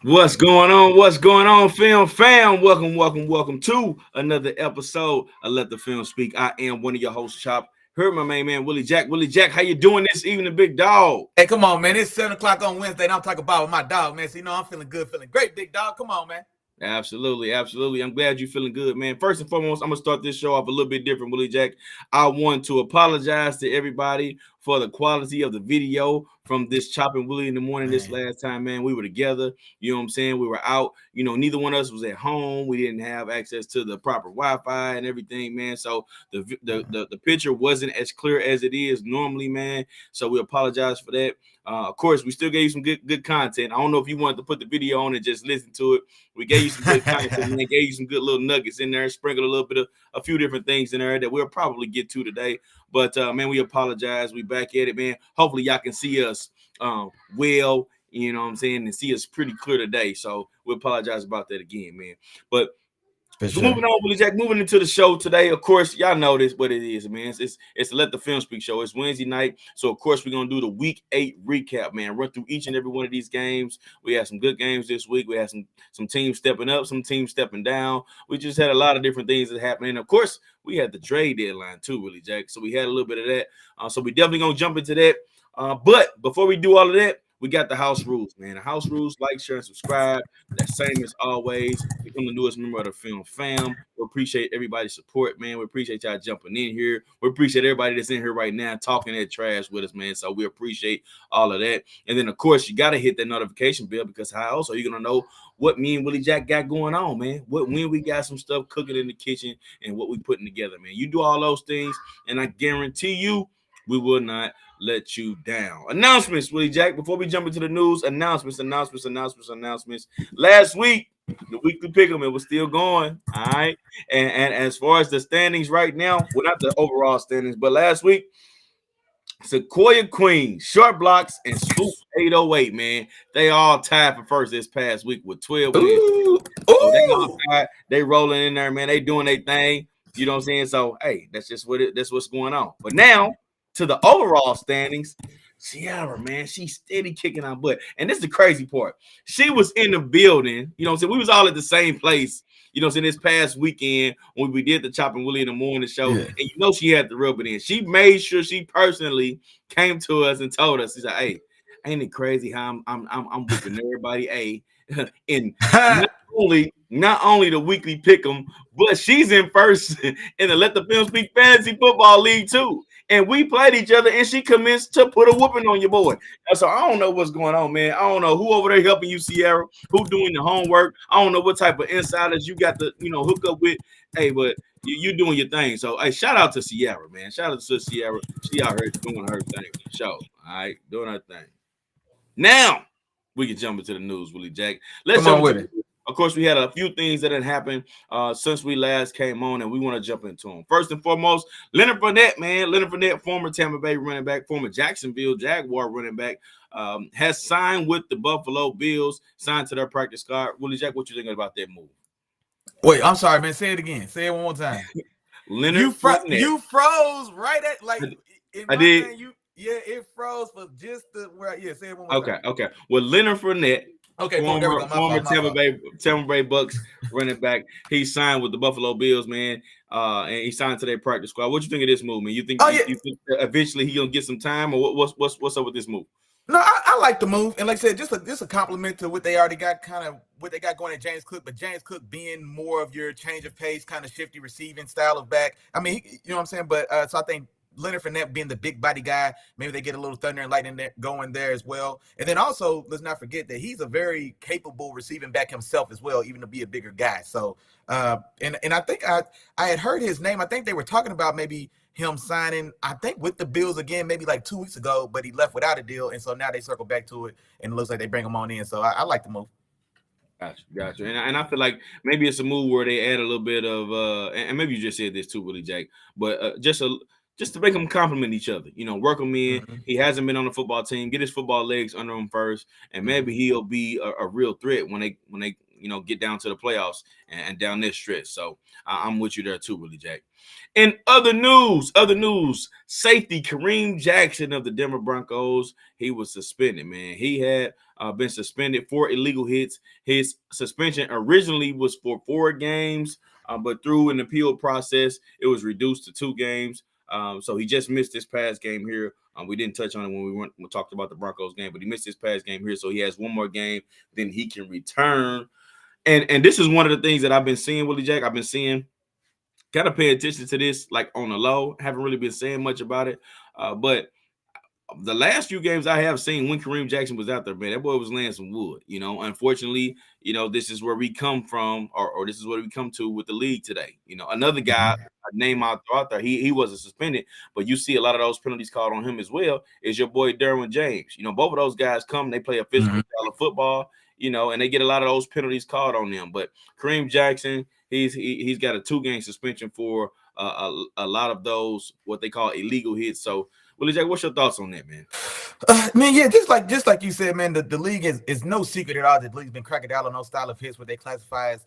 What's going on? What's going on, film fam? Welcome to another episode of Let the Film Speak. I am one of your hosts, Chop. Heard my main man, Willie Jack. Willie Jack, how you doing this evening, big dog? Hey, come on, man. It's 7 o'clock on Wednesday, and I'm talking about with my dog, man. So, I'm feeling good, feeling great, big dog. Come on, man. Absolutely. I'm glad you're feeling good, man. First and foremost, I'm gonna start this show off a little bit different, Willie Jack. I want to apologize to everybody for the quality of the video from this Chopping Willie in the morning. This last time, man, we were together. You know what I'm saying? We were out. Neither one of us was at home. We didn't have access to the proper Wi-Fi and everything, man. So the picture wasn't as clear as it is normally, man. So we apologize for that. Of course, we still gave you some good content. I don't know if you wanted to put the video on and just listen to it. We gave you some good content, man. Gave you some good little nuggets in there, sprinkled a little bit of a few different things in there that we'll probably get to today. But man, we apologize. We back at it, man. Hopefully, y'all can see us well, you know what I'm saying, and see us pretty clear today. So we apologize about that again, man. But moving on, Willie Jack, moving into the show today. Of course, y'all know this, what it is, man. It's Let the Film Speak show. It's Wednesday night. So, of course, we're going to do the Week 8 recap, man. Run through each and every one of these games. We had some good games this week. We had some teams stepping up, some teams stepping down. We just had a lot of different things that happened. And, of course, we had the trade deadline too, Willie Jack. So we had a little bit of that. So we definitely going to jump into that. But before we do all of that, we got the house rules, man. The house rules: like, share, and subscribe. That same as always. Become the newest member of the film fam. We appreciate everybody's support, man. We appreciate y'all jumping in here. We appreciate everybody that's in here right now talking that trash with us, man. So we appreciate all of that. And then, of course, you got to hit that notification bell, because how else are you going to know what me and Willie Jack got going on, man? When we got some stuff cooking in the kitchen and what we putting together, man. You do all those things, and I guarantee you we will not let you down. Announcements, Willie Jack. Before we jump into the news, announcements. Last week, the weekly pick'em, it was still going. All right. And as far as the standings right now, well, not the overall standings, but last week, Sequoia Queen, Short Blocks, and Swoop 808, man. They all tied for first this past week with 12 wins. So they all tied. They rolling in there, man. They doing their thing. You know what I'm saying? So, hey, that's what's going on. But now, to the overall standings, Sierra, man, she's steady kicking our butt. And this is the crazy part. She was in the building. You know what I'm saying? We was all at the same place, you know what I'm saying, this past weekend when we did the Chopping Willie in the morning show. Yeah. And she had to rub it in. She made sure she personally came to us and told us, she said, hey, ain't it crazy how I'm whipping everybody, hey, and not only the weekly pick'em, but she's in first in the Let the Film Speak Fantasy Football League too. And we played each other, and she commenced to put a whooping on your boy. So I don't know what's going on, man. I don't know who over there helping you, Sierra, who doing the homework. I don't know what type of insiders you got to, hook up with. Hey, but you doing your thing. So, hey, shout out to Sierra, man. Shout out to Sierra. She out here doing her thing for the show. All right, doing her thing. Now we can jump into the news, Willie Jack. Let's jump with it. Of course, we had a few things that had happened since we last came on, and we want to jump into them. First and foremost, Leonard Fournette, man. Leonard Fournette, former Tampa Bay running back, former Jacksonville Jaguar running back, has signed with the Buffalo Bills, signed to their practice squad. Willie Jack, what you thinking about that move? Wait, I'm sorry, man. Say it again. Say it one more time. Leonard Fournette. You froze right at, like, I did. It froze for just the where. Yeah, say it one more time. Okay. Well, Leonard Fournette. Okay, former Tampa Bay Bucks running back. He signed with the Buffalo Bills, man, and he signed to their practice squad. What you think of this move, man? You think eventually he gonna get some time, or what's up with this move? No, I like the move, and like I said, just a compliment to what they already got, kind of what they got going at James Cook. But James Cook being more of your change of pace, kind of shifty receiving style of back. I mean, you know what I'm saying. But so I think Leonard Fournette being the big body guy, maybe they get a little thunder and lightning going there as well. And then also, let's not forget that he's a very capable receiving back himself as well, even to be a bigger guy. So, and I think I had heard his name. I think they were talking about maybe him signing, I think, with the Bills again, maybe like 2 weeks ago, but he left without a deal. And so now they circle back to it, and it looks like they bring him on in. So I like the move. Gotcha. And I feel like maybe it's a move where they add a little bit of, and maybe you just said this too, Willie Jack, but just to make them compliment each other, work him in. Mm-hmm. He hasn't been on the football team. Get his football legs under him first, and maybe he'll be a real threat when get down to the playoffs and down this stretch. So I'm with you there too, Willie Jack. In other news, safety Kareem Jackson of the Denver Broncos, he was suspended, man. He had been suspended for illegal hits. His suspension originally was for 4 games, but through an appeal process, it was reduced to 2 games. So he just missed this past game here. We didn't touch on it when we talked about the Broncos game, but he missed this past game here. So he has one more game, then he can return. And this is one of the things that I've been seeing, Willie Jack. I've been seeing, kind of pay attention to this like on the low. Haven't really been saying much about it. But the last few games I have seen when Kareem Jackson was out there, man, that boy was laying some wood. Unfortunately, this is where we come from, or this is what we come to with the league today. Another guy, a name out there, he wasn't suspended, but you see a lot of those penalties called on him as well. Is your boy Derwin James? Both of those guys they play a physical style of football, and they get a lot of those penalties called on them. But Kareem Jackson, he's got a 2-game suspension for a lot of those what they call illegal hits. So, Willie Jack, what's your thoughts on that, man? Man, yeah, just like you said, man, the league is no secret at all. The league's been cracking down on those style of hits, what they classify as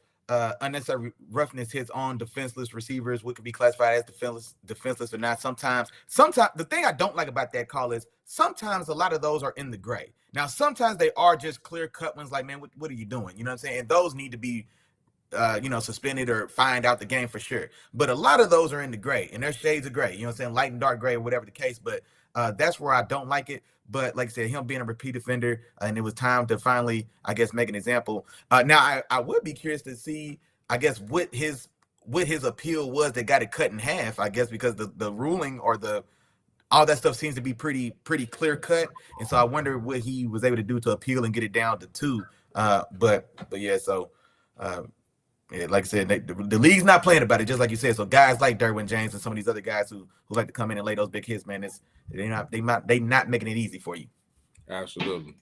unnecessary roughness hits on defenseless receivers, what could be classified as defenseless or not. Sometimes the thing I don't like about that call is sometimes a lot of those are in the gray. Now, sometimes they are just clear cut ones, like, man, what are you doing? You know what I'm saying? And those need to be suspended or fined out the game for sure. But a lot of those are in the gray, and there's shades of gray, you know what I'm saying? Light and dark gray, or whatever the case. But that's where I don't like it. But like I said, him being a repeat offender, and it was time to finally, I guess, make an example. Now, I would be curious to see, I guess, what his appeal was that got it cut in half, I guess, because the ruling or all that stuff seems to be pretty clear cut. And so I wonder what he was able to do to appeal and get it down to 2. But yeah, so yeah, like I said, the league's not playing about it, just like you said. So guys like Derwin James and some of these other guys who like to come in and lay those big hits, man, they not making it easy for you. Absolutely.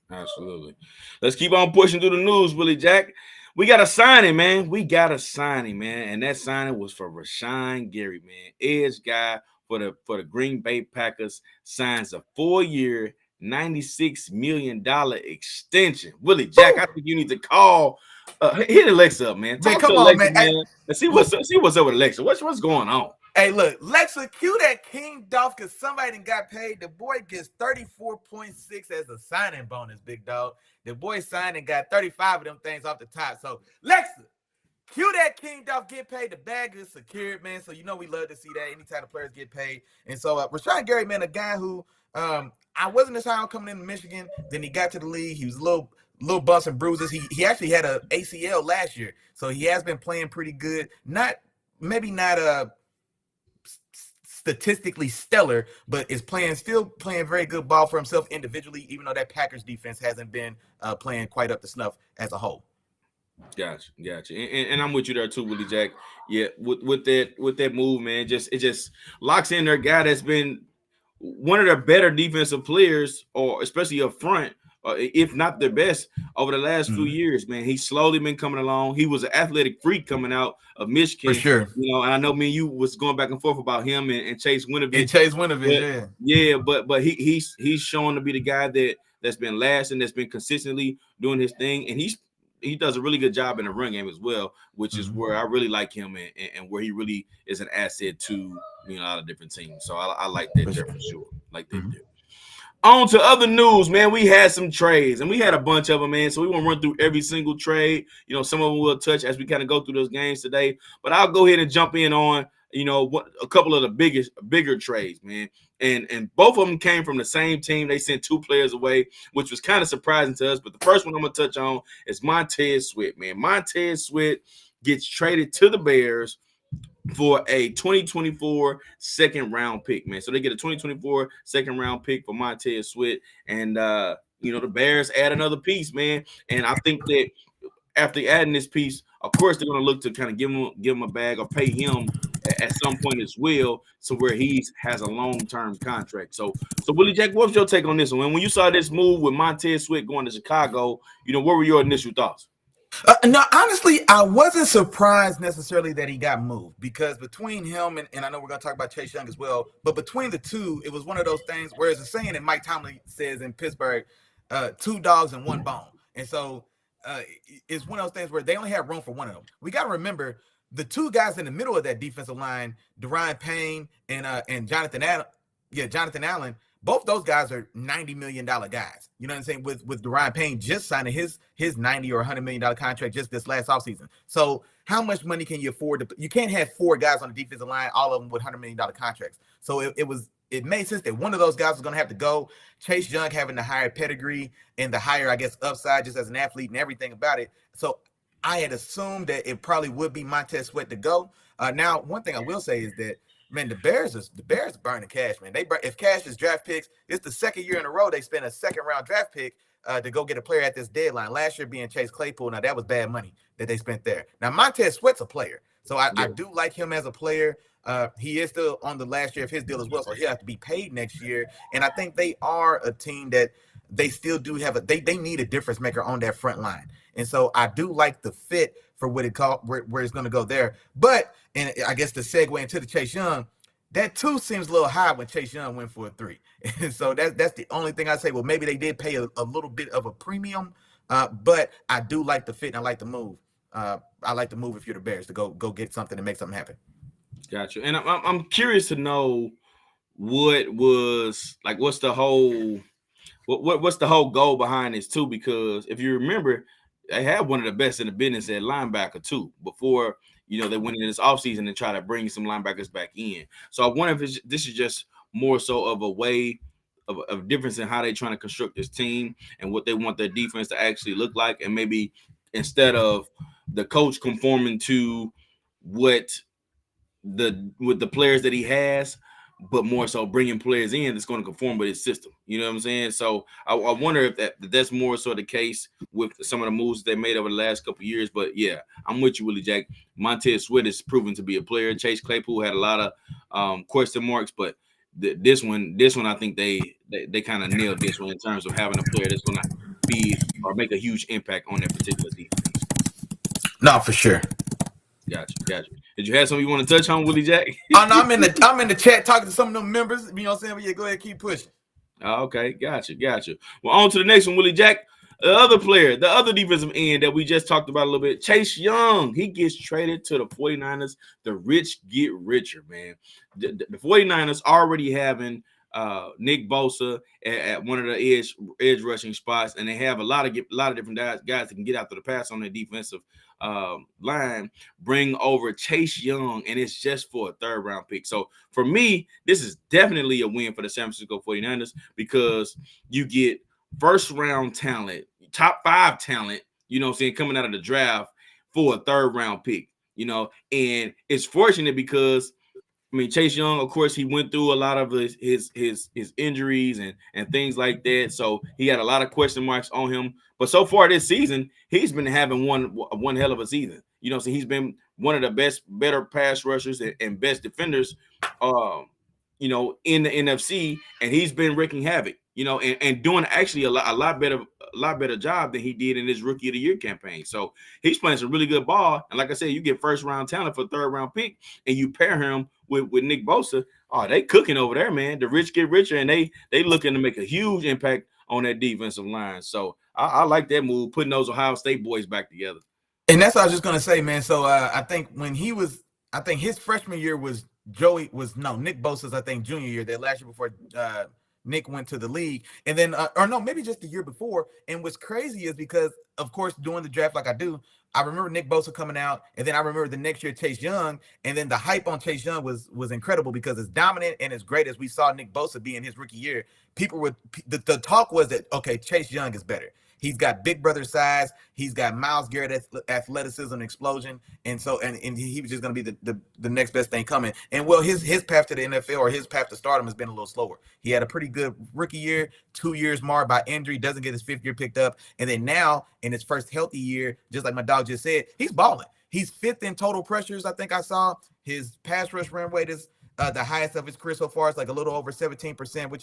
Let's keep on pushing through the news, Willie Jack. We got a signing, man. And that signing was for Rashawn Gary, man. Edge guy for the Green Bay Packers signs a 4-year, $96 million extension. Willie Jack, I think you need to call. Hit Alexa up, man. Talk to Alexa, man. Let's see what's up with Alexa. What's going on? Hey, look, Lexa, cue that King Dolph because somebody done got paid. The boy gets 34.6 as a signing bonus, big dog. The boy signed and got 35 of them things off the top. So, Lexa, cue that King Dolph get paid. The bag is secured, man. So, we love to see that anytime the players get paid. And so, Rashawn Gary, man, a guy who I wasn't as high on coming into Michigan. Then he got to the league. He was a little bumps and bruises. He actually had a ACL last year. So, he has been playing pretty good. Maybe not statistically stellar, but is still playing very good ball for himself individually, even though that Packers defense hasn't been playing quite up to snuff as a whole. Gotcha. And I'm with you there too, Willie Jack. Yeah, with that move, man, it just locks in their guy that's been one of their better defensive players, or especially up front, if not the best over the last few years, man. He's slowly been coming along. He was an athletic freak coming out of Michigan. For sure. And I know me and you was going back and forth about him and Chase Winovich. Yeah, but he's shown to be the guy that's been lasting, that's been consistently doing his thing, and he does a really good job in the run game as well, which is where I really like him and where he really is an asset to a lot of different teams. So I like that there for sure. Like that there. On to other news, man. We had some trades, and we had a bunch of them, man. So we won't run through every single trade. Some of them we'll touch as we kind of go through those games today. But I'll go ahead and jump in on, a couple of the bigger trades, man. And both of them came from the same team. They sent 2 players away, which was kind of surprising to us. But the first one I'm going to touch on is Montez Sweat, man. Montez Sweat gets traded to the Bears for a 2024 second-round pick, man. So they get a 2024 second-round pick for Montez Sweat. And, the Bears add another piece, man. And I think that after adding this piece, of course, they're going to look to kind of give him a bag or pay him at some point as well, so where he has a long-term contract. So Willie Jack, what's your take on this one? When you saw this move with Montez Sweat going to Chicago, what were your initial thoughts? No, honestly, I wasn't surprised necessarily that he got moved, because between him and I know we're going to talk about Chase Young as well, but between the two, it was one of those things where it's a saying that Mike Tomlin says in Pittsburgh, 2 dogs and 1 bone. And so is one of those things where they only have room for one of them. We got to remember the two guys in the middle of that defensive line, Darian Payne and Jonathan Allen. Yeah, Jonathan Allen. Both those guys are $90 million guys. You know what I'm saying? With Darian Payne just signing his $90 or $100 million contract just this last offseason. So how much money can you afford to? You can't have four guys on the defensive line, all of them with $100 million contracts. So it made sense that one of those guys was going to have to go. Chase Young having the higher pedigree and the higher, I guess, upside just as an athlete and everything about it. So I had assumed that it probably would be Montez Sweat to go. Now, one thing I will say is that, man, the Bears burning cash, man. If cash is draft picks, it's the second year in a row they spent a second-round draft pick to go get a player at this deadline. Last year being Chase Claypool. Now, that was bad money that they spent there. Now, Montez Sweat's a player. So I do like him as a player. He is still on the last year of his deal as well, so he'll have to be paid next year. And I think they are a team that they still do have they need a difference maker on that front line. And so I do like the fit for where it's going to go there. But, and I guess the segue into the Chase Young, that 2 seems a little high when Chase Young went for a 3. And so that's the only thing I say. Well, maybe they did pay a little bit of a premium, but I do like the fit and I like the move. I like to move if you're the Bears to go get something and make something happen. Gotcha. And I'm curious to know what's the whole goal behind this too? Because if you remember, they had one of the best in the business at linebacker too before they went into this offseason and try to bring some linebackers back in. So I wonder if this is just more so of a way of difference in how they're trying to construct this team and what they want their defense to actually look like, and maybe instead of the coach conforming to with the players that he has, but more so bringing players in that's going to conform with his system. You know what I'm saying? So I wonder if that's more so the case with some of the moves they made over the last couple of years. But yeah, I'm with you, Willie Jack. Montez Sweat is proven to be a player. Chase Claypool had a lot of question marks, but this one, I think they kind of nailed this one in terms of having a player that's going to be or make a huge impact on that particular defense. No, for sure. Gotcha. Did you have something you want to touch on, Willie Jack? Oh no, I'm in the chat talking to some of them members. You know what I'm saying? But yeah, go ahead, keep pushing. Okay, gotcha. Well, on to the next one, Willie Jack. The other player, the other defensive end that we just talked about a little bit, Chase Young. He gets traded to the 49ers. The rich get richer, man. The 49ers already having Nick Bosa at one of the edge rushing spots, and they have a lot of different guys that can get after the pass on their defensive line. Bring over Chase Young, and it's just for a 3rd round pick. So for me, this is definitely a win for the San Francisco 49ers because you get 1st round talent, top 5 talent, coming out of the draft for a 3rd round pick, and it's fortunate because Chase Young, of course, he went through a lot of his injuries and things like that. So he had a lot of question marks on him. But so far this season, he's been having one hell of a season. So he's been one of the better pass rushers and best defenders, in the NFC, and he's been wreaking havoc, and doing actually a lot better job than he did in his Rookie of the Year campaign. So he's playing some really good ball. And like I said, you get 1st round talent for 3rd round pick, and you pair him with Nick Bosa. Oh, they cooking over there, man. The rich get richer, and they looking to make a huge impact on that defensive line. So I like that move, putting those Ohio State boys back together. And that's what I was just gonna say, man. So I think his freshman year was Nick Bosa's, I think, junior year, that last year before Nick went to the league. And then, or no, maybe just the year before. And what's crazy is because, of course, during the draft, like I do, I remember Nick Bosa coming out, and then I remember the next year Chase Young, and then the hype on Chase Young was incredible because as dominant and as great as we saw Nick Bosa be in his rookie year, the talk was that, okay, Chase Young is better. He's got big brother size. He's got Myles Garrett athleticism and explosion. And so, and he was just going to be the next best thing coming. And well, his path to the NFL or his path to stardom has been a little slower. He had a pretty good rookie year, 2 years marred by injury, doesn't get his 5th year picked up. And then now in his first healthy year, just like my dog just said, he's balling. He's 5th in total pressures. I think I saw his pass rush run rate is the highest of his career so far. It's like a little over 17%, which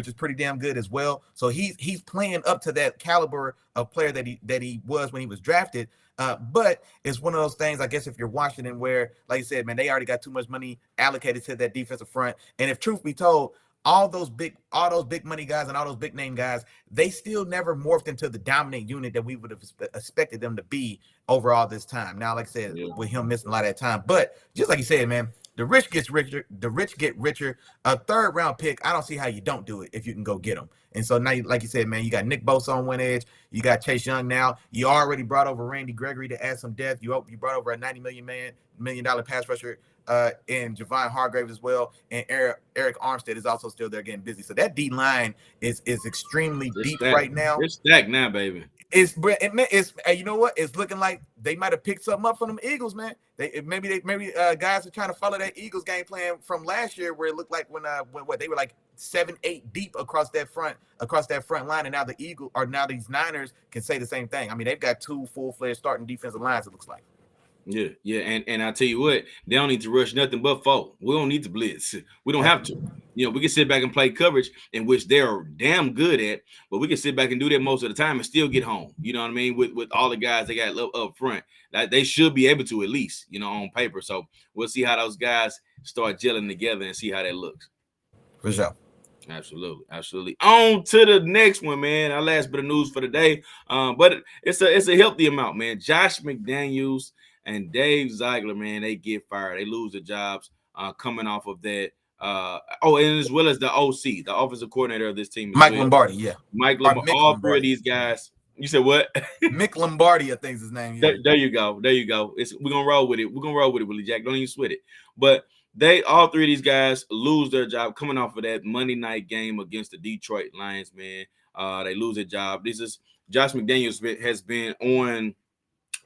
is pretty damn good as well. So he's playing up to that caliber of player that he was when he was drafted. But it's one of those things, I guess, if you're Washington, where, like you said, man, they already got too much money allocated to that defensive front. And if truth be told, all those big money guys and all those big name guys, they still never morphed into the dominant unit that we would have expected them to be over all this time. Now, like I said, with him missing a lot of that time, but just like you said, man, the rich gets richer. The rich get richer. A third round pick, I don't see how you don't do it if you can go get them. And so now, like you said, man, you got Nick Bosa on one edge. You got Chase Young now. You already brought over Randy Gregory to add some depth. You brought over a $90 million pass rusher and Javon Hargrave as well. And Eric Armstead is also still there getting busy. So that D line is extremely deep right now. It's stacked now, baby. It's you know what? It's looking like they might have picked something up from them Eagles, man. Maybe guys are trying to follow that Eagles game plan from last year, where it looked like when they were like 7-8 deep across that front line, and now these Niners can say the same thing. I mean, they've got 2 full-fledged starting defensive lines, it looks like. Yeah, and I tell you what, they don't need to rush nothing but 4. We don't need to blitz. We don't have to. We can sit back and play coverage, in which they're damn good at, but we can sit back and do that most of the time and still get home. You know what I mean? With all the guys they got up front, they should be able to, at least, on paper. So we'll see how those guys start gelling together and see how that looks. For sure. Absolutely. On to the next one, man. Our last bit of news for the day, but it's a healthy amount, man. Josh McDaniels and Dave Ziegler, man, they get fired. They lose their jobs coming off of that. And as well as the OC, the offensive coordinator of this team, Mike Lombardi, yeah. Mike Lombardi. All 3 of these guys. You said what? Mick Lombardi, I think is his name. Yeah. There you go. We're gonna roll with it. Willie Jack. Don't even sweat it. But all 3 of these guys lose their job coming off of that Monday night game against the Detroit Lions, man. They lose their job. This is Josh McDaniels has been on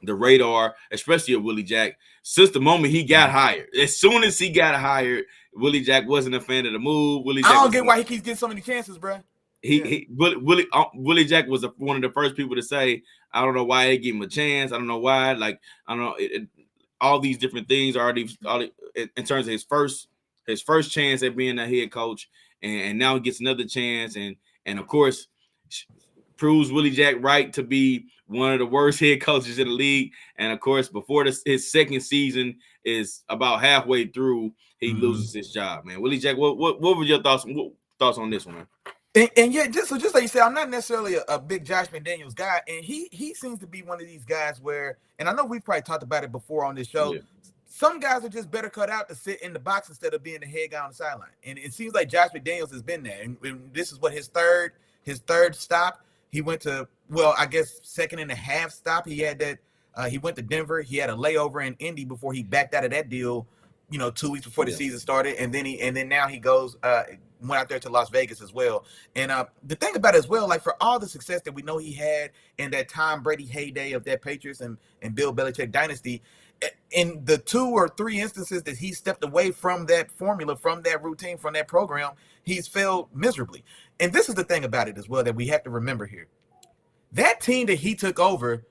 the radar, especially of Willie Jack, since the moment he got hired. As soon as he got hired, Willie Jack wasn't a fan of the move. I don't get why he keeps getting so many chances, bro. Willie Jack was one of the first people to say, I don't know why they gave him a chance. I don't know why. Like, I don't know. All these different things are in terms of his first chance at being a head coach, and now he gets another chance, and of course proves Willie Jack right to be one of the worst head coaches in the league. And of course, before his second season is about halfway through, he loses his job, man. Willie Jack, what were your thoughts on this one, man? And yeah, just like you said, I'm not necessarily a big Josh McDaniels guy, and he seems to be one of these guys where, and I know we've probably talked about it before on this show. Yeah. Some guys are just better cut out to sit in the box instead of being the head guy on the sideline, and it seems like Josh McDaniels has been there. And this is what his third stop. He went to, well, I guess 2.5 stop. He had that. He went to Denver. He had a layover in Indy before he backed out of that deal. 2 weeks before the season started, and then now he goes. Went out there to Las Vegas as well. And the thing about it as well, like for all the success that we know he had in that Tom Brady heyday of that Patriots and Bill Belichick dynasty, in the 2 or 3 instances that he stepped away from that formula, from that routine, from that program, he's failed miserably. And this is the thing about it as well that we have to remember here. That team that he took over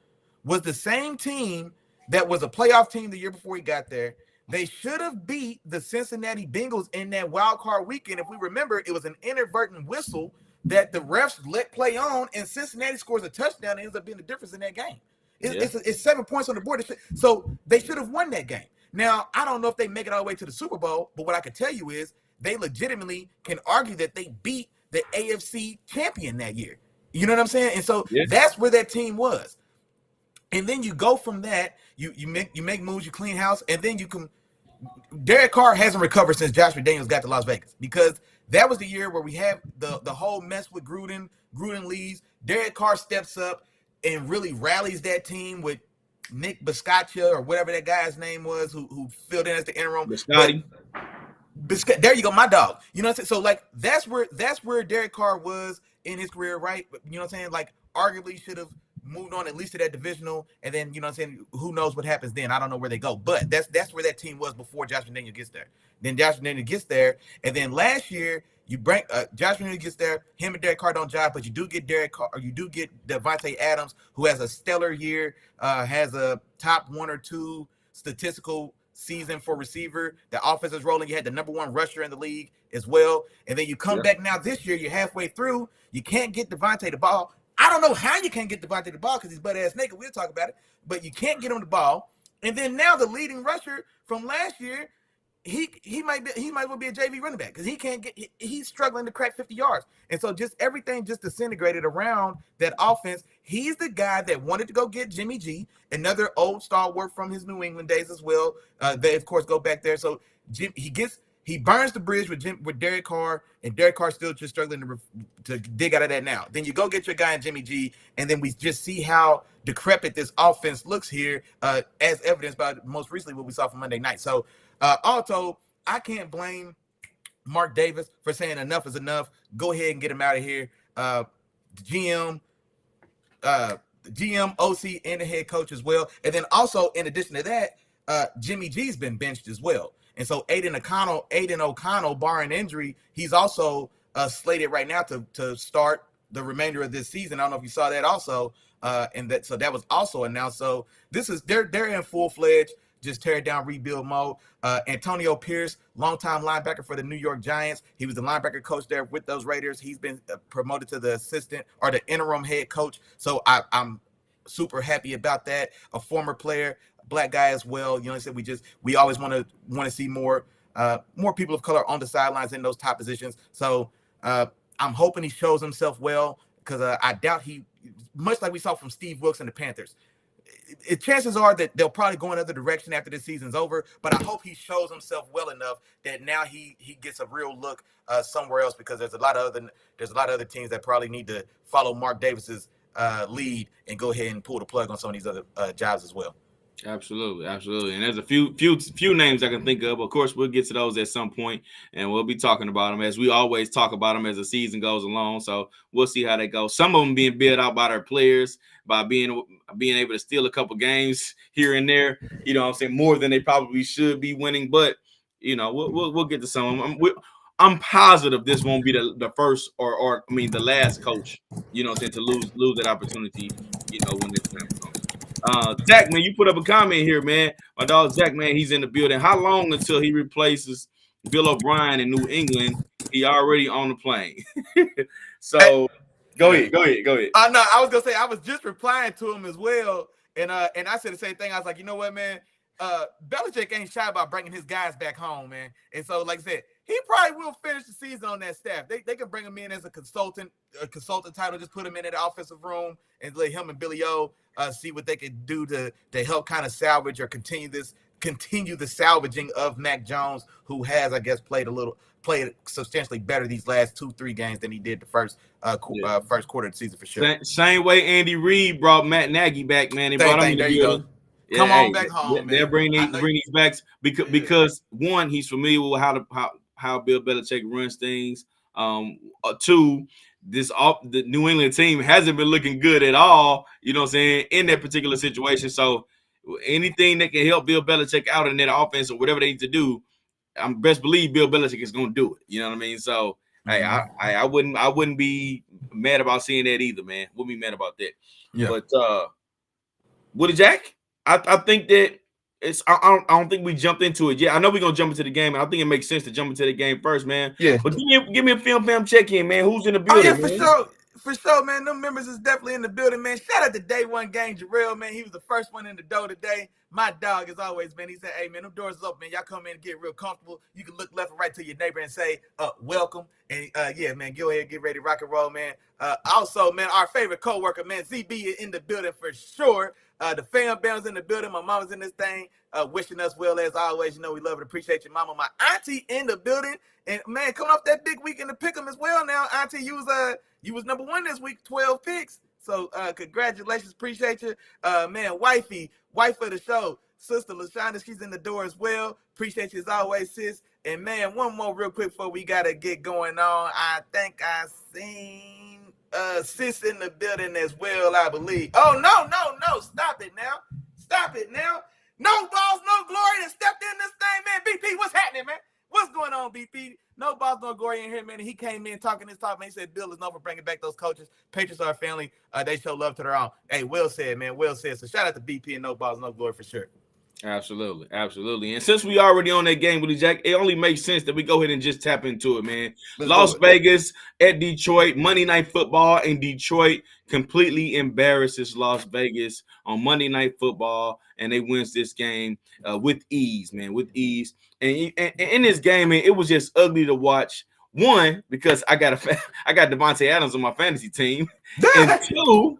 was the same team that was a playoff team the year before he got there. They should have beat the Cincinnati Bengals in that wild card weekend. If we remember, it was an inadvertent whistle that the refs let play on, and Cincinnati scores a touchdown and ends up being the difference in that game. It's 7 points on the board. So they should have won that game. Now, I don't know if they make it all the way to the Super Bowl, but what I can tell you is they legitimately can argue that they beat the AFC champion that year. You know what I'm saying? And so that's where that team was. And then you go from that, you make moves, you clean house, and then you can. Derek Carr hasn't recovered since Josh McDaniels got to Las Vegas, because that was the year where we have the whole mess with Gruden. Gruden leaves. Derek Carr steps up and really rallies that team with Nick Biscaccia or whatever that guy's name was who filled in as the interim. There you go, my dog. You know what I'm saying? So like that's where Derek Carr was in his career, right? You know what I'm saying? Like arguably should have moved on at least to that divisional, and then you know what I'm saying, who knows what happens then. I don't know where they go, but that's where that team was before Josh McDaniels gets there. Then Josh McDaniels gets there, and then last year you bring Josh McDaniels gets there, him and Derek Carr don't jive, but you do get Derek Carr, or you do get Devontae Adams, who has a stellar year, has a top 1 or 2 statistical season for receiver. The offense is rolling. You had the number 1 rusher in the league as well, and then you come back now this year, you're halfway through, you can't get Devontae the ball. I don't know how you can't get Devontae the ball because he's butt-ass naked. We'll talk about it. But you can't get him the ball. And then now the leading rusher from last year, he might well be a JV running back because he can't get he's struggling to crack 50 yards. And so just everything just disintegrated around that offense. He's the guy that wanted to go get Jimmy G, another old stalwart from his New England days as well. They of course go back there. So he burns the bridge with Derek Carr, and Derek Carr still just struggling to dig out of that now. Then you go get your guy in Jimmy G, and then we just see how decrepit this offense looks here, as evidenced by most recently what we saw from Monday night. So, also, I can't blame Mark Davis for saying enough is enough. Go ahead and get him out of here. The GM, OC, and the head coach as well. And then also, in addition to that, Jimmy G's been benched as well. And so Aiden O'Connell, barring injury, he's also slated right now to start the remainder of this season. I don't know if you saw that also. And that was also announced. So they're in full-fledged just tear down rebuild mode. Antonio Pierce, longtime linebacker for the New York Giants. He was the linebacker coach there with those Raiders. He's been promoted to the assistant or the interim head coach. So I'm super happy about that. A former player, black guy as well. You know, I said we always want to see more people of color on the sidelines in those top positions. So I'm hoping he shows himself well because I doubt much like we saw from Steve Wilkes and the Panthers. Chances are that they'll probably go another direction after this season's over, but I hope he shows himself well enough that now he gets a real look somewhere else, because there's a lot of other teams that probably need to follow Mark Davis's lead and go ahead and pull the plug on some of these other jobs as well. Absolutely. And there's a few names I can think of. Of course, we'll get to those at some point, and we'll be talking about them as we always talk about them as the season goes along. So we'll see how they go. Some of them being built out by their players, by being able to steal a couple games here and there. You know what I'm saying? More than they probably should be winning, but you know, we'll get to some of them. I'm positive this won't be the first or the last coach, you know what I'm saying, to lose that opportunity, you know, when this time comes. Zach, man, you put up a comment here, man. My dog Zach, man, he's in the building. How long until he replaces Bill O'Brien in New England? He already on the plane. So go ahead. No, I was gonna say I was just replying to him as well, and I said the same thing. I was like, you know what, man, Belichick ain't shy about bringing his guys back home, man. And so, like I said, he probably will finish the season on that staff. They can bring him in as a consultant title, just put him in the offensive room and let him and Billy O see what they could do to help kind of salvage or continue the salvaging of Mac Jones, who has, I guess, played substantially better these last 2-3 games than he did the first quarter of the season for sure. Same way Andy Reid brought Matt Nagy back, man. They brought him in there you go. Come on back home, man. They'll bring these back because one, he's familiar with how Bill Belichick runs things. Two, the New England team hasn't been looking good at all, you know what I'm saying, in that particular situation. So anything that can help Bill Belichick out in that offense or whatever they need to do, I'm best believe Bill Belichick is going to do it. You know what I mean? So hey, I wouldn't be mad about seeing that either, man. Wouldn't be mad about that. Yeah. But Woody Jack, I think that I don't think we jumped into it yet. I know we're gonna jump into the game, and I think it makes sense to jump into the game first, man. Yeah. But give me a film fam check-in, man. Who's in the building? Oh, yeah, for sure, man. Them members is definitely in the building, man. Shout out to Day One Gang Jarrell, man. He was the first one in the door today. My dog, as always, man. He said, "Hey, man, them doors is open, man. Y'all come in and get real comfortable. You can look left and right to your neighbor and say, welcome." And yeah, man, go ahead and get ready to rock and roll, man. Also, man, our favorite co-worker, man, ZB is in the building for sure. The fam bam's in the building. My mama's in this thing, wishing us well as always. You know, we love and appreciate your mama. My auntie in the building. And, man, coming off that big week in the pick'em as well now. Auntie, you was number one this week, 12 picks. So, congratulations. Appreciate you. Man, wife of the show, Sister LaShonda, she's in the door as well. Appreciate you as always, sis. And, man, one more real quick before we got to get going on. I think I seen sis in the building as well, I believe. Oh, no. Stop it now. No balls, no glory that stepped in this thing, man. BP, what's happening, man? What's going on, BP? No balls, no glory in here, man. He came in talking his talk, man. He said Bill is known for bringing back those coaches. Patriots are a family. They show love to their own. Hey, Will said, man. So shout out to BP and no balls, no glory for sure. Absolutely, absolutely. And since we already on that game, Willie Jack, it only makes sense that we go ahead and just tap into it, man. Let's do Las it. Vegas at Detroit, Monday Night Football, and Detroit completely embarrasses Las Vegas on Monday Night Football, and they wins this game with ease, man, with ease. And in this game, man, it was just ugly to watch. One, because I got Devontae Adams on my fantasy team, and two,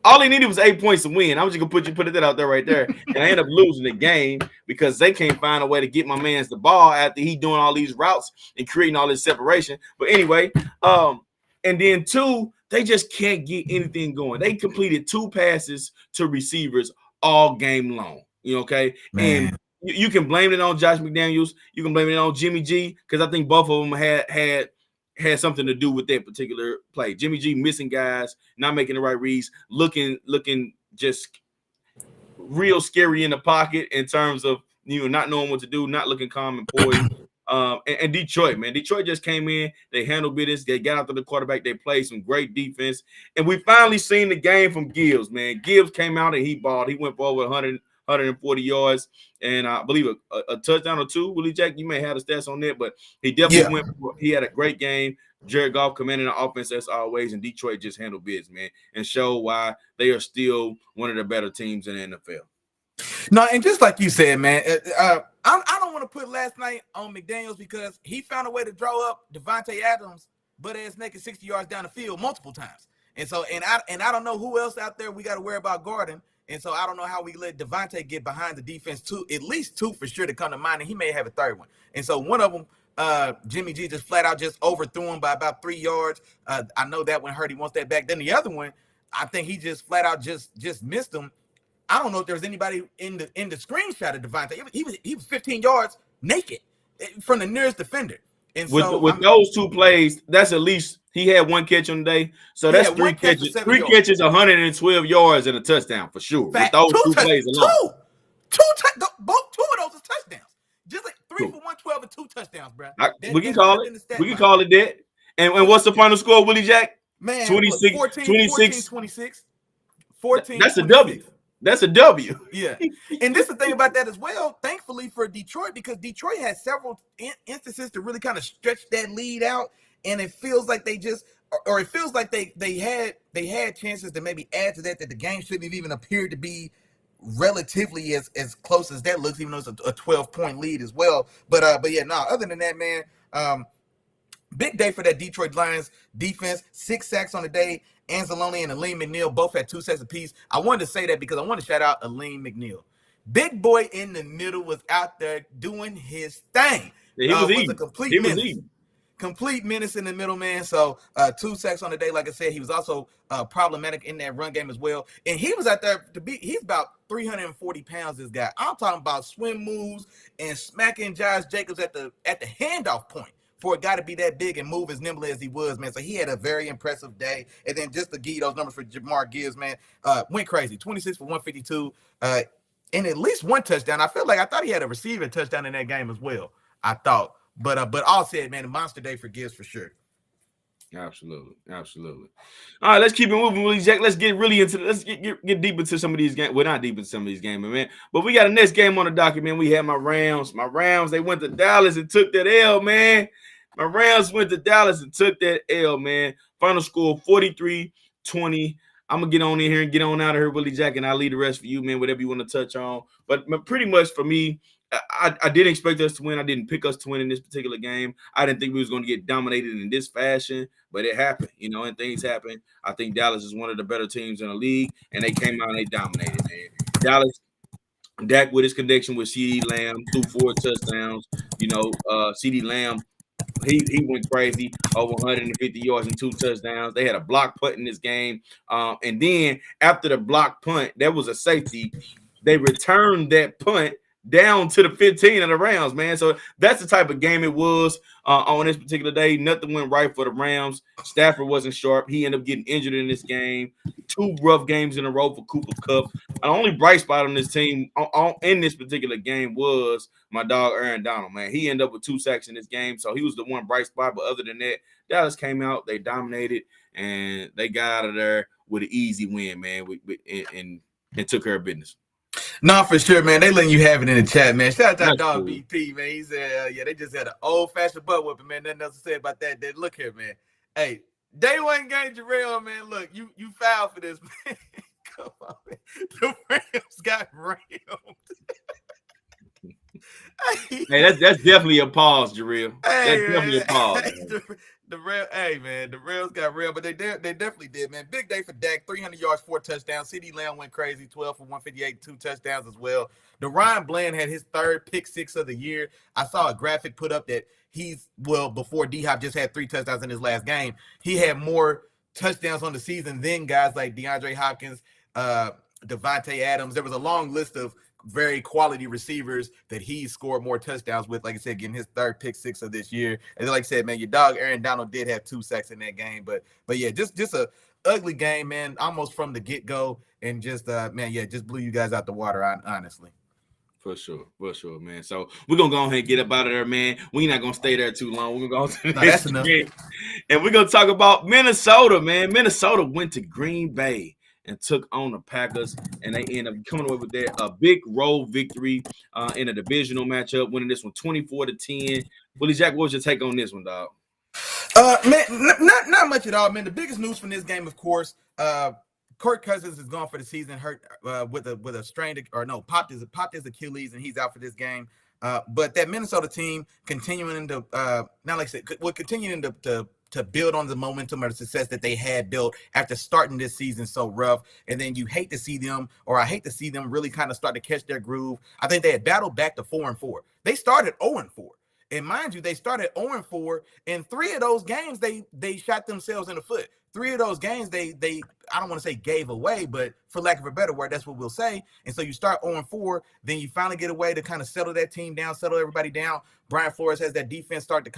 all he needed was 8 points to win. I was just gonna put that out there right there, and I ended up losing the game because they can't find a way to get my man's the ball after he doing all these routes and creating all this separation. But anyway, and then two, they just can't get anything going. They completed 2 passes to receivers all game long. Okay, and Man. you can blame it on Josh McDaniels. You can blame it on Jimmy G because I think both of them had something to do with that particular play. Jimmy G missing guys, not making the right reads, looking just real scary in the pocket in terms of not knowing what to do, not looking calm and poised. And Detroit, man, Detroit just came in. They handled business. They got after the quarterback. They played some great defense, and we finally seen the game from Gibbs. Man, Gibbs came out and he balled. He went for over 140 yards, and I believe a touchdown or two. Willie Jack, you may have the stats on that, but he definitely went. He had a great game. Jared Goff commanding the offense as always, and Detroit just handled business, man, and showed why they are still one of the better teams in the NFL. No, and just like you said, man, I don't want to put last night on McDaniels because he found a way to draw up Devontae Adams, but as naked 60 yards down the field multiple times. And so, and I don't know who else out there we got to worry about guarding. And so I don't know how we let Devontae get behind the defense at least two for sure to come to mind, and he may have a third one. And so one of them, Jimmy G just flat out just overthrew him by about 3 yards. I know that one hurt. He wants that back. Then the other one, I think he just flat out just missed him. I don't know if there's anybody in the screenshot of Devontae. He was 15 yards naked from the nearest defender. And with those 2 plays, that's at least he had 1 catch on the day. So that's 3 catches. 3 catches, 112 yards and a touchdown for sure. With those 2 plays alone. Two of those are touchdowns. Just like 3 for 112 and 2 touchdowns, bro. We can call it. We can call it that. And what's the final score, Willie Jack? Man, 26, 26. 14. That's a W. That's a W. Yeah. And this is the thing about that as well, thankfully for Detroit, because Detroit had several instances to really kind of stretch that lead out. And it feels like they just, or it feels like they had chances to maybe add to that the game shouldn't have even appeared to be relatively as close as that looks, even though it's a 12-point lead as well. But yeah, no, other than that, man, big day for that Detroit Lions defense. 6 sacks on the day. Anzalone and Aleem McNeil both had 2 sacks apiece. I wanted to say that because I want to shout out Aleem McNeil. Big boy in the middle was out there doing his thing. Yeah, he was a complete menace. Complete menace in the middle, man. So 2 sacks on the day. Like I said, he was also problematic in that run game as well. And he was out there he's about 340 pounds, this guy. I'm talking about swim moves and smacking Josh Jacobs at the handoff point. For a guy to be that big and move as nimbly as he was, man. So he had a very impressive day. And then just to give you those numbers for Jamar Gibbs, man, went crazy. 26 for 152, and at least 1 touchdown. I thought he had a receiving touchdown in that game as well. I thought. But all said, man, a monster day for Gibbs for sure. Absolutely. All right, let's keep it moving, Willie Jack. Let's get really into let's get deep into some of these games. Well, not deep into some of these games, man. But we got a next game on the docket, man. We had my Rams. They went to Dallas and took that L, man. My Rams went to Dallas and took that L, man. Final score 43-20. I'm going to get on in here and get on out of here, Willie Jack, and I'll leave the rest for you, man, whatever you want to touch on. But pretty much for me, I didn't expect us to win. I didn't pick us to win in this particular game. I didn't think we was going to get dominated in this fashion, but it happened, and things happen. I think Dallas is one of the better teams in the league, and they came out and they dominated, man. Dallas, Dak with his connection with CeeDee Lamb, threw 4 touchdowns. CeeDee Lamb, he went crazy, over 150 yards and 2 touchdowns. They had a block punt in this game. And then after the block punt, there was a safety. They returned that punt down to the 15 of the Rams, man. So that's the type of game it was on this particular day. Nothing went right for the Rams. Stafford wasn't sharp. He ended up getting injured in this game. 2 rough games in a row for Cooper Kupp. The only bright spot on this team in this particular game was my dog Aaron Donald, man. He ended up with 2 sacks in this game, so he was the one bright spot. But other than that, Dallas came out, they dominated, and they got out of there with an easy win, man, and took care of business. No, for sure, man. They letting you have it in the chat, man. Shout out to our That's dog cool. BP, man. He said, yeah, they just had an old-fashioned butt whooping, man. Nothing else to say about that. Look here, man. Hey, day one game, Jarrell, man. Look, you fouled for this, man. Come on, man. The Rams got rammed. Hey, that's definitely a pause, Jarrell. That's Hey, definitely a pause, man. man. The Rail, hey man, the Rails got real, but they definitely did, man. Big day for Dak, 300 yards, 4 touchdowns. CeeDee Lamb went crazy, 12 for 158, 2 touchdowns as well. DeRon Bland had his third pick six of the year. I saw a graphic put up that before D-Hop just had 3 touchdowns in his last game. He had more touchdowns on the season than guys like DeAndre Hopkins, Devontae Adams. There was a long list of very quality receivers that he scored more touchdowns with. Like I said, getting his third pick six of this year. And like I said, man, your dog Aaron Donald did have 2 sacks in that game, but yeah, just a ugly game, man, almost from the get go, and just man, yeah, just blew you guys out the water, honestly. For sure, man. So we're gonna go ahead and get up out of there, man. We're not gonna stay there too long. We're gonna go to that's enough. And we're gonna talk about Minnesota, man. Minnesota went to Green Bay and took on the Packers, and they end up coming away with a big road victory in a divisional matchup, winning this one 24-10. Willie Jack, what was your take on this one, dog? Man, not much at all, man. The biggest news from this game, of course, Kirk Cousins is gone for the season, hurt with a strained popped his Achilles, and he's out for this game. But that Minnesota team continuing to now, like I said, continuing to build on the momentum or the success that they had built after starting this season so rough. And then I hate to see them really kind of start to catch their groove. I think they had battled back to 4-4. They started 0-4. And mind you, they started 0-4. In 3 of those games, they shot themselves in the foot. 3 of those games, they I don't want to say gave away, but for lack of a better word, that's what we'll say. And so you start 0-4, then you finally get a way to kind of settle that team down, settle everybody down. Brian Flores has that defense start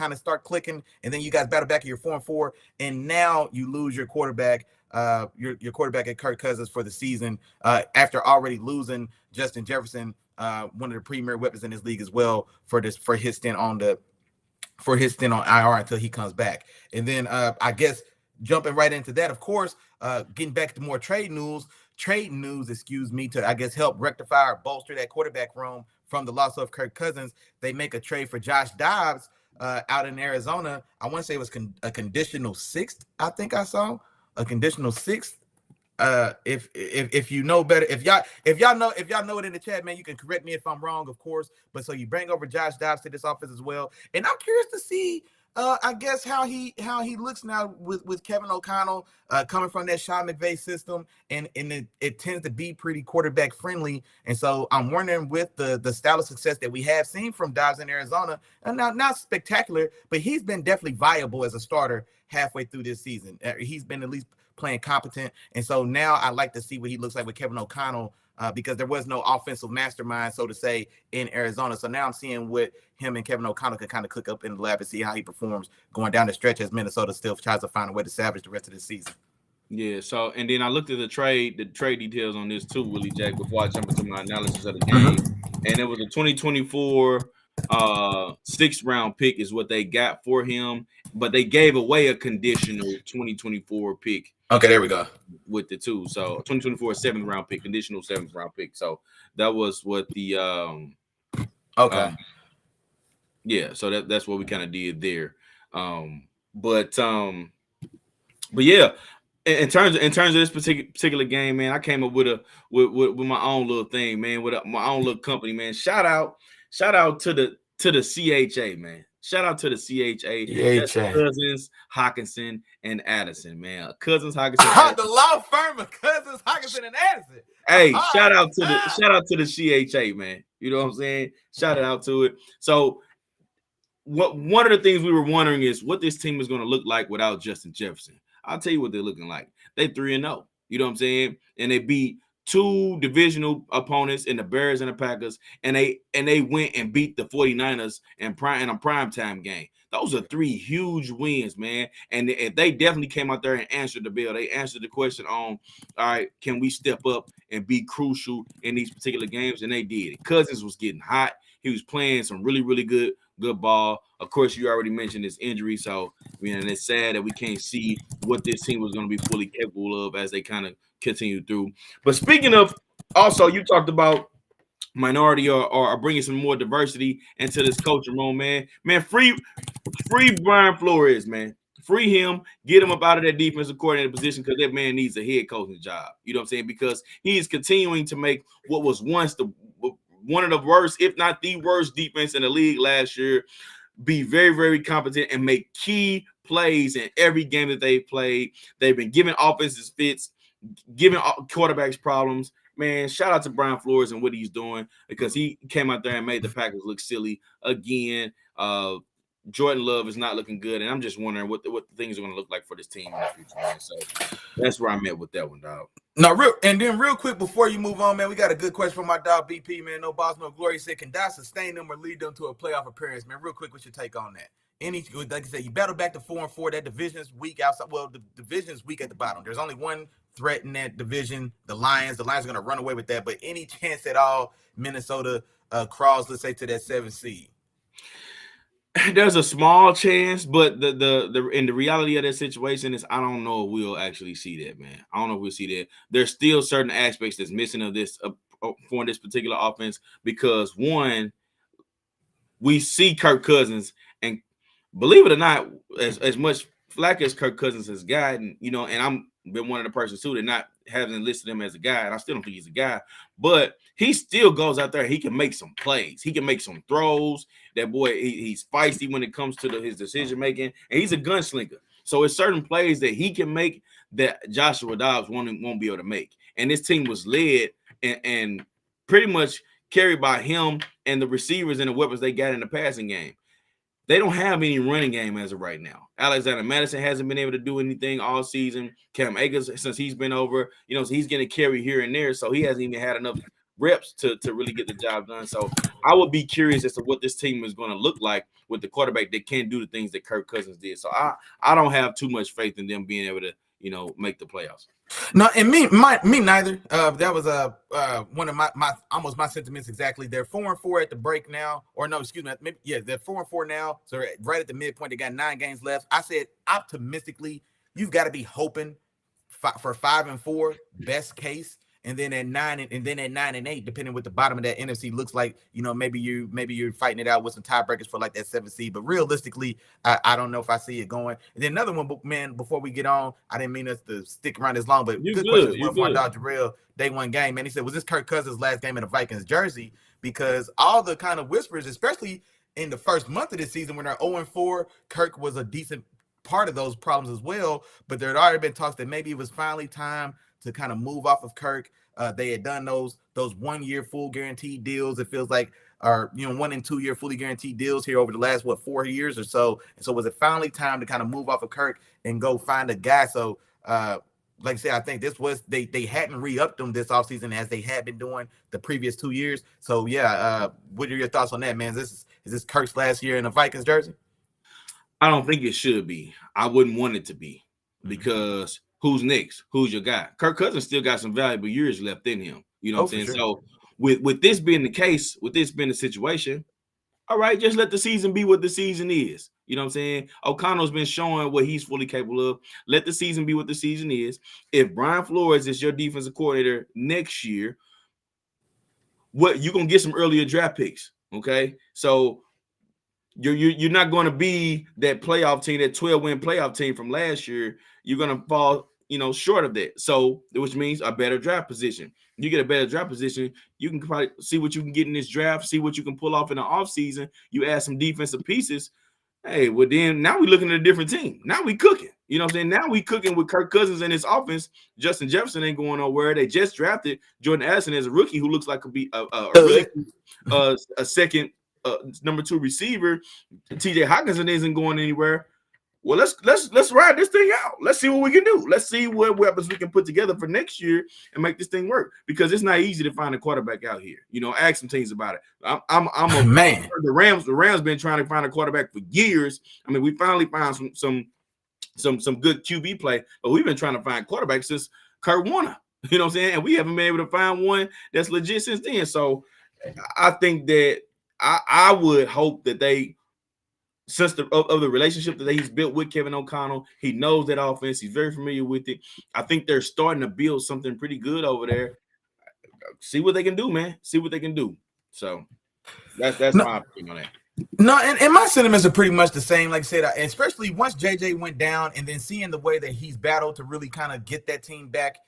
clicking, and then you guys battle back at your 4-4, and now you lose your quarterback, your quarterback at Kirk Cousins for the season after already losing Justin Jefferson, one of the premier weapons in this league as well, for his stint on IR until he comes back. And then I guess jumping right into that, of course, getting back to more trade news, to I guess help rectify or bolster that quarterback room from the loss of Kirk Cousins. They make a trade for Josh Dobbs out in Arizona. I want to say it was a conditional 6th. I think I saw a conditional 6th. If you know better, if y'all know it in the chat, man, you can correct me if I'm wrong, of course. But so you bring over Josh Dobbs to this offense as well, and I'm curious to see I guess how he looks now with Kevin O'Connell coming from that Sean McVay system, and it tends to be pretty quarterback friendly. And so I'm wondering, with the style of success that we have seen from Dobbs in Arizona, and not spectacular, but he's been definitely viable as a starter halfway through this season. He's been at least playing competent, and so now I like to see what he looks like with Kevin O'Connell. Because there was no offensive mastermind, so to say, in Arizona. So now I'm seeing what him and Kevin O'Connell can kind of cook up in the lab and see how he performs going down the stretch as Minnesota still tries to find a way to salvage the rest of the season. Yeah, so and then I looked at the trade details on this too, Willie Jack, before I jump into my analysis of the game. And it was a 2024 6th round pick is what they got for him, but they gave away a conditional 2024 pick. Okay, there we go. With the 2. So 2024 7th round pick, conditional 7th round pick. So that was what the yeah, so that's what we kind of did there. But yeah, in terms of this particular game, man, I came up with my own little thing, man, with my own little company, man. Shout out to the CHA, man. Shout out to the CHA. That's Cousins, Hockenson, and Addison, man. Cousins, Hockenson, the law firm of Cousins, Hockenson, and Addison. Hey, shout out to the CHA, man. You know what I'm saying? Shout out to it. So one of the things we were wondering is what this team is going to look like without Justin Jefferson. I'll tell you what they're looking like. They 3-0. You know what I'm saying? And they beat 2 divisional opponents in the Bears and the Packers, and they went and beat the 49ers in a primetime game. Those are 3 huge wins, man. And they definitely came out there and answered the bell. They answered the question on, all right, can we step up and be crucial in these particular games? And they did it. Cousins was getting hot. He was playing some really, really good ball. Of course, you already mentioned his injury, so and it's sad that we can't see what this team was going to be fully capable of as they kind of continue through. But speaking of, also, you talked about minority or bringing some more diversity into this culture room, man. Man, free Brian Flores, man. Free him, get him up out of that defensive coordinator position because that man needs a head coaching job. You know what I'm saying? Because he is continuing to make what was once the one of the worst, if not the worst, defense in the league last year be very, very competent and make key plays in every game that they've played. They've been giving offenses fits, giving quarterbacks problems. Man, shout out to Brian Flores and what he's doing because he came out there and made the Packers look silly again. Jordan Love is not looking good, and I'm just wondering what the things are going to look like for this team in the future, man. So that's where I'm at with that one, dog. No, real quick before you move on, man, we got a good question from my dog BP, man. No boss, no glory. He said, can Dot sustain them or lead them to a playoff appearance, man? Real quick, what's your take on that? Like I said, you battle back to 4-4. That division's weak outside. Well, the division's weak at the bottom. There's only one threat in that division, the Lions. The Lions are going to run away with that. But any chance at all, Minnesota crawls, let's say, to that 7th seed? There's a small chance, but the reality of that situation is I don't know if we'll actually see that, man. I don't know if we'll see that. There's still certain aspects that's missing of this for this particular offense because one, we see Kirk Cousins, and believe it or not, as much flack as Kirk Cousins has gotten, you know, and I'm been one of the persons too that not having listed him as a guy, and I still don't think he's a guy, but he still goes out there. He can make some plays. He can make some throws. That boy, he's feisty when it comes to his decision making, and he's a gunslinger. So it's certain plays that he can make that Joshua Dobbs won't be able to make. And this team was led and pretty much carried by him and the receivers and the weapons they got in the passing game. They don't have any running game as of right now. Alexander Madison hasn't been able to do anything all season. Cam Akers, since he's been over, you know, so he's going to carry here and there. So he hasn't even had enough reps to really get the job done. So I would be curious as to what this team is going to look like with the quarterback that can't do the things that Kirk Cousins did. So I don't have too much faith in them being able to, you know, make the playoffs. No, and me neither. That was one of my almost my sentiments exactly. They're 4-4 at the break now, or no, excuse me, maybe, yeah, they're 4-4 now. So right at the midpoint, they got 9 games left. I said optimistically, you've got to be hoping for 5-4, best case. And then at 9-8, depending what the bottom of that NFC looks like, you know, maybe you're fighting it out with some tiebreakers for like that 7th seed. But realistically, I don't know if I see it going. And then another one, man, before we get on, I didn't mean us to stick around as long, but good question from my dog Jarrell, day one game, man. He said, was this Kirk Cousins' last game in the Vikings jersey? Because all the kind of whispers, especially in the first month of this season when they're 0-4, Kirk was a decent part of those problems as well. But there had already been talks that maybe it was finally time to kind of move off of Kirk. They had done those 1-year full guaranteed deals. It feels like, or 1 and 2 year fully guaranteed deals here over the last 4 years or so. And so was it finally time to kind of move off of Kirk and go find a guy? So like I said, I think this was they hadn't re-upped them this offseason as they had been doing the previous 2 years. So yeah, what are your thoughts on that, man? Is this Kirk's last year in a Vikings jersey? I don't think it should be. I wouldn't want it to be because who's next? Who's your guy? Kirk Cousins still got some valuable years left in him. You know what I'm saying? Sure. So with this being the case, with this being the situation, all right, just let the season be what the season is. You know what I'm saying? O'Connell's been showing what he's fully capable of. Let the season be what the season is. If Brian Flores is your defensive coordinator next year, what you're gonna get some earlier draft picks. Okay, so you're not going to be that playoff team, that 12-win playoff team from last year. You're going to fall, short of that. So, which means a better draft position. You get a better draft position, you can probably see what you can get in this draft, see what you can pull off in the offseason. You add some defensive pieces. Hey, well, then now we're looking at a different team. Now we cooking. You know what I'm saying? Now we cooking with Kirk Cousins and his offense. Justin Jefferson ain't going nowhere. They just drafted Jordan Addison as a rookie who looks like could be a second number 2 receiver. TJ Hawkinson isn't going anywhere. Well, let's ride this thing out. Let's see what we can do. Let's see what weapons we can put together for next year and make this thing work. Because it's not easy to find a quarterback out here. Ask some teams about it. I'm a man. The Rams been trying to find a quarterback for years. I mean, we finally found some good QB play, but we've been trying to find quarterbacks since Kurt Warner. You know what I'm saying? And we haven't been able to find one that's legit since then. So I think that I would hope that they, since of the relationship that he's built with Kevin O'Connell, he knows that offense. He's very familiar with it. I think they're starting to build something pretty good over there. See what they can do, man. See what they can do. So that's No, my opinion on that. no, and my sentiments are pretty much the same. Like I said, especially once JJ went down, and then seeing the way that he's battled to really kind of get that team back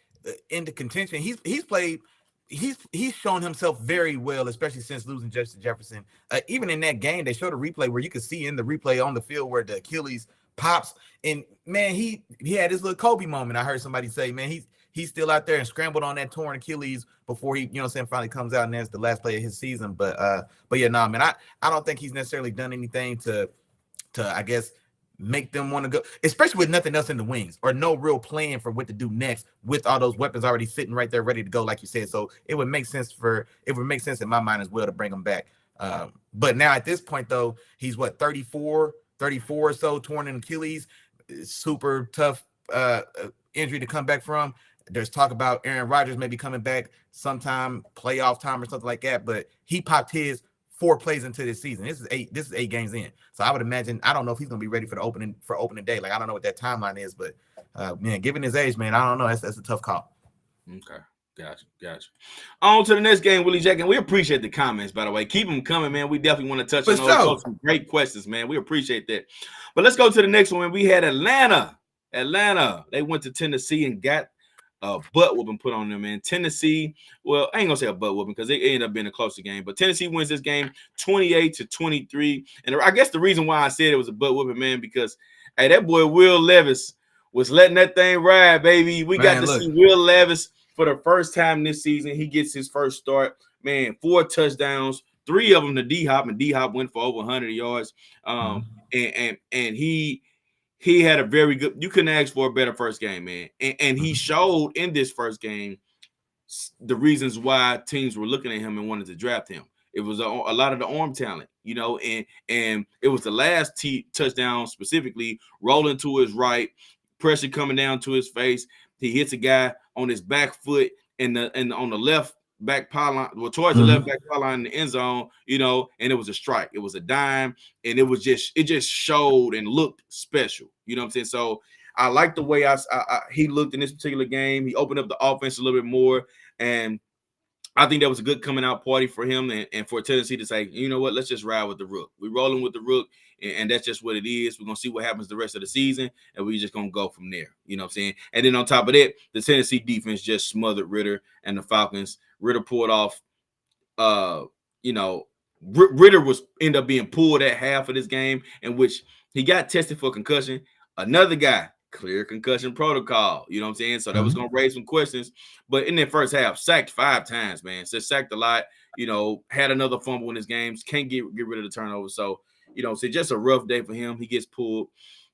into contention. He's played. He's shown himself very well, especially since losing Justin Jefferson. Even in that game, they showed a replay where you could see in the replay on the field where the Achilles pops, and man, he had his little Kobe moment. I heard somebody say, man, he's still out there and scrambled on that torn Achilles before he, finally comes out, and that's the last play of his season. But yeah, no, man, I don't think he's necessarily done anything to I guess make them want to go, especially with nothing else in the wings or no real plan for what to do next with all those weapons already sitting right there ready to go, like you said. So it would make sense in my mind as well to bring him back. But now at this point though, he's what, 34 or so, torn in Achilles. Super tough injury to come back from. There's talk about Aaron Rodgers maybe coming back sometime playoff time or something like that, but he popped his 4 plays into this season. This is 8 games in. So I would imagine, I don't know if he's gonna be ready for opening day. Like, I don't know what that timeline is, but man, given his age, man, I don't know. That's a tough call. Okay. Gotcha. On to the next game, Willie Jack, and we appreciate the comments, by the way. Keep them coming, man. We definitely want to touch on those. Some great questions, man. We appreciate that. But let's go to the next one. We had Atlanta. They went to Tennessee and got a butt whooping put on them, man. Tennessee, well, I ain't gonna say a butt whooping because it ended up being a closer game, but Tennessee wins this game 28-23. And I guess the reason why I said it was a butt whooping, man, because hey, that boy Will Levis was letting that thing ride, baby. We got to see Will Levis for the first time this season. He gets his first start, man. 4 touchdowns, 3 of them to D-Hop, and D-Hop went for over 100 yards. And he had a very good, you couldn't ask for a better first game, man. And he showed in this first game the reasons why teams were looking at him and wanted to draft him. It was a lot of the arm talent, and it was the last touchdown specifically, rolling to his right, pressure coming down to his face. He hits a guy on his back foot and on the left back pylon, towards the left back pylon in the end zone, and it was a strike. It was a dime, and it just showed and looked special. You know what I'm saying? So I like the way he looked in this particular game. He opened up the offense a little bit more, and I think that was a good coming out party for him and for Tennessee to say, you know what, let's just ride with the Rook. We're rolling with the Rook, and that's just what it is. We're going to see what happens the rest of the season, and we're just going to go from there. You know what I'm saying? And then on top of that, the Tennessee defense just smothered Ridder and the Falcons. Ridder pulled off, Ridder ended up being pulled at half of this game, in which he got tested for concussion. Another guy, clear concussion protocol. You know what I'm saying? So that was going to raise some questions. But in that first half, sacked 5 times, man. So sacked a lot, had another fumble in his games. Can't get rid of the turnover. So, so just a rough day for him. He gets pulled.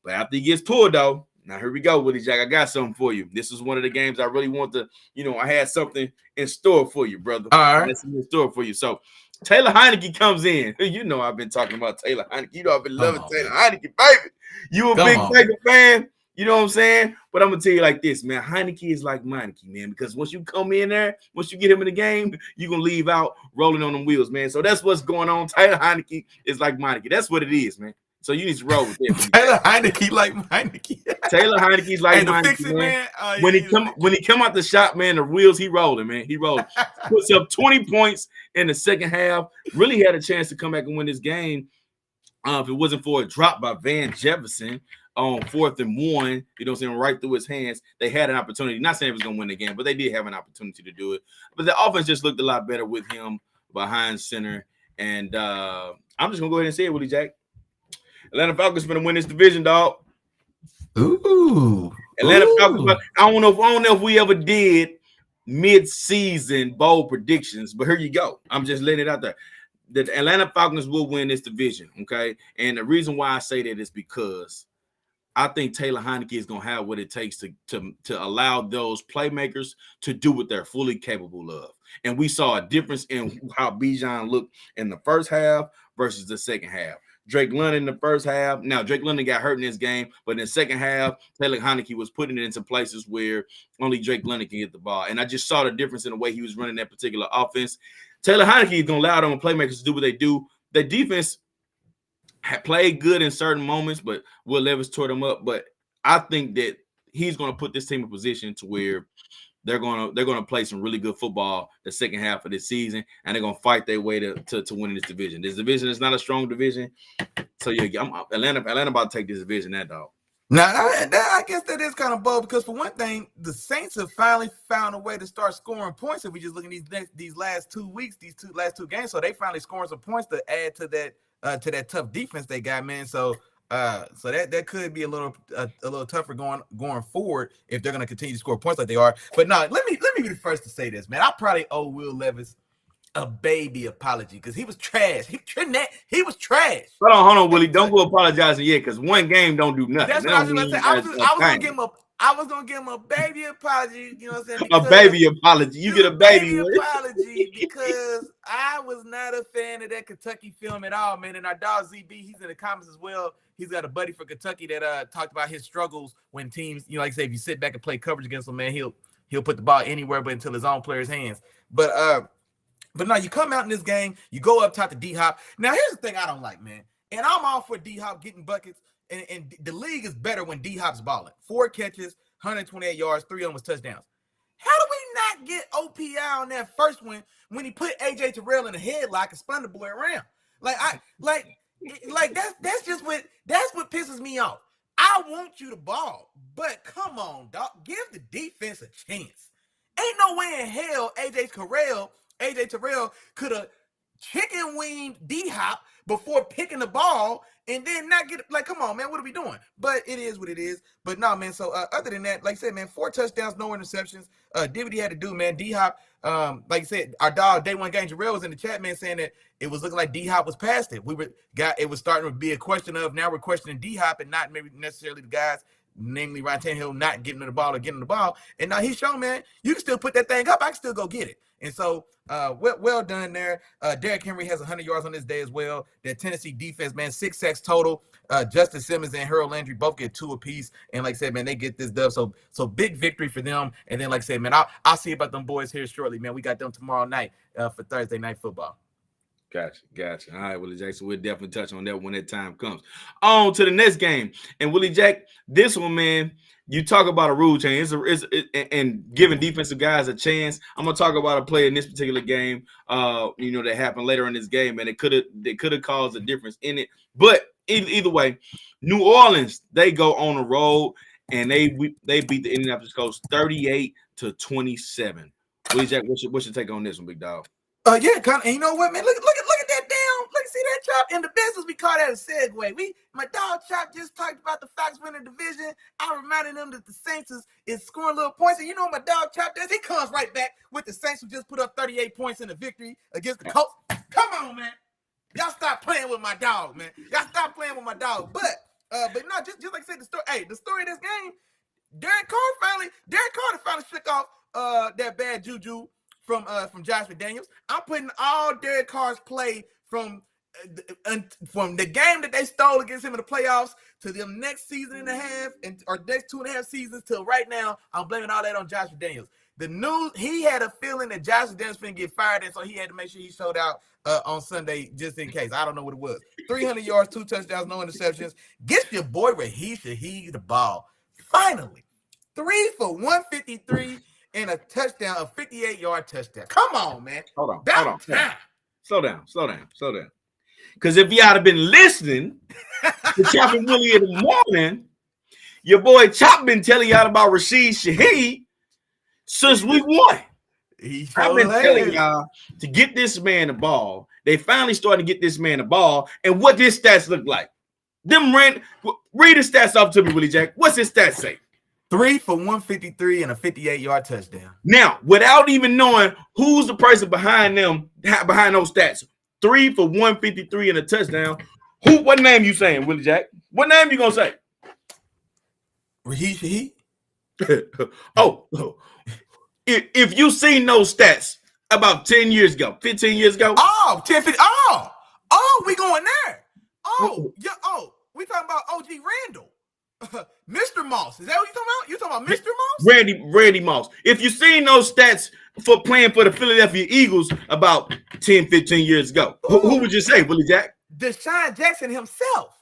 But after he gets pulled, though, now here we go, Willie Jack. I got something for you. This is one of the games I really want to, I had something in store for you, brother. All right. That's in store for you. So Taylor Heinicke comes in. I've been talking about Taylor Heinicke. I've been loving Taylor Heinicke, baby. You a big Taylor fan. You know what I'm saying? But I'm going to tell you like this, man. Heinicke is like Meineke, man, because once you come in there, once you get him in the game, you're going to leave out rolling on them wheels, man. So that's what's going on. Taylor Heinicke is like Meineke. That's what it is, man. So you need to roll with it. Taylor Heinicke like Meineke. Taylor Heinicke's like Meineke, man. When he come out the shop, man, the wheels, he rolling, man. He rolling. Puts up 20 points in the second half. Really had a chance to come back and win this game. If it wasn't for a drop by Van Jefferson on 4th and 1, you know what I'm saying, right through his hands, they had an opportunity. Not saying he was going to win the game, but they did have an opportunity to do it. But the offense just looked a lot better with him behind center. And I'm just going to go ahead and say it, Willie Jack. Atlanta Falcons going to win this division, dog. Ooh. Atlanta Falcons. I don't know if we ever did mid-season bold predictions, but here you go. I'm just letting it out there. The Atlanta Falcons will win this division, okay? And the reason why I say that is because I think Taylor Heinicke is going to have what it takes to allow those playmakers to do what they're fully capable of. And we saw a difference in how Bijan looked in the first half versus the second half. Drake London in the first half. Now, Drake London got hurt in this game, but in the second half, Taylor Heinicke was putting it into places where only Drake London can get the ball. And I just saw the difference in the way he was running that particular offense. Taylor Heinicke is going to allow them playmakers to do what they do. Their defense had played good in certain moments, but Will Levis tore them up. But I think that he's going to put this team in position to where they're gonna play some really good football the second half of this season, and they're gonna fight their way to winning this division. This division is not a strong division, so yeah, Atlanta about to take this division, that dog. Now, I guess that is kind of bold because for one thing, the Saints have finally found a way to start scoring points. If we just look at these last 2 weeks, last two games, so they finally scoring some points to add to that tough defense they got, man. So that could be a little tougher going forward if they're going to continue to score points like they are. But no, let me be the first to say this, man. I probably owe Will Levis a baby apology because he was trash. He was trash. Hold on, Willie. Don't go apologizing yet because one game don't do nothing. That's what I was going to say. I was gonna give him a baby apology. You know what I'm saying? A baby apology. You get a baby apology because I was not a fan of that Kentucky film at all, man. And our dog ZB, he's in the comments as well. He's got a buddy for Kentucky that talked about his struggles when teams, you know, like I say, if you sit back and play coverage against him, man, he'll put the ball anywhere but until his own player's hands. But now you come out in this game, you go up top to D-Hop. Now, here's the thing I don't like, man. And I'm all for D-Hop getting buckets. And the league is better when D-Hop's balling. 4 catches, 128 yards, 3 of them was touchdowns. How do we not get OPI on that first one when he put AJ Terrell in a headlock and spun the boy around? That's what pisses me off. I want you to ball, but come on, dog. Give the defense a chance. Ain't no way in hell AJ Terrell could have chicken winged D-Hop before picking the ball and then not get it. Like, come on, man, what are we doing? But it is what it is. But no, man, so other than that, like I said, man, 4 touchdowns, no interceptions. Did what he had to do, man. D-Hop, like I said, our dog, Day One Gang Jarrell was in the chat, man, saying that it was looking like D-Hop was past it. It was starting to be a question of now we're questioning D-Hop and not maybe necessarily the guys, namely Ryan Tannehill, not getting to the ball or getting the ball. And now he's shown, man, you can still put that thing up. I can still go get it. And so, well done there. Derrick Henry has 100 yards on this day as well. That Tennessee defense, man, 6 sacks total. Justice Simmons and Harold Landry both get 2 apiece. And like I said, man, they get this dub. So big victory for them. And then, like I said, man, I'll see about them boys here shortly, man. We got them tomorrow night for Thursday Night Football. Gotcha. All right, Willie Jackson, we'll definitely touch on that when that time comes. On to the next game. And Willie Jack, this one, man, you talk about a rule change and giving defensive guys a chance. I'm gonna talk about a play in this particular game, that happened later in this game, and they could have caused a difference in it. But either way, New Orleans, they go on the road and they beat the Indianapolis Colts 38-27. Willie Jack, what's your take on this one, big dog? Yeah, kind of. And you know what, man? Look at that down. Look, see that chop in the business. We call that a segue. My dog Chop just talked about the Fox winning division. I reminded them that the Saints is scoring little points, and you know what my dog Chop does? He comes right back with the Saints who just put up 38 points in the victory against the Colts. Come on, man. Y'all stop playing with my dog, man. Y'all stop playing with my dog. But no, just like I said, the story. Hey, the story of this game. Derek Carr finally shook off that bad juju from Josh McDaniels. I'm putting all Derek Carr's play from the game that they stole against him in the playoffs to the next season and a half or next 2.5 seasons till right now. I'm blaming all that on Josh McDaniels. The news, he had a feeling that Josh McDaniels finna get fired, and so he had to make sure he showed out on Sunday just in case. I don't know what it was. 300 yards, 2 touchdowns, no interceptions. Get your boy Raheem Shaheed the ball. Finally, 3 for 153 and a touchdown, a 58-yard touchdown. Come on, man. Hold on. Slow down. Because if y'all had been listening to Chop and Willie in the morning, your boy Chop been telling y'all about Rashid Shaheed since week 1. I've been telling y'all to get this man the ball. They finally started to get this man the ball. And what his stats look like. Read the stats off to me, Willie Jack. What's his stats say? 3 for 153 and a 58-yard touchdown. Now, without even knowing who's the person behind those stats, 3 for 153 and a touchdown. What name you saying, Willie Jack? What name you gonna say? Raheem Shaheed? Oh, if you seen those stats about 10 years ago, 15 years ago. Oh, 10, 15. We going there. We talking about OG Randall. Mr. Moss. Is that what you talking about? You talking about Mr. Moss? Randy Moss. If you seen those stats for playing for the Philadelphia Eagles about 10, 15 years ago, who would you say, Willie Jack? Deshaun Jackson himself.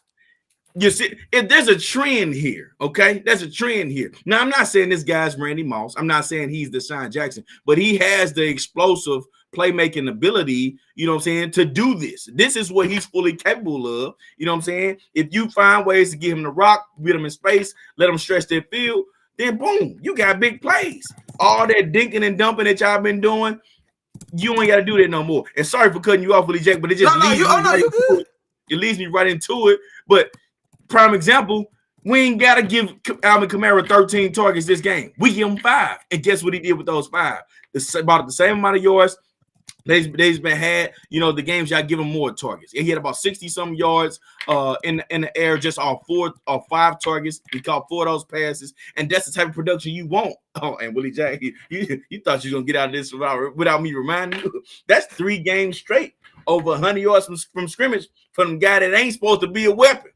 You see, if there's a trend here, okay? There's a trend here. Now, I'm not saying this guy's Randy Moss. I'm not saying he's Deshaun Jackson, but he has the explosive playmaking ability, you know what I'm saying, to do this. This is what he's fully capable of, you know what I'm saying? If you find ways to get him the rock, get him in space, let him stretch their field, then boom, you got big plays. All that dinking and dumping that y'all been doing, you ain't got to do that no more. And sorry for cutting you off, Willie Jack, but it just leads me right into it. It leads me right into it. But prime example, we ain't got to give Alvin Kamara 13 targets this game. We give him 5. And guess what he did with those 5? About the same amount of yards they've been had. You know, the games y'all give him more targets. He had about 60-some yards in the air just off 5 targets. He caught 4 of those passes. And that's the type of production you want. Oh, and Willie Jack, you thought you were going to get out of this without me reminding you. That's 3 games straight over 100 yards from scrimmage from the guy that ain't supposed to be a weapon.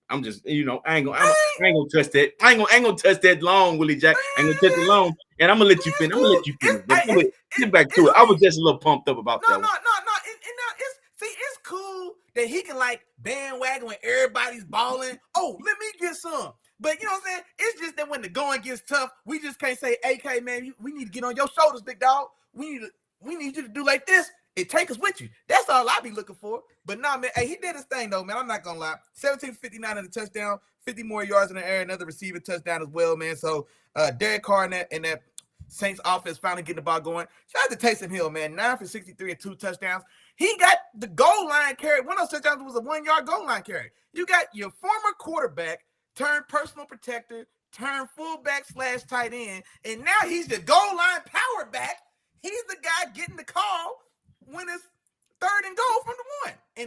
I'm just, I ain't gonna touch that. I ain't gonna touch that long, Willie Jack. I ain't gonna touch it long, and I'm gonna let you finish. I'm gonna let you finish. Get back to it. I was just a little pumped up about that. No. It's cool that he can like bandwagon when everybody's balling. Oh, let me get some. But you know what I'm saying? It's just that when the going gets tough, we just can't say, "AK, man, we need to get on your shoulders, big dog. We need you to do like this. And take us with you." That's all I be looking for. But nah, man, hey, he did his thing though, man. I'm not gonna lie. 17-59 in the touchdown, 50 more yards in the air, another receiving touchdown as well, man. So Derek Carr and that Saints offense finally getting the ball going. Shout out to Taysom Hill, man. 9 for 63 and 2 touchdowns. He got the goal line carry. One of those touchdowns was a 1-yard goal line carry. You got your former quarterback turned personal protector, turned fullback / tight end, and now he's the goal line power back. He's the guy getting the call when it's 3rd and goal from the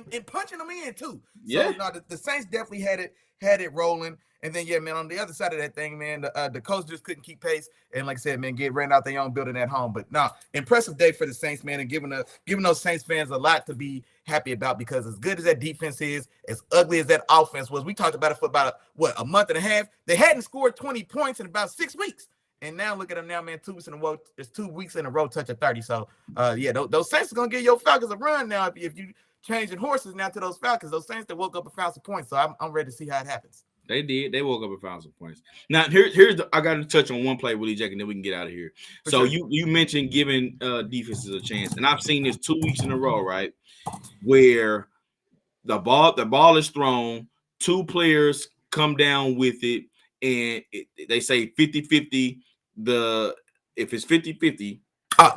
1 and punching them in too. Yeah. So no, the Saints definitely had it rolling. And then, yeah, man, on the other side of that thing, man, the coach just couldn't keep pace. And like I said, man, ran out their own building at home. But no, impressive day for the Saints, man, and giving those Saints fans a lot to be happy about, because as good as that defense is, as ugly as that offense was, we talked about it for about a month and a half. They hadn't scored 20 points in about 6 weeks. And now look at them now, man. 2 weeks in a row. It's 2 weeks in a row touching 30. So, yeah, those Saints are going to give your Falcons a run now if you changing horses now to those Falcons. Those Saints that woke up and found some points. So I'm ready to see how it happens. They did. They woke up and found some points. Now, I got to touch on one play, Willie Jack, and then we can get out of here. So you mentioned giving defenses a chance, and I've seen this 2 weeks in a row, right, where the ball is thrown, 2 players come down with it, and they say 50-50. If it's 50-50,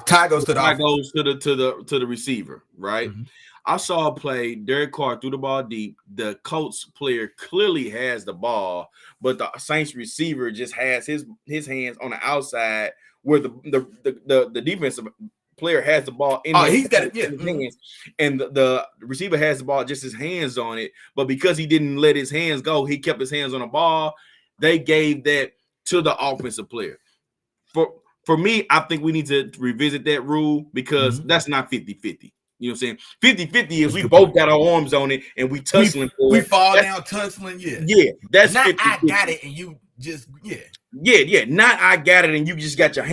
tie goes to the receiver, right? Mm-hmm. I saw a play. Derek Carr threw the ball deep. The Colts player clearly has the ball, but the Saints receiver just has his hands on the outside where the defensive player has the ball in his hands, and the receiver has the ball, just his hands on it. But because he didn't let his hands go, he kept his hands on the ball. They gave that to the offensive player. For me, I think we need to revisit that rule, because that's not 50-50. You know what I'm saying? 50-50 is we both got our arms on it and we tussling for it. We fall down tussling, yeah. Yeah, that's not 50-50. I got it and you just, Yeah. Not I got it and you just got your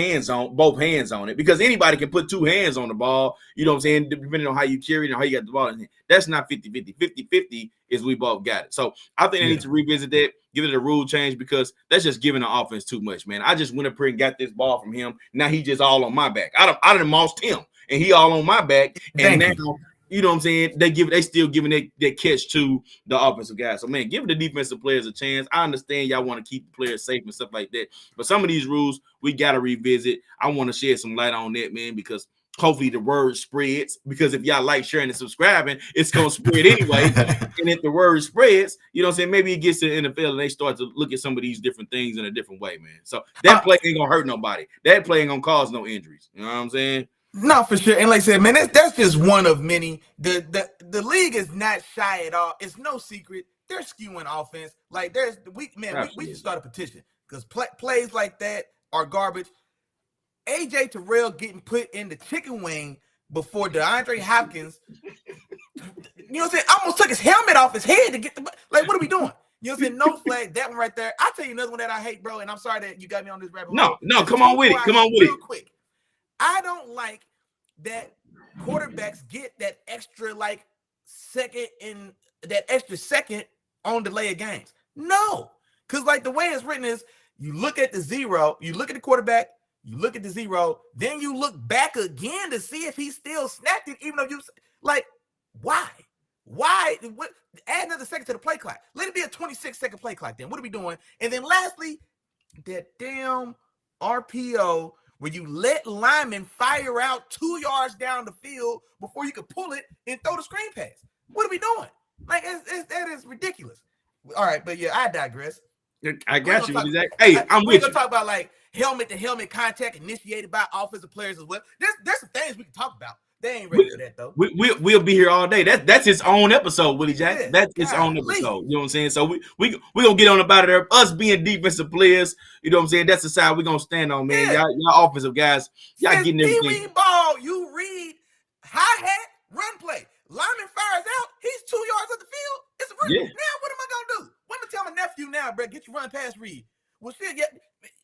both hands on it, because anybody can put 2 hands on the ball, you know what I'm saying, depending on how you carry it and how you got the ball in hand. That's not 50-50. 50-50 is we both got it. So I think they need to revisit that, give it a rule change, because that's just giving the offense too much, man. I just went up here and got this ball from him. Now he just all on my back. I done mossed him. And he all on my back, and now, you know what I'm saying, they still giving that catch to the offensive guys. So, man, give the defensive players a chance. I understand y'all want to keep the players safe and stuff like that, but some of these rules we got to revisit. I want to shed some light on that, man, because hopefully the word spreads, because if y'all like, sharing, and subscribing, it's going to spread anyway. And if the word spreads, you know what I'm saying, maybe it gets to the NFL and they start to look at some of these different things in a different way, man. So that play ain't going to hurt nobody. That play ain't going to cause no injuries. You know what I'm saying? No, for sure. And like I said, man, that's just one of many. The league is not shy at all. It's no secret. They're skewing offense. Like we should start a petition, because plays like that are garbage. AJ Terrell getting put in the chicken wing before DeAndre Hopkins. You know what I'm saying? Almost took his helmet off his head to get what are we doing? You know what I'm saying? No flag. That one right there. I'll tell you another one that I hate, bro. And I'm sorry that you got me on this rabbit hole. No, come on with it. Come on with it. Quick. I don't like that quarterbacks get that extra second on delay of games? No, because like the way it's written is you look at the zero, you look at the quarterback, you look at the zero, then you look back again to see if he still snapped it, even though you like, why? Why? What, add another second to the play clock. Let it be a 26-second play clock then. What are we doing? And then lastly, that damn RPO where you let linemen fire out 2 yards down the field before you could pull it and throw the screen pass. What are we doing? Like, that is ridiculous. All right, but yeah, I digress. I got you, Zach. Hey, I'm with you. We're gonna talk about like helmet-to-helmet contact initiated by offensive players as well. There's some things we can talk about. They ain't ready for that though. We'll be here all day. That's its own episode, Willie Jack. Yeah, that's its own episode. You know what I'm saying? So we gonna get on about it. Us being defensive players, you know what I'm saying? That's the side we're gonna stand on, man. Yeah. Y'all offensive guys, y'all getting everything. Ball, you read hi-hat, run play. Lineman fires out, he's 2 yards up the field. It's a run. Yeah. Now what am I gonna do? I'm gonna tell my nephew now, bro, get your run past read. Well, shit, yeah,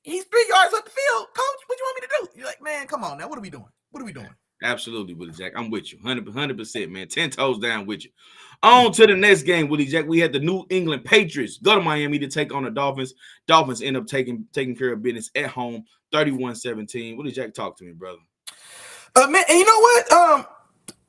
he's 3 yards up the field. Coach, what you want me to do? You're like, man, come on now. What are we doing? What are we doing? Absolutely, Willie Jack. I'm with you. 100%, man. 10 toes down with you. On to the next game, Willie Jack. We had the New England Patriots go to Miami to take on the Dolphins. Dolphins end up taking care of business at home, 31-17. Willie Jack, talk to me, brother. Man, and you know what?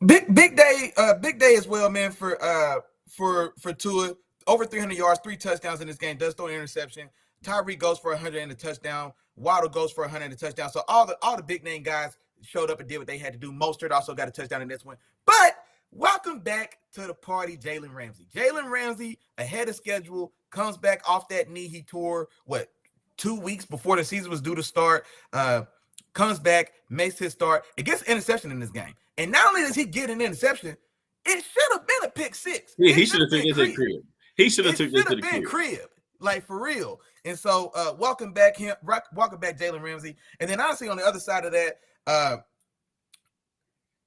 Big day as well, man, for Tua. Over 300 yards, 3 touchdowns in this game. Does throw an interception. Tyreek goes for 100 and a touchdown. Waddle goes for 100 and a touchdown. So all the big name guys showed up and did what they had to do. Mostert also got a touchdown in this one. But welcome back to the party, Jalen Ramsey. Jalen Ramsey, ahead of schedule, comes back off that knee he tore, 2 weeks before the season was due to start. Comes back, makes his start. It gets an interception in this game. And not only does he get an interception, it should have been a pick six. Yeah, he should have taken this at crib. He should have took this to the crib. Like, for real. And so, welcome back, Jalen Ramsey. And then, honestly, on the other side of that,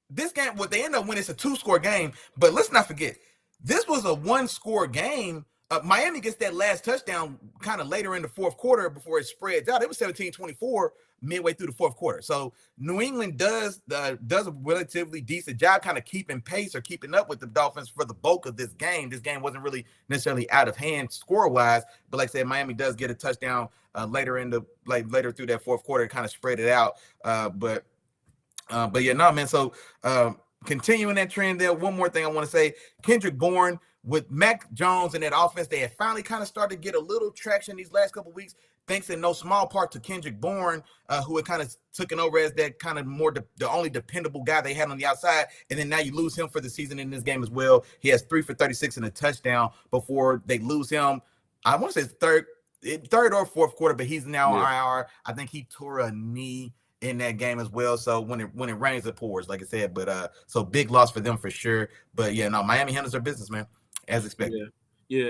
this game, what they end up winning, it's a 2-score game. But let's not forget, this was a 1-score game. Miami gets that last touchdown kind of later in the fourth quarter before it spreads out. It was 17-24 midway through the fourth quarter. So New England does a relatively decent job kind of keeping pace or keeping up with the Dolphins for the bulk of this game. This game wasn't really necessarily out of hand score-wise, but like I said, Miami does get a touchdown later through that fourth quarter, kind of spread it out. But yeah, no, man. So continuing that trend there, one more thing I want to say, Kendrick Bourne with Mac Jones and that offense, they had finally kind of started to get a little traction these last couple of weeks, thanks in no small part to Kendrick Bourne, who had kind of taken over as that kind of more the only dependable guy they had on the outside. And then now you lose him for the season in this game as well. He has 3 for 36 and a touchdown before they lose him. I want to say third or fourth quarter, but he's now on IR. I think he tore a knee in that game as well. So when it rains, it pours, like I said. But so big loss for them for sure. But yeah, no, Miami handles their business, man, as expected. Yeah,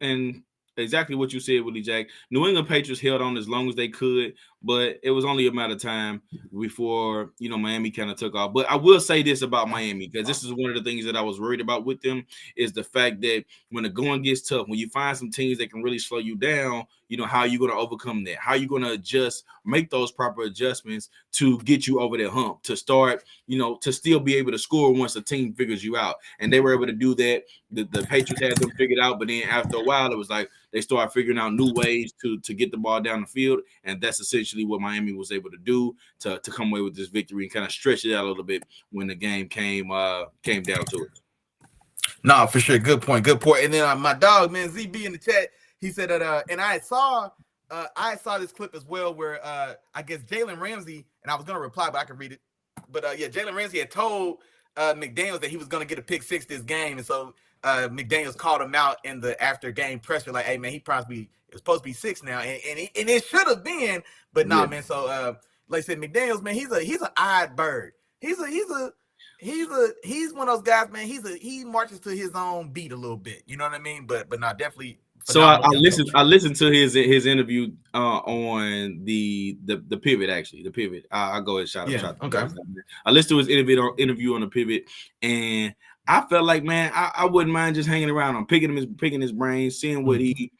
and exactly what you said, Willie Jack. New England Patriots held on as long as they could, but it was only a matter of time before, Miami kind of took off. But I will say this about Miami, because this is one of the things that I was worried about with them, is the fact that when the going gets tough, when you find some teams that can really slow you down, how are you going to overcome that? How are you going to adjust, make those proper adjustments to get you over that hump, to start, to still be able to score once the team figures you out. And they were able to do that. The Patriots had them figured out, but then after a while, it was like they started figuring out new ways to get the ball down the field. And that's essentially what Miami was able to do to come away with this victory and kind of stretch it out a little bit when the game came down to it. No, for sure. Good point. And then my dog, man, ZB in the chat, he said that, and I saw this clip as well where I guess Jalen Ramsey, and I was going to reply, but I can read it. But Jalen Ramsey had told McDaniels that he was going to get a pick six this game. And so McDaniels called him out in the after game pressure, like, hey, man, he promised me it was supposed to be 6 now. And it should have been, but nah, man. So like I said, McDaniels, man, he's an odd bird. He's one of those guys, man. He marches to his own beat a little bit. You know what I mean? But not definitely. So I listened to his interview on the pivot, actually. The pivot. I'll go ahead and shout out. Okay. I listened to his interview on the pivot, and I felt like, man, I wouldn't mind just hanging around him, picking his brain, seeing what he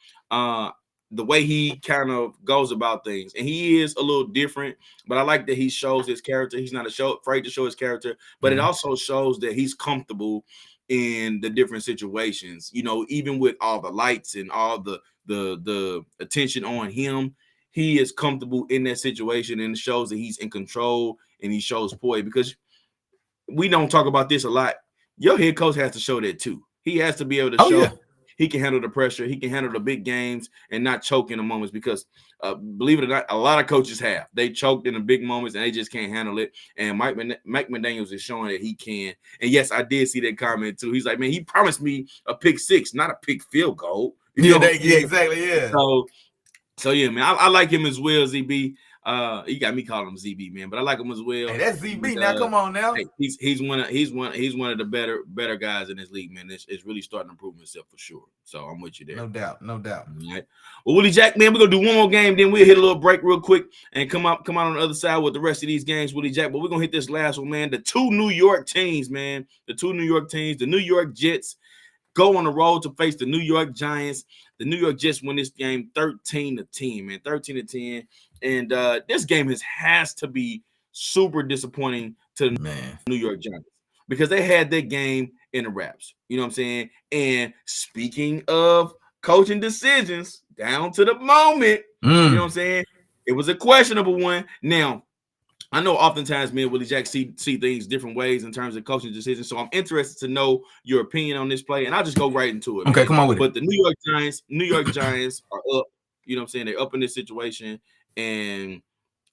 the way he kind of goes about things. And he is a little different, but I like that he shows his character. He's not afraid to show his character, but it also shows that he's comfortable in the different situations. You know, even with all the lights and all the attention on him, he is comfortable in that situation, and it shows that he's in control and he shows poise. Because we don't talk about this a lot. Your head coach has to show that too. He has to be able to show he can handle the pressure, he can handle the big games and not choke in the moments. Because believe it or not, a lot of coaches have. They choked in the big moments and they just can't handle it. And Mike McDaniels is showing that he can. And yes, I did see that comment too. He's like, man, he promised me a pick six, not a pick field goal. Yeah, exactly. Yeah. So yeah, man, I like him as well, ZB. You got me calling him ZB, man, but I like him as well. Hey, that's ZB. Now, come on now. Hey, he's one of the better guys in this league, man. It's really starting to improve himself for sure. So I'm with you there. No doubt. All right. Well, Willie Jack, man, we're gonna do one more game, then we'll hit a little break real quick and come out on the other side with the rest of these games, Willie Jack. But we're gonna hit this last one, man. The two New York teams, man. The New York Jets go on the road to face the New York Giants. The New York Jets win this game 13-10, man. 13-10. And this game has to be super disappointing to the New York Giants because they had that game in the wraps. You know what I'm saying? And speaking of coaching decisions, down to the moment, you know what I'm saying? It was a questionable one. Now, I know oftentimes me and Willie Jack see things different ways in terms of coaching decisions. So I'm interested to know your opinion on this play, and I'll just go right into it. Okay, man. Come on with it. But the New York Giants are up. You know what I'm saying? They're up in this situation, and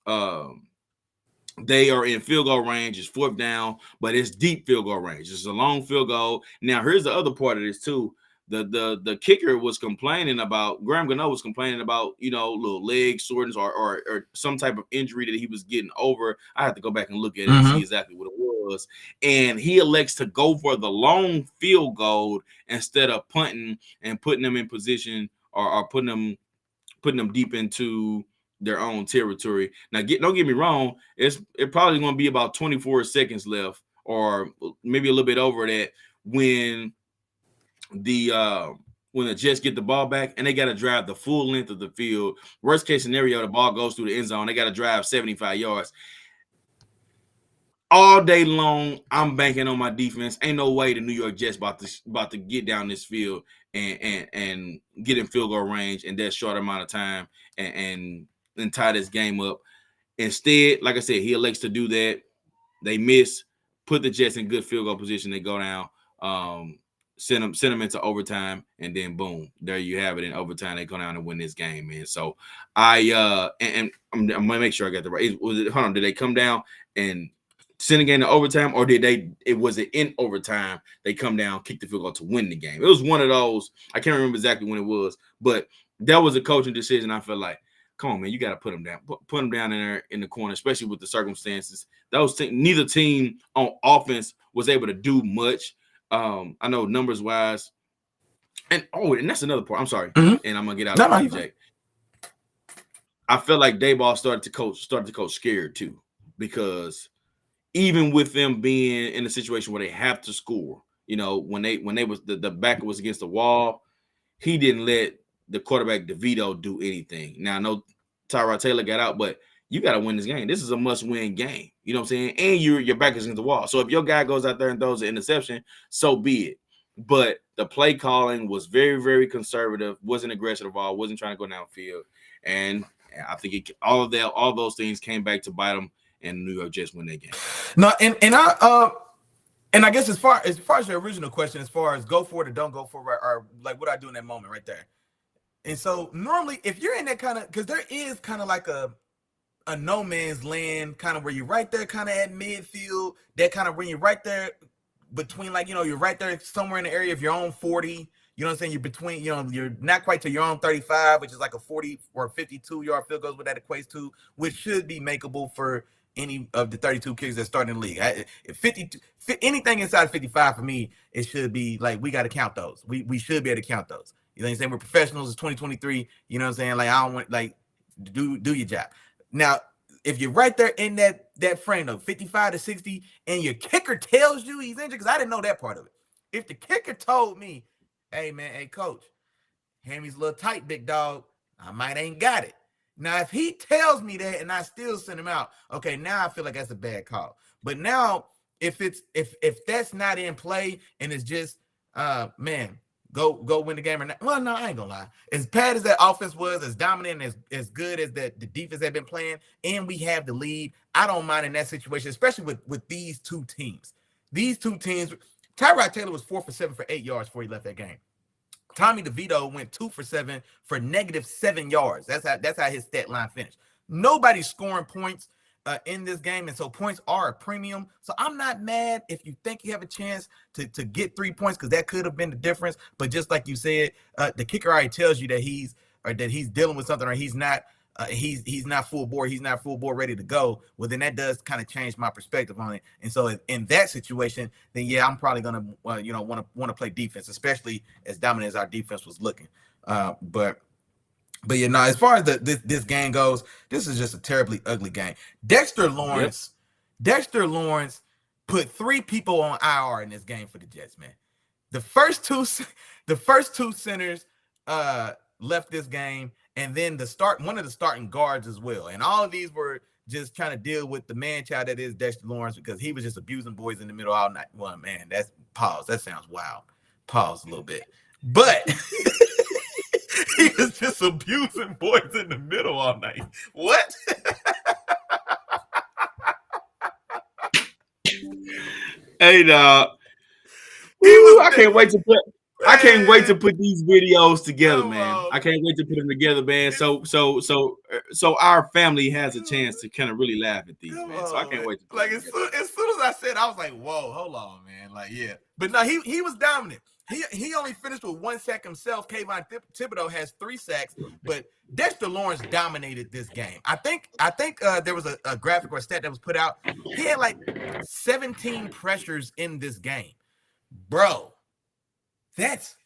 they are in field goal range. It's fourth down, but it's deep field goal range. It's a long field goal. Now, here's the other part of this too. The kicker was complaining about, Graham Gano was complaining about, you know, little leg soreness or some type of injury that he was getting over. I have to go back and look at it and see exactly what it was. And he elects to go for the long field goal instead of punting and putting them in position or putting them deep into their own territory. Now, don't get me wrong, it probably going to be about 24 seconds left or maybe a little bit over that when the Jets get the ball back and they got to drive the full length of the field. Worst case scenario, the ball goes through the end zone. They got to drive 75 yards. All day long, I'm banking on my defense. Ain't no way the New York Jets about to get down this field and get in field goal range in that short amount of time and tie this game up. Instead, like I said, he elects to do that. They miss, put the Jets in good field goal position. They go down. Send them into overtime, and then boom, there you have it. In overtime, they go down and win this game, man. So I'm gonna make sure I got the right. Hold on, did they come down and send the game to overtime, or was it in overtime? They come down, kick the field goal to win the game. It was one of those. I can't remember exactly when it was, but that was a coaching decision. I felt like, come on, man, you got to put them down. Put them down in there in the corner, especially with the circumstances. Neither team on offense was able to do much. I know numbers wise, and that's another part. I'm sorry, and I'm gonna get out of the Jake. I feel like Dayball started to coach scared too, because even with them being in a situation where they have to score, you know, when they was the back was against the wall, he didn't let the quarterback DeVito do anything. Now I know Tyrod Taylor got out, but you got to win this game. This is a must-win game. You know what I'm saying? And your back is against the wall. So if your guy goes out there and throws an interception, so be it. But the play calling was very, very conservative. Wasn't aggressive at all. Wasn't trying to go downfield. And I think all those things came back to bite them, and the New York Jets win that game. No, and I guess as far as your original question, as far as go for it or don't go for it, or like what I do in that moment right there. And so normally, if you're in that kind of, because there is kind of like a no man's land, kind of where you're right there, kind of at midfield, that kind of when you're right there between, like, you know, you're right there somewhere in the area of your own 40. You know what I'm saying? You're between, you know, you're not quite to your own 35, which is like a 40 or 52 yard field goals, what that equates to, which should be makeable for any of the 32 kids that start in the league. Anything inside of 55 for me, it should be like, we got to count those. We should be able to count those. You know what I'm saying? We're professionals. It's 2023. You know what I'm saying? Like, I don't want, like, do your job. Now, if you're right there in that frame of 55 to 60 and your kicker tells you he's injured, because I didn't know that part of it. If the kicker told me, hey, man, hey, coach, Hammy's a little tight, big dog, I might ain't got it. Now, if he tells me that and I still send him out, okay, now I feel like that's a bad call. But now, if that's not in play and it's just man, go win the game or not. Well, no, I ain't gonna lie. As bad as that offense was, as dominant, as good as the defense had been playing, and we have the lead, I don't mind in that situation, especially with these two teams. These two teams, Tyrod Taylor was 4 for 7 for 8 yards before he left that game. Tommy DeVito went 2 for 7 for -7 yards. That's how his stat line finished. Nobody's scoring points in this game, and so points are a premium. So I'm not mad if you think you have a chance to get 3 points, because that could have been the difference. But just like you said, the kicker already tells you that he's dealing with something, or he's not full bore. He's not full bore ready to go. Well, then that does kind of change my perspective on it. And so in that situation, then yeah, I'm probably gonna want to play defense, especially as dominant as our defense was looking. But yeah, no, as far as this game goes, this is just a terribly ugly game. Dexter Lawrence put 3 people on IR in this game for the Jets, man. The first two centers left this game, and then one of the starting guards as well. And all of these were just trying to deal with the man child that is Dexter Lawrence, because he was just abusing boys in the middle all night. Well, man, that's pause. That sounds wild. Pause a little bit. But he was just abusing boys in the middle all night. What? Hey, dog. I can't wait to put these videos together, man. I can't wait to put them together, man. So our family has a chance to kind of really laugh at these, man. So I can't wait to put as soon as I said, I was like, whoa, hold on, man. Like, yeah. But no, he was dominant. He only finished with 1 sack himself. Kayvon Thibodeau has 3 sacks, but Dexter Lawrence dominated this game. I think there was a graphic or a stat that was put out. He had like 17 pressures in this game, bro. That's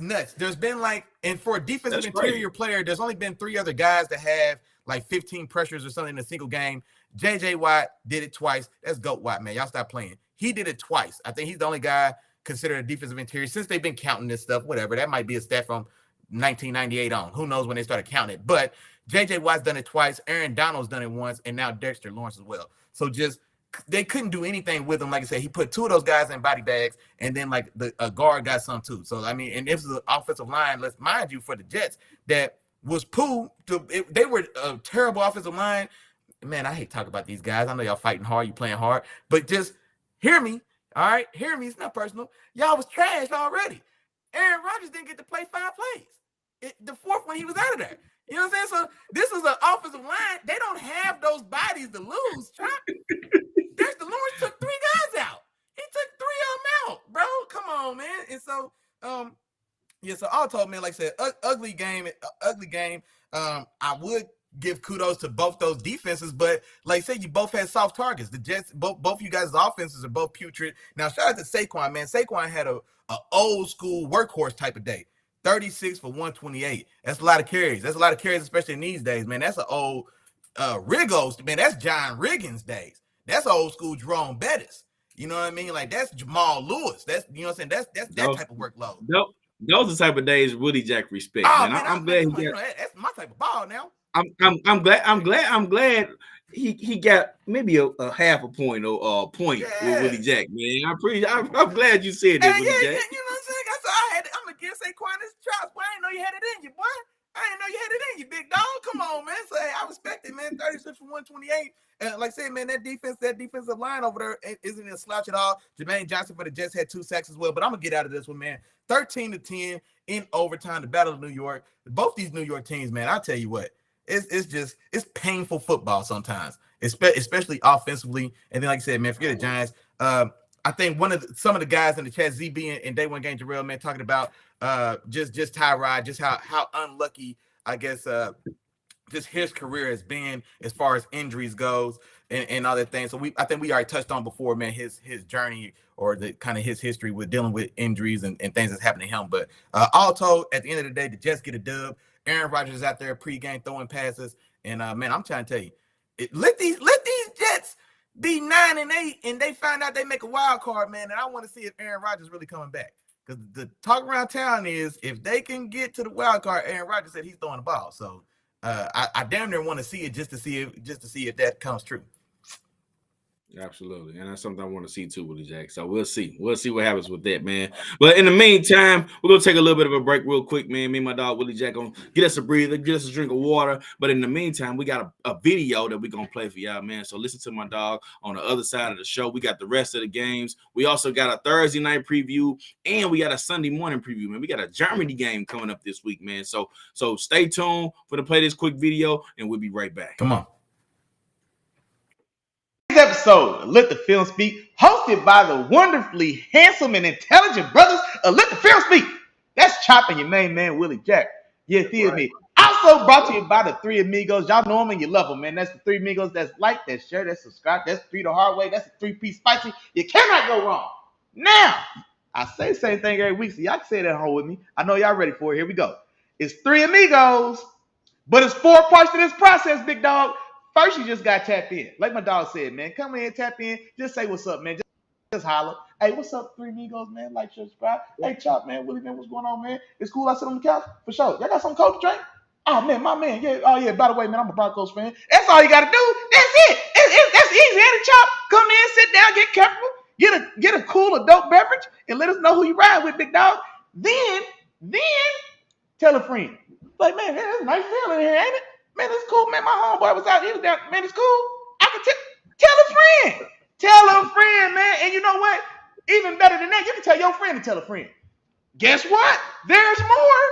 nuts. There's been and for a defensive interior player, there's only been 3 other guys that have like 15 pressures or something in a single game. JJ Watt did it twice. That's GOAT Watt, man. Y'all stop playing. He did it twice. I think he's the only guy considered a defensive interior since they've been counting this stuff. Whatever, that might be a stat from 1998 on. Who knows when they started counting it? But JJ Watt's done it twice. Aaron Donald's done it once, and now Dexter Lawrence as well. So just they couldn't do anything with him. Like I said, he put 2 of those guys in body bags, and then a guard got some too. So I mean, and this is an offensive line. Let's mind you, for the Jets, that was poo. They were a terrible offensive line. Man, I hate talking about these guys. I know y'all fighting hard, you playing hard, but just hear me. All right, hear me. It's not personal. Y'all was trashed already. Aaron Rodgers didn't get to play 5 plays. The 4th one, he was out of there. You know what I'm saying? So this is an offensive line. They don't have those bodies to lose. Dexter Lawrence took 3 guys out. He took 3 of them out, bro. Come on, man. And so, yeah. So all told, man, like I said, ugly game. I would give kudos to both those defenses, but like I said, you both had soft targets. The Jets, both you guys' offenses are both putrid. Now, shout out to Saquon, man. Saquon had a old school workhorse type of day. 36 for 128. That's a lot of carries. That's a lot of carries, especially in these days, man. That's an old Riggos, man. That's John Riggins days. That's old school Jerome Bettis. You know what I mean? Like, that's Jamal Lewis. That's, you know what I'm saying? That's that type of workload. Those are the type of days Willie Jack respect. Oh, man. I'm glad he got. That's my type of ball now. I'm glad he got maybe a half a point or a point with Willie Jack, man. I'm glad you said that, Willie Jack. You know what I'm saying? I'm gonna give Saquon his chops. Boy, I didn't know you had it in you, boy. I didn't know you had it in you, big dog. Come on, man. So I respect it, man. 36 for 128. And like I said, man, that defensive line over there isn't a slouch at all. Jermaine Johnson for the Jets had 2 sacks as well. But I'm gonna get out of this one, man. 13-10 in overtime, the Battle of New York. Both these New York teams, man, I'll tell you what. It's painful football sometimes, especially offensively. And then, like I said, man, forget the Giants. I think some of the guys in the chat, ZB and Day One Game Jarrell, man, talking about just Tyrod, just how unlucky, I guess, just his career has been as far as injuries goes and all that thing. So I think we already touched on before, man, his journey or the kind of his history with dealing with injuries and things that's happened to him. But all told, at the end of the day, the Jets get a dub. Aaron Rodgers is out there pregame throwing passes, and man, I'm trying to tell you, let these Jets be 9-8, and they find out they make a wild card, man. And I want to see if Aaron Rodgers really coming back, because the talk around town is if they can get to the wild card, Aaron Rodgers said he's throwing the ball. So I damn near want to see it just to see if that comes true. Absolutely, and that's something I want to see too, Willie Jack. So we'll see. We'll see what happens with that, man. But in the meantime, we're gonna take a little bit of a break, real quick, man. Me and my dog Willie Jack gonna get us a breather, get us a drink of water. But in the meantime, we got a video that we're gonna play for y'all, man. So listen to my dog on the other side of the show. We got the rest of the games. We also got a Thursday night preview, and we got a Sunday morning preview, man. We got a Germany game coming up this week, man. So stay tuned for to play this quick video, and we'll be right back. Come on. Episode of Let the Film Speak, hosted by the wonderfully handsome and intelligent brothers of Let the Film Speak. That's Chop and your main man, Willie Jack. You feel me? Also brought to you by the Three Amigos. Y'all know them and you love them, man. That's the Three Amigos. That's like, that's share, that's subscribe, that's three the hard way, that's a 3-piece spicy. You cannot go wrong. Now, I say the same thing every week, so y'all can say it at home with me. I know y'all ready for it. Here we go. It's Three Amigos, but it's 4 parts to this process, big dog. First, you just got to tap in. Like my dog said, man, come in, tap in. Just say what's up, man. Just holler. Hey, what's up, Three Amigos, man? Like, share, subscribe. Hey, Chop, man. Willie, man, what's going on, man? It's cool. I sit on the couch. For sure. Y'all got some cold to drink? Oh, man, my man. Yeah. Oh, yeah. By the way, man, I'm a Broncos fan. That's all you got to do. That's it. That's easy. Hey, Chop, come in, sit down, get comfortable, get a cool adult beverage, and let us know who you ride with, big dog. Then tell a friend. Like, man, it's a nice feeling here, ain't it? Man, it's cool, man. My homeboy was out. He was down. Man, it's cool. I can tell a friend. Tell a friend, man. And you know what? Even better than that, you can tell your friend to tell a friend. Guess what? There's more.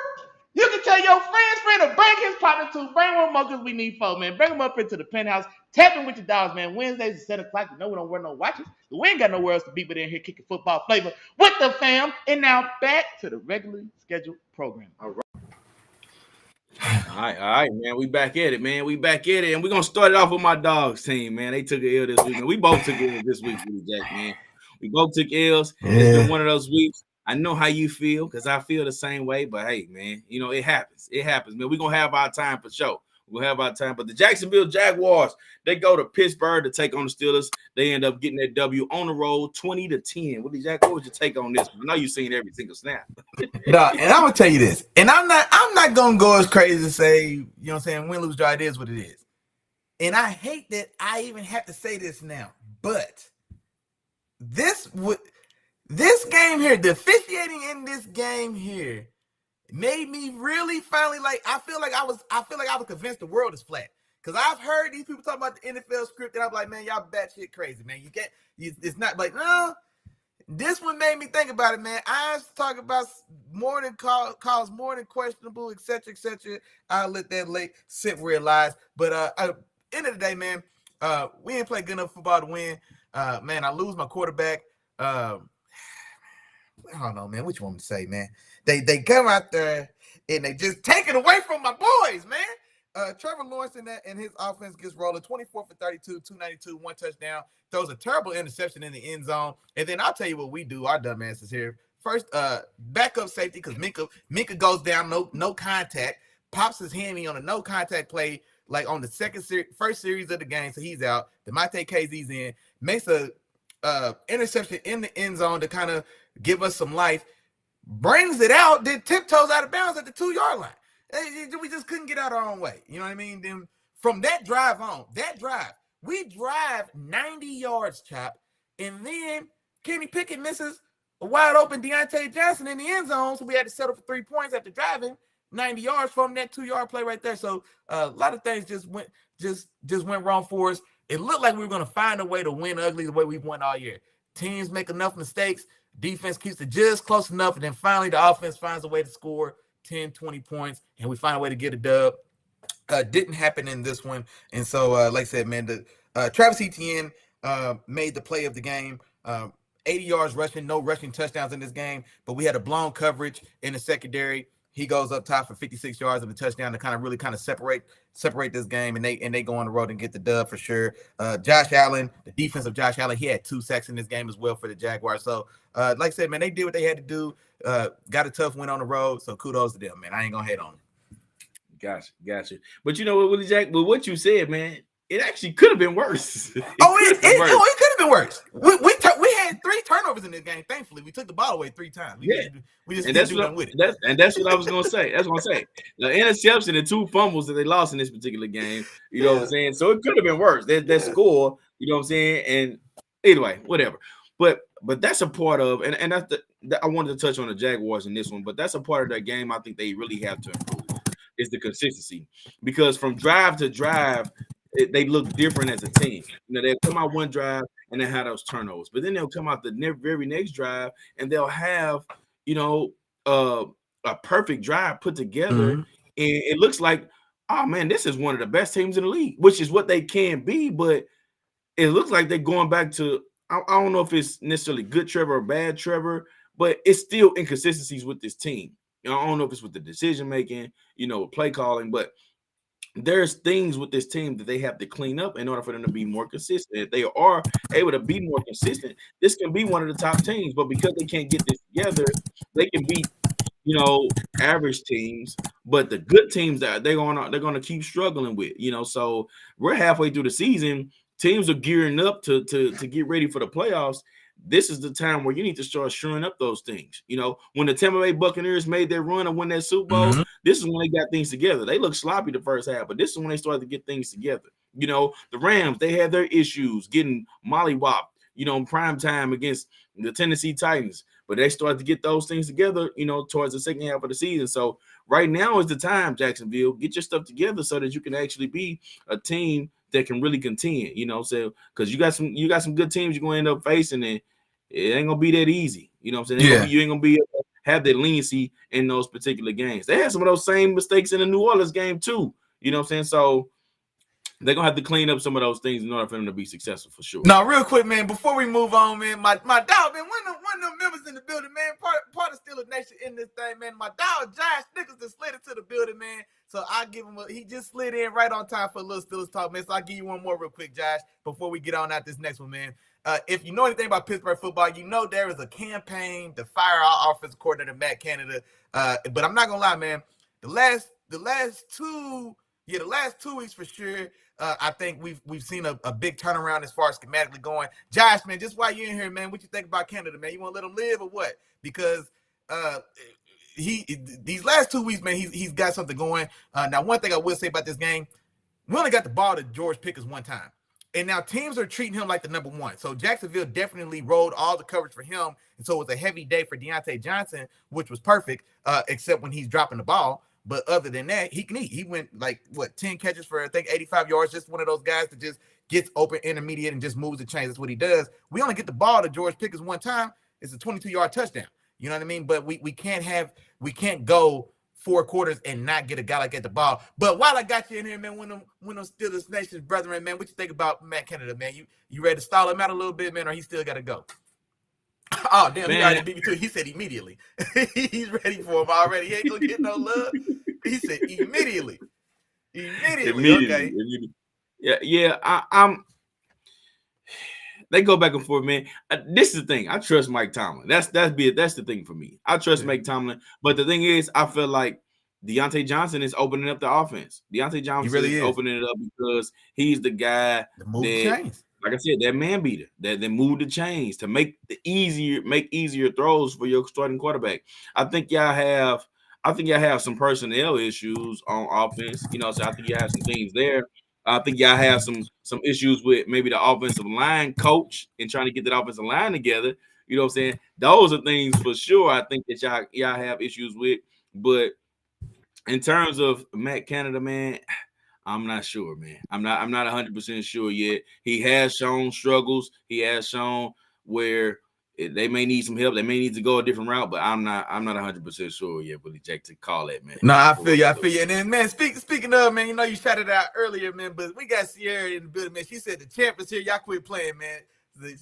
You can tell your friend to bring his partner too. Bring one more because we need 4, man. Bring them up into the penthouse. Tap in with your dogs, man. Wednesdays at 7 o'clock. You know we don't wear no watches. We ain't got nowhere else to be but in here kicking football flavor with the fam. And now back to the regularly scheduled program. All right, man. We back at it, man. We back at it, and we're gonna start it off with my dogs team, man. They took an L this week, and we both took L's this week, Jack, man. We both took L's. Yeah. It's been one of those weeks. I know how you feel because I feel the same way, but hey, man, you know, it happens. It happens, man. We're gonna have our time for sure. We'll have our time. But the Jacksonville Jaguars, they go to Pittsburgh to take on the Steelers. They end up getting that W on the road, 20-10. Willie Jack, what would you take on this? I know you've seen every single snap. No, and I'm gonna tell you this, and I'm not gonna go as crazy to say, you know what I'm saying, win, lose, draw, it is what it is. And I hate that I even have to say this now, but this game here, the officiating in this game here made me really finally I feel like I was convinced the world is flat. Because I've heard these people talk about the NFL script, and I'm like, man, y'all batshit crazy, man. It's not like, no. This one made me think about it, man. I was talking about more than calls, more than questionable, et cetera, et cetera. I'll let that sit where it lies. But end of the day, man, we ain't play good enough football to win. Man, I lose my quarterback. I don't know, man. Which one to say, man? They come out there and they just take it away from my boys, man. Trevor Lawrence and his offense gets rolling 24 for 32, 292, 1 touchdown, throws a terrible interception in the end zone. And then I'll tell you what we do, our dumbasses here. First, backup safety, because Minka goes down, no contact, pops his hammy on a no contact play, like on the first series of the game, so he's out. DeMonte KZ's in, makes a interception in the end zone to kind of give us some life, brings it out, then tiptoes out of bounds at the 2-yard line. We just couldn't get out our own way. You know what I mean? Then from that drive, we drive 90 yards, Chop, and then Kenny Pickett misses a wide open Deontay Johnson in the end zone, so we had to settle for 3 points after driving 90 yards from that 2-yard play right there. So a lot of things just went wrong for us. It looked like we were going to find a way to win ugly the way we've won all year. Teams make enough mistakes, defense keeps it just close enough, and then finally the offense finds a way to score 10, 20 points, and we find a way to get a dub. Didn't happen in this one. And so, like I said, man, Travis Etienne made the play of the game. 80 yards rushing, no rushing touchdowns in this game, but we had a blown coverage in the secondary. He goes up top for 56 yards and a touchdown to kind of separate this game, and they go on the road and get the dub for sure. Josh Allen, the defense of Josh Allen, he had 2 sacks in this game as well for the Jaguars. So, like I said, man, they did what they had to do. Got a tough win on the road, so kudos to them, man. I ain't gonna hate on them. Gotcha. But you know what, Willie Jack? But what you said, man, it actually could have been worse. It could have been worse. We had 3 turnovers in this game. Thankfully, we took the ball away 3 times. We just didn't do nothing with it. That's what I was gonna say. That's what I'm saying. The interception and 2 fumbles that they lost in this particular game. You know what I'm saying? So it could have been worse. That score. You know what I'm saying? And Anyway, whatever. But that's a part of, and that's I wanted to touch on the Jaguars in this one, but that's a part of that game I think they really have to improve is the consistency, because from drive to drive, they look different as a team. They'll come out one drive and they have those turnovers, but then they'll come out the very next drive and they'll have, you know, uh, a perfect drive put together, and it looks like, oh man, this is one of the best teams in the league, which is what they can be, but it looks like they're going back to, I don't know if it's necessarily good Trevor or bad Trevor, but it's still inconsistencies with this team. I don't know if it's with the decision making, play calling, but there's things with this team that they have to clean up in order for them to be more consistent. If they are able to be more consistent, this can be one of the top teams. But because they can't get this together, they can beat, average teams, but the good teams that they're gonna keep struggling with. So we're halfway through the season. Teams are gearing up to get ready for the playoffs. This is the time where you need to start shoring up those things. When the Tampa Bay Buccaneers made their run and win that Super Bowl, this is when they got things together. They looked sloppy the first half, but this is when they started to get things together. The Rams, they had their issues getting mollywopped, in prime time against the Tennessee Titans, but they started to get those things together, towards the second half of the season. So right now is the time, Jacksonville, get your stuff together so that you can actually be a team that can really contend, so because you got some good teams you're going to end up facing, and it ain't gonna be that easy. You know what I'm saying? You ain't gonna be able to have that leniency in those particular games. They had some of those same mistakes in the New Orleans game too. You know what I'm saying? So they're gonna have to clean up some of those things in order for them to be successful for sure. Now, real quick, man, before we move on, man, my dog, man, one of the members in the building, man, part of Steelers Nation in this thing, man. My dog Josh Nicholson slid into the building, man. So I give him he just slid in right on time for a little Steelers talk, man. So I'll give you one more real quick, Josh, before we get on out this next one, man. If you know anything about Pittsburgh football, you know there is a campaign to fire our offensive coordinator, Matt Canada. But I'm not gonna lie, man. The last 2 weeks for sure. I think we've seen a big turnaround as far as schematically going. Josh, man, just while you're in here, man, what you think about Canada, man? You want to let him live or what? Because these last 2 weeks, man, he's got something going. Now, one thing I will say about this game, we only got the ball to George Pickens one time. And now teams are treating him like the number one. So Jacksonville definitely rolled all the coverage for him. And so it was a heavy day for Deontay Johnson, which was perfect, except when he's dropping the ball. But other than that, he can eat. He went 10 catches for, I think, 85 yards. Just one of those guys that just gets open intermediate and just moves the chains. That's what he does. We only get the ball to George Pickens one time. It's a 22-yard touchdown. You know what I mean? But we can't go 4 quarters and not get a guy like at the ball. But while I got you in here, man, when them Steelers Nation's brethren, man, what you think about Matt Canada, man? You ready to stall him out a little bit, man, or he still got to go? Oh, damn, man. He already beat me too. He said immediately. He's ready for him already. He ain't going to get no love. He said immediately. Okay. Yeah. I'm. They go back and forth, man. This is the thing. I trust Mike Tomlin. That's the thing for me. I trust Mike Tomlin. But the thing is, I feel like Deontay Johnson is opening up the offense. Deontay Johnson really is opening it up because he's the guy that, like I said, that man beater that moved the chains to make easier throws for your starting quarterback. I think y'all have some personnel issues on offense. So I think you have some things there. I think y'all have some issues with maybe the offensive line coach and trying to get that offensive line together. You know what I'm saying? Those are things for sure I think that y'all have issues with. But in terms of Matt Canada, man, I'm not sure, man. I'm not 100% sure yet. He has shown struggles. He has shown where they may need some help. They may need to go a different route, but I'm not 100% sure yet, Willie Jack, to call that, man. No, I feel you. And then, man, speaking of, man, you shouted out earlier, man, but we got Sierra in the building, man. She said the champ is here. Y'all quit playing, man.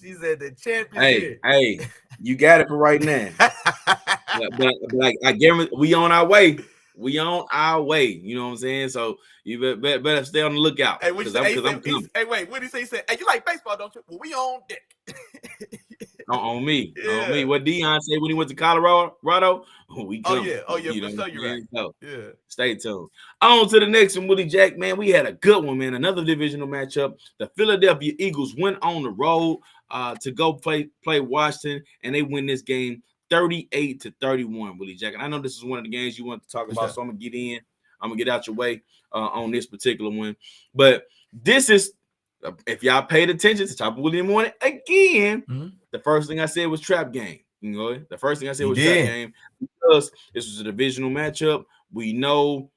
She said the champ is here. Hey, you got it for right now. but like I guarantee we on our way. We on our way. You know what I'm saying? So you better stay on the lookout. Hey, I'm coming. Hey, wait, what did he say? He said, hey, you like baseball, don't you? Well, we on deck. On me. On me. What Deion said when he went to Colorado? We come. Oh yeah, for sure you're right. So, yeah. Stay tuned. On to the next one, Willie Jack, man. We had a good one, man. Another divisional matchup. The Philadelphia Eagles went on the road to go play Washington, and they win this game 38-31, Willie Jack. And I know this is one of the games you want to talk about, so I'm gonna get out your way on this particular one. But this is If y'all paid attention to Chopper Willie in the morning again, Mm-hmm. the first thing I said was trap game. You know, the first thing I said You was did. trap game because this was a divisional matchup. We know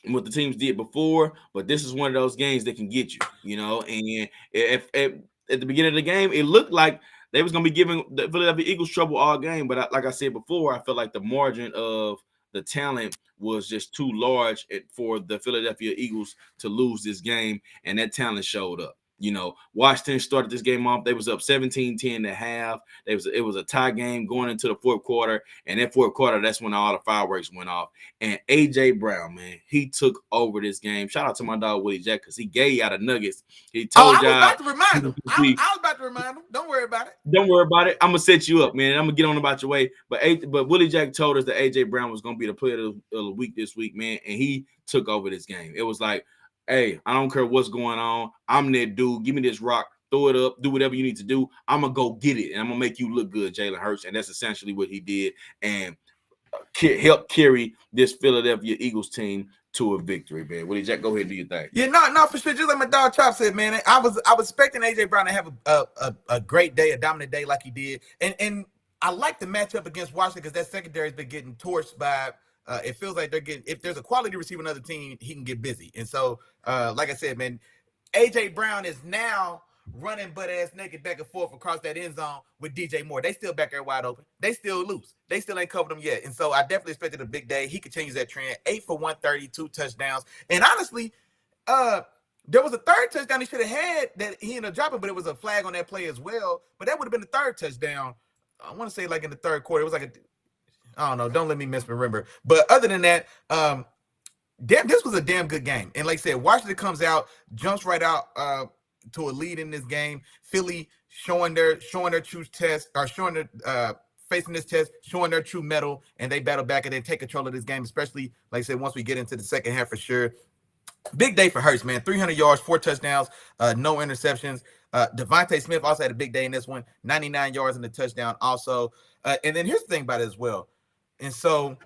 what the teams did before, but this is one of those games that can get you, you know. And if at the beginning of the game, it looked like they was gonna be giving the Philadelphia Eagles trouble all game, but like I said before, I felt like the margin of the talent was just too large for the Philadelphia Eagles to lose this game, and that talent showed up. You know, Washington started this game off. They was up 17-10 at half. It was a tie game going into the fourth quarter, and that fourth quarter, that's when all the fireworks went off. And AJ Brown, man, he took over this game. Shout out to my dog Willie Jack because he gave y'all the nuggets. He told y'all. I was about to remind him. I was about to remind him. Don't worry about it. Don't worry about it. I'm gonna set you up, man. I'm gonna get on about your way. But Willie Jack told us that AJ Brown was gonna be the player of the week this week, man, and he took over this game. It was like, hey, I don't care what's going on. I'm that dude. Give me this rock. Throw it up. Do whatever you need to do. I'm going to go get it, and I'm going to make you look good, Jalen Hurts. And that's essentially what he did and help carry this Philadelphia Eagles team to a victory, man. Willie Jack, go ahead and do your thing. Yeah, no, for sure. Just like my dog Chop said, man, I was expecting AJ Brown to have a great day, a dominant day like he did. And I like the matchup against Washington because that secondary has been getting torched by it feels like they're getting, if there's a quality receiver on another team, he can get busy. And so, like I said, man, AJ Brown is now running butt ass naked back and forth across that end zone with DJ Moore. They still back there wide open. They still loose. They still ain't covered them yet. And so I definitely expected a big day. He could change that trend. 8 for 130, 2 touchdowns. And honestly, there was a third touchdown he should have had that he ended up dropping, but it was a flag on that play as well. But that would have been the third touchdown. I want to say like in the third quarter. It was like I don't know. Don't let me misremember. But other than that, this was a damn good game. And like I said, Washington comes out, jumps right out to a lead in this game. Philly showing their true test, or showing their facing this test, showing their true mettle, and they battle back and they take control of this game, especially like I said, once we get into the second half for sure. Big day for Hurts, man. 300 yards, 4 touchdowns, no interceptions. Devontae Smith also had a big day in this one, 99 yards and a touchdown also. And then here's the thing about it as well. And so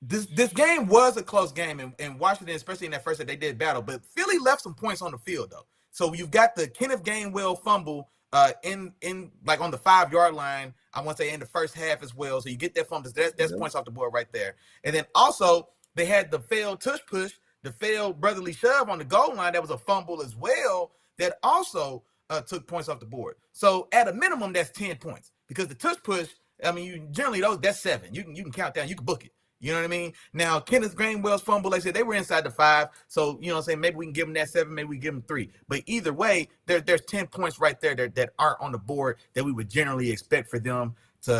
this game was a close game, and Washington, especially in that first set, they did battle. But Philly left some points on the field, though. So you've got the Kenneth Gainwell fumble in like on the 5-yard line, I want to say in the first half as well. So you get that fumble. That's points off the board right there. And then also they had the failed tush push, the failed brotherly shove on the goal line. That was a fumble as well. That also took points off the board. So at a minimum, that's 10 points because the tush push, I mean, you generally that's 7. You can count down. You can book it. You know what I mean? Now, Kenneth Gainwell's fumble, like I said, they were inside the 5. So, you know what I'm saying? Maybe we can give them that 7. Maybe we give them 3. But either way, there's 10 points right there that aren't on the board that we would generally expect for them to,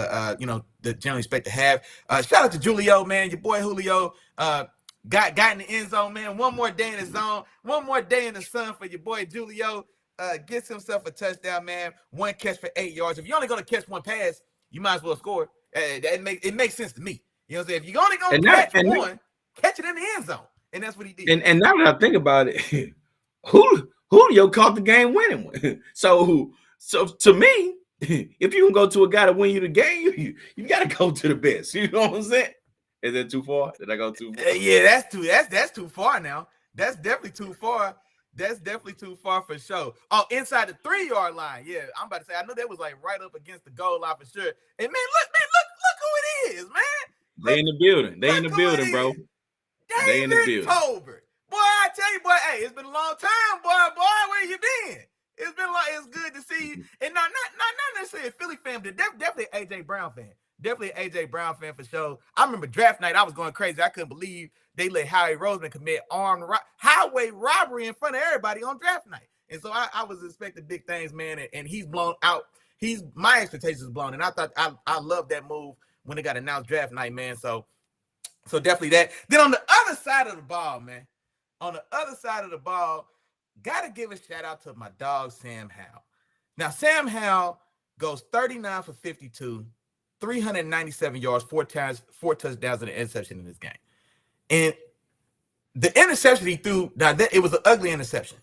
that generally expect to have. Shout out to Julio, man. Your boy Julio got in the end zone, man. One more day in the zone. One more day in the sun for your boy Julio. Gets himself a touchdown, man. 1 catch for 8 yards. If you're only going to catch 1 pass, you might as well score. It makes sense to me. You know what I'm saying? If you're only going to catch one, catch it in the end zone. And that's what he did. And now that I think about it, Julio caught the game winning one. So to me, if you can go to a guy to win you the game, you got to go to the best. You know what I'm saying? Is that too far? Did I go too far? Yeah, that's too far now. That's definitely too far. That's definitely too far for sure. Oh, inside the 3-yard line. Yeah, I'm about to say, I know that was like right up against the goal line for sure. And man, look who it is, man. They in the building. They in the building, bro. They in the building. Tolbert. Boy, I tell you, boy, hey, it's been a long time, boy, where you been? It's been it's good to see you. And not necessarily a Philly fan, but definitely an AJ Brown fan. Definitely an AJ Brown fan for sure. I remember draft night, I was going crazy. I couldn't believe they let Howie Roseman commit highway robbery in front of everybody on draft night. And so I was expecting big things, man, and he's blown out. My expectations blown, and I thought I loved that move when it got announced draft night, man. So definitely that. Then on the other side of the ball, man, got to give a shout out to my dog, Sam Howell. Now, Sam Howell goes 39 for 52, 397 yards, 4 touchdowns, and an interception in this game. And the interception he threw, it was an ugly interception.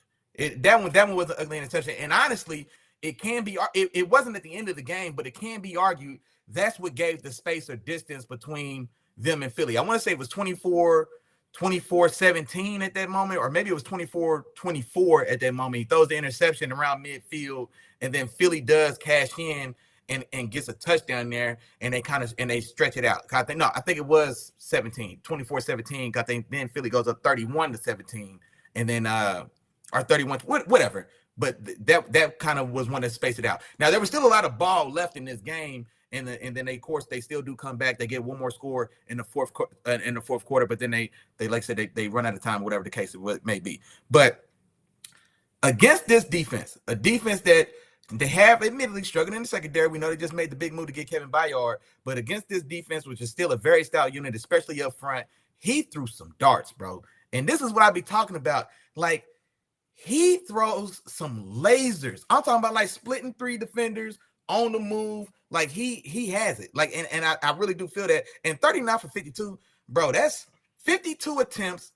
That one was an ugly interception. And honestly, it wasn't at the end of the game, but it can be argued that's what gave the space or distance between them and Philly. I want to say it was 24 24-17 at that moment, or maybe it was 24-24 at that moment. He throws the interception around midfield, and then Philly does cash in and gets a touchdown there, and they stretch it out. I think it was 17, 24-17. I think then Philly goes up 31-17, and then or 31, whatever. But that kind of was one that spaced it out. Now there was still a lot of ball left in this game, and then they, of course, they still do come back. They get one more score in the fourth quarter, but then they like I said, they run out of time, whatever the case it may be. But against this defense, a defense that they have admittedly struggling in the secondary. We know they just made the big move to get Kevin Byard, but against this defense, which is still a very stout unit, especially up front, he threw some darts, bro. And this is what I be talking about. Like, he throws some lasers. I'm talking about like splitting three defenders on the move. Like he has it. Like, and I really do feel that. And 39 for 52, bro, that's 52 attempts,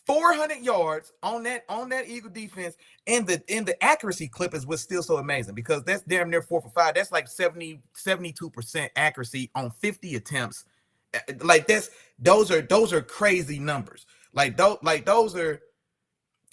400 yards on that Eagle defense, and the accuracy clip is what's still so amazing, because that's damn near 4 for 5. That's like 72% accuracy on 50 attempts. Like those are crazy numbers. Like those are,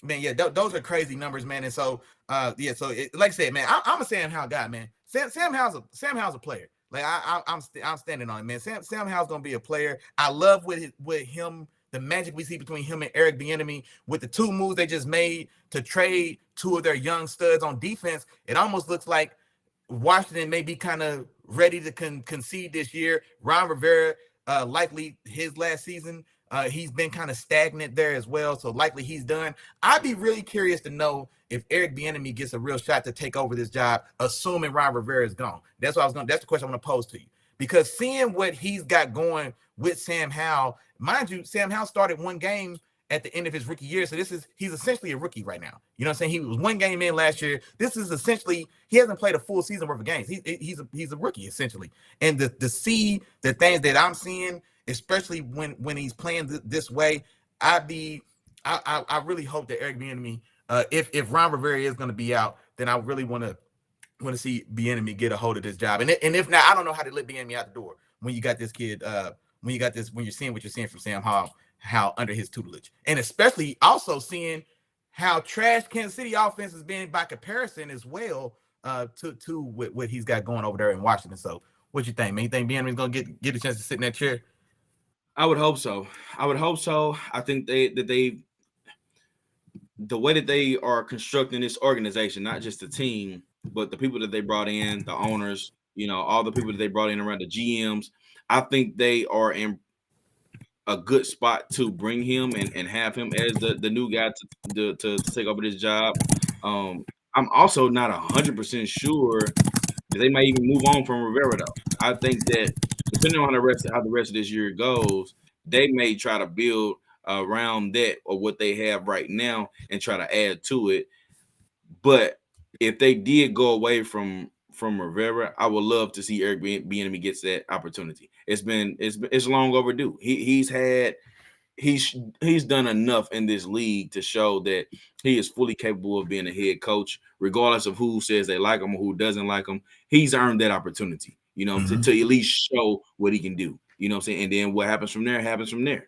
man, yeah, those are crazy numbers, man. And so like I said, man, I'm a Sam Howell guy, man. Sam Howell's a player. Like I'm standing on it, man. Sam Howell's gonna be a player. I love with him. The magic we see between him and Eric Bieniemy with the two moves they just made to trade two of their young studs on defense. It almost looks like Washington may be kind of ready to concede this year. Ron Rivera, likely his last season, he's been kind of stagnant there as well, so likely he's done. I'd be really curious to know if Eric Bieniemy gets a real shot to take over this job, assuming Ron Rivera is gone. That's the question I'm going to pose to you. Because seeing what he's got going with Sam Howell, mind you, Sam Howell started one game at the end of his rookie year, so he's essentially a rookie right now. You know what I'm saying? He was one game in last year. This is essentially, he hasn't played a full season worth of games. He's a rookie essentially, and to see the things that I'm seeing, especially when he's playing this way, I really hope that Eric Bieniemy, if Ron Rivera is going to be out, then I really want to see Bieniemy get a hold of this job. And if not, I don't know how to let Bieniemy out the door when you got this kid, when you're seeing what you're seeing from Sam Howell under his tutelage. And especially also seeing how trash Kansas City offense has been by comparison as well, to what he's got going over there in Washington. So what you think, man? You think Bieniemy's going to get a chance to sit in that chair? I would hope so. I think the way that they are constructing this organization, not just the team, but the people that they brought in, the owners, all the people that they brought in around, the GMs, I think they are in a good spot to bring him and have him as the new guy to take over this job. I'm also not 100% sure that they might even move on from Rivera, though. I think that depending on how the rest of this year goes, they may try to build around that or what they have right now and try to add to it. But if they did go away from Rivera, I would love to see Eric Bieniemy gets that opportunity. It's long overdue. He's done enough in this league to show that he is fully capable of being a head coach, regardless of who says they like him or who doesn't like him. He's earned that opportunity, to at least show what he can do. You know what I'm saying? And then what happens from there.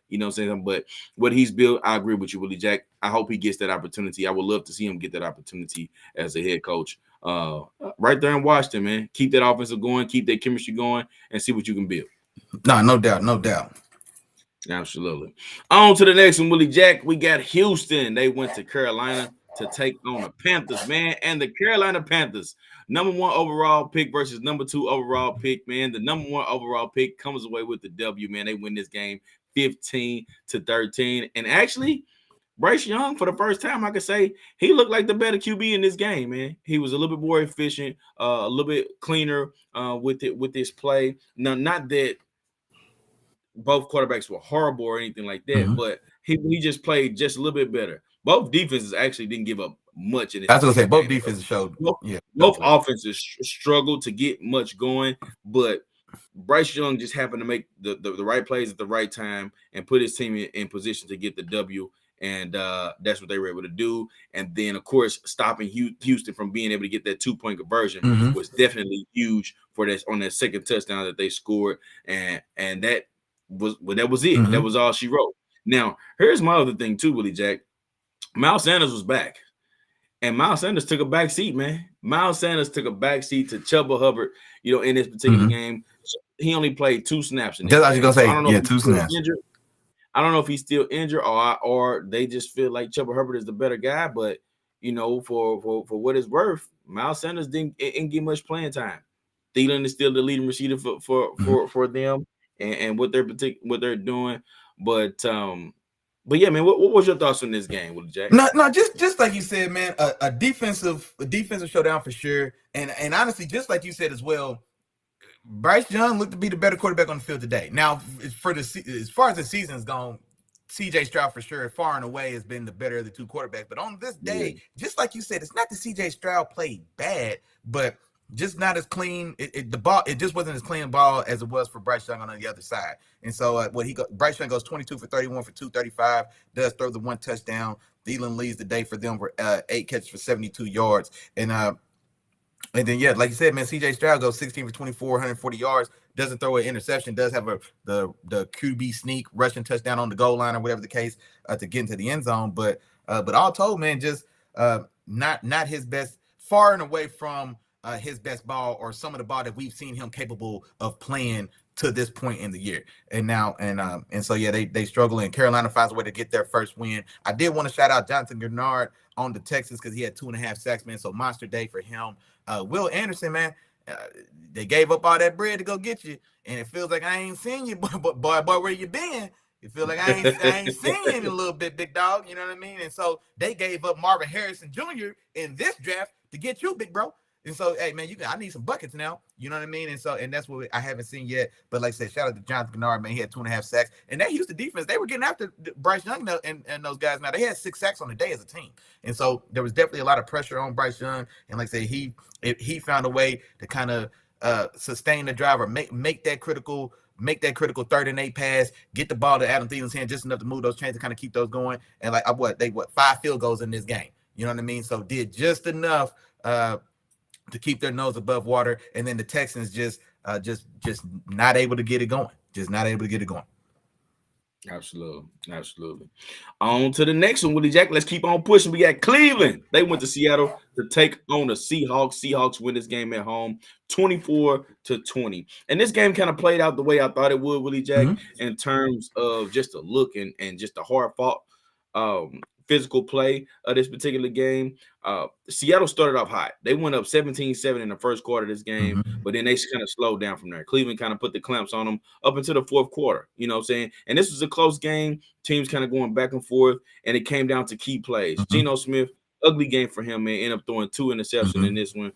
You know what I'm saying? But what he's built, I agree with you, Willie Jack. I hope he gets that opportunity. I would love to see him get that opportunity as a head coach right there in Washington, man. Keep that offensive going, keep that chemistry going, and see what you can build. No doubt. Absolutely. On to the next one, Willie Jack. We got Houston. They went to Carolina to take on the Panthers, man. And the Carolina Panthers, number 1 overall pick versus number 2 overall pick, man. The number 1 overall pick comes away with the W, man. They win this game 15-13. And actually, Bryce Young, for the first time, I could say he looked like the better QB in this game, man. He was a little bit more efficient, a little bit cleaner with this play. Now, not that both quarterbacks were horrible or anything like that, but he just played just a little bit better. Both defenses actually didn't give up much in this. I was gonna say both defenses showed. Both offenses struggled to get much going, but Bryce Young just happened to make the right plays at the right time and put his team in position to get the W. And that's what they were able to do. And then, of course, stopping Houston from being able to get that 2-point conversion was definitely huge for this on that second touchdown that they scored. And that was it. That was all she wrote. Now, here's my other thing too, Willie Jack. Miles Sanders was back. And Miles Sanders took a back seat, man. Miles Sanders took a back seat to Chuba Hubbard, in this particular game. He only played 2 snaps in this Just I was game. gonna say, I don't know if he's 2 still snaps. injured. I don't know if he's still injured or they just feel like Chuba Hubbard is the better guy. But for what it's worth, Miles Sanders didn't get much playing time. Thielen is still the leading receiver for them and what they're doing. But yeah, man, what was your thoughts on this game, Willie Jack? No, just like you said, man, a defensive showdown for sure. And honestly, just like you said as well, Bryce Young looked to be the better quarterback on the field today. Now, as far as the season's gone, CJ Stroud for sure, far and away, has been the better of the 2 quarterbacks. But on this day, just like you said, it's not that CJ Stroud played bad, but just not as clean. It just wasn't as clean ball as it was for Bryce Young on the other side. And so Bryce Young goes 22 for 31 for 235, does throw the 1 touchdown. Thielen leads the day for them for 8 catches for 72 yards. And then, like you said, man, CJ Stroud goes 16 for 24, 140 yards, doesn't throw an interception, does have the QB sneak rushing touchdown on the goal line or whatever the case to get into the end zone. But all told, man, just not his best, far and away from his best ball or some of the ball that we've seen him capable of playing to this point in the year. And so, yeah, they struggle, and Carolina finds a way to get their first win. I did want to shout out Jonathan Gennard on the Texans because he had 2.5 sacks, man. So monster day for him. Will Anderson, man, they gave up all that bread to go get you, and it feels like I ain't seen you, but boy, where you been? It feels like I ain't seen you in a little bit, big dog. You know what I mean? And so they gave up Marvin Harrison Jr. in this draft to get you, big bro. And so, hey, man, I need some buckets now. You know what I mean? And that's what I haven't seen yet. But like I said, shout out to Jonathan Gennard, man. He had 2.5 sacks. And that Houston defense, they were getting after Bryce Young and those guys. Now, they had 6 sacks on the day as a team. And so there was definitely a lot of pressure on Bryce Young. And like I say, he found a way to kind of sustain the drive or make that critical 3rd and 8 pass, get the ball to Adam Thielen's hand just enough to move those chains to kind of keep those going. And like, 5 field goals in this game. You know what I mean? So did just enough to keep their nose above water, and then the Texans just not able to get it going. Just not able to get it going. Absolutely. On to the next one, Willie Jack. Let's keep on pushing. We got Cleveland. They went to Seattle to take on the Seahawks. Seahawks win this game at home, 24-20. And this game kind of played out the way I thought it would, Willie Jack, in terms of just a look and just a hard fought physical play of this particular game. Seattle started off hot. They went up 17-7 in the first quarter of this game, but then they kind of slowed down from there. Cleveland kind of put the clamps on them up into the fourth quarter, you know what I'm saying? And this was a close game, teams kind of going back and forth, and it came down to key plays. Geno Smith, ugly game for him, man, ended up throwing 2 interceptions in this one.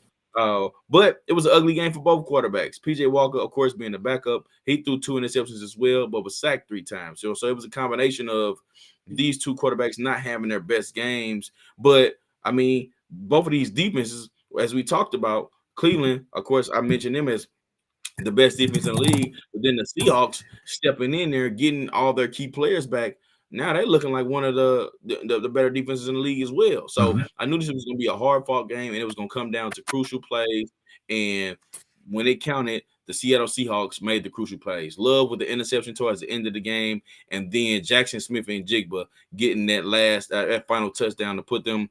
But it was an ugly game for both quarterbacks. PJ Walker, of course, being the backup, he threw 2 interceptions as well, but was sacked 3 times. So it was a combination of these 2 quarterbacks not having their best games. But, I mean, both of these defenses, as we talked about, Cleveland, of course, I mentioned them as the best defense in the league. But then the Seahawks stepping in there, getting all their key players back. Now they're looking like one of the better defenses in the league as well. So I knew this was going to be a hard-fought game, and it was going to come down to crucial plays. And when it counted, the Seattle Seahawks made the crucial plays. Love with the interception towards the end of the game, and then Jackson Smith and Jigba getting that final touchdown to put them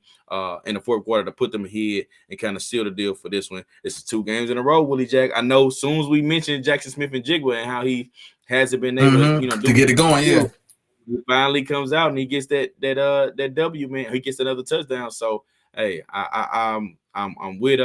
in the fourth quarter to put them ahead and kind of seal the deal for this one. This is 2 games in a row, Willie Jack. I know as soon as we mentioned Jackson Smith and Jigba and how he hasn't been able to, to get it going, he finally comes out and he gets that W, man. He gets another touchdown. So hey, I'm with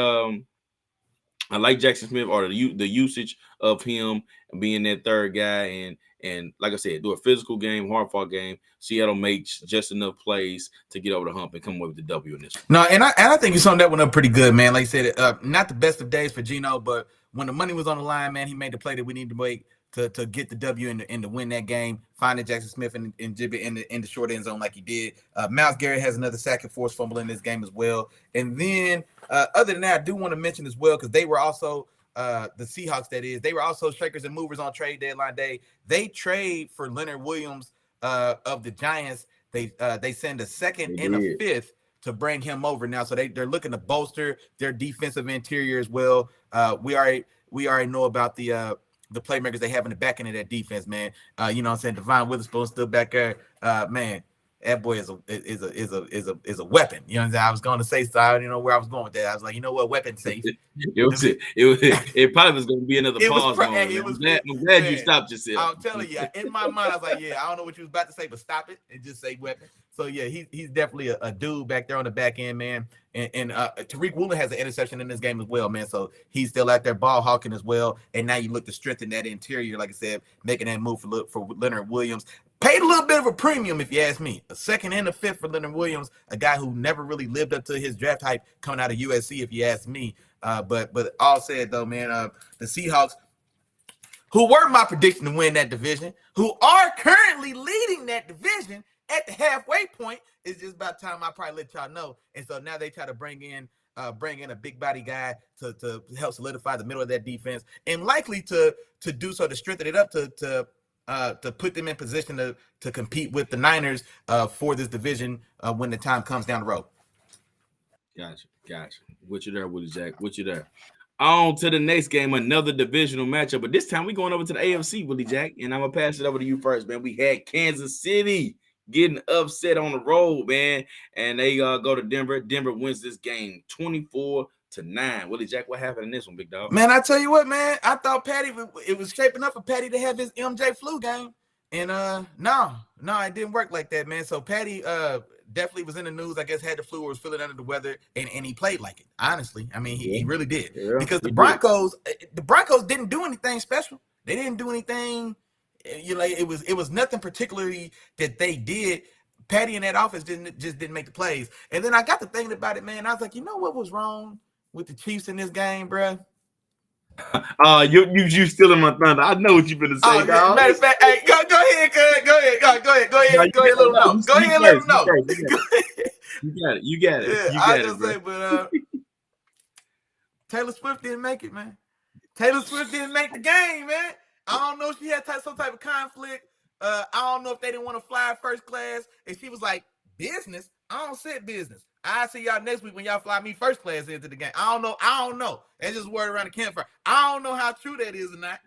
I like Jackson Smith or the usage of him being that third guy and like I said, do a physical game, hard fought game. Seattle makes just enough plays to get over the hump and come away with the W in this one. No, and I think you summed that one up pretty good, man. Like you said, not the best of days for Geno, but when the money was on the line, man, he made the play that we need to make to get the W and to win that game. Finding Jackson Smith and Jibba in the short end zone like he did. Myles Garrett has another sack and forced fumble in this game as well. And then other than that, I do want to mention as well, because they were also the Seahawks, that is, they were also shakers and movers on trade deadline day. They trade for Leonard Williams of the Giants. They send a second and a 5th to bring him over now. So they're looking to bolster their defensive interior as well. We already know about the the playmakers they have in the back end of that defense, man. You know what I'm saying? Devon Witherspoon still back there. Man, that boy is a weapon. You know what I'm saying? I was going to say, so I didn't know where I was going with that. I was like, you know what, weapon safe. It probably was going to be another pause. I'm glad you stopped yourself. I'm telling you, in my mind, I was like, yeah, I don't know what you was about to say, but stop it and just say weapon. So yeah, he's definitely a dude back there on the back end, man. And Tariq Woolen has an interception in this game as well, man. So he's still out there ball hawking as well. And now you look to strengthen that interior, like I said, making that move for Leonard Williams. Paid a little bit of a premium, if you ask me. A second and a fifth for Leonard Williams, a guy who never really lived up to his draft hype coming out of USC, if you ask me. But all said though, man, the Seahawks, who were my prediction to win that division, who are currently leading that division at the halfway point, it's just about time I probably let y'all know. And so now they try to bring in a big body guy to help solidify the middle of that defense, and likely to do so to strengthen it up to put them in position to compete with the Niners for this division when the time comes down the road. Gotcha. What you there, Willie Jack? What you there? On to the next game, another divisional matchup, but this time we're going over to the AFC, Willie Jack, and I'm gonna pass it over to you first, man. We had Kansas City getting upset on the road, man, and they go to Denver. Denver wins this game 24-9. Willie Jack, what happened in this one, big dog? Man, I tell you what, man, I thought it was shaping up for Patty to have his MJ flu game, and no, it didn't work like that, man. So Patty definitely was in the news, I guess, had the flu or was feeling under the weather, and he played like it. Honestly, I mean, he really did, because the Broncos didn't do anything special. They didn't do anything. You know, it was nothing particularly that they did. Patty and that offense just didn't make the plays. And then I got to thinking about it, man. I was like, you know what was wrong with the Chiefs in this game, bro? You stealing my thunder. I know what you've been to say, dog. Matter of fact, hey, go ahead, cuz. Go ahead, let them know. Go ahead, let them know. You got it. Yeah, I was gonna say, but Taylor Swift didn't make it, man. Taylor Swift didn't make the game, man. I don't know if she had some type of conflict. I don't know if they didn't want to fly first class. And she was like, business? I don't sit business. I'll see y'all next week when y'all fly me first class into the game. I don't know. That's just word around the campfire. I don't know how true that is or not.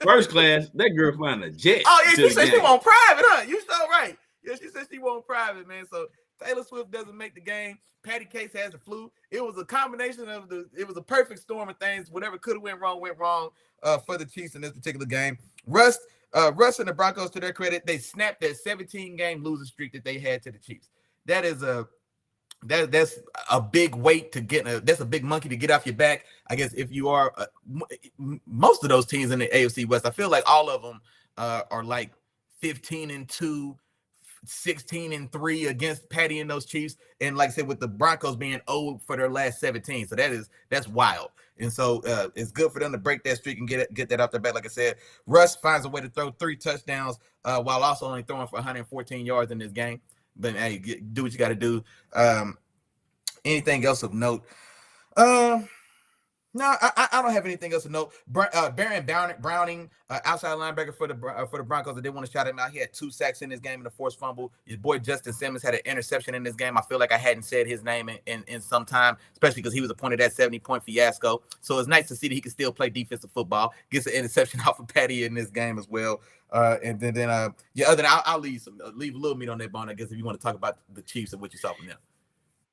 First class, that girl flying a jet. Oh, yeah, she said she want private, huh? You so right. Yeah, she said she want private, man. So Taylor Swift doesn't make the game. Patty Case has the flu. It was a combination of it was a perfect storm of things. Whatever could have went wrong for the Chiefs in this particular game. Russ and the Broncos, to their credit, they snapped that 17-game losing streak that they had to the Chiefs. That is that's a big weight to get. That's a big monkey to get off your back. I guess if you are most of those teams in the AFC West, I feel like all of them are like 15-2, 16-3 against Patty and those Chiefs. And like I said, with the Broncos being 0 for their last 17. So that's wild. And so it's good for them to break that streak and get that off their back. Like I said, Russ finds a way to throw 3 touchdowns while also only throwing for 114 yards in this game. But hey, do what you got to do. Anything else of note? No, I don't have anything else to note. Baron Browning, outside linebacker for the Broncos. I did want to shout him out. He had 2 sacks in this game and a forced fumble. His boy Justin Simmons had an interception in this game. I feel like I hadn't said his name in some time, especially because he was a point of that 70-point fiasco. So it's nice to see that he can still play defensive football. Gets an interception off of Patty in this game as well. And then other than I'll leave a little meat on that bone, I guess, if you want to talk about the Chiefs and what you saw from them.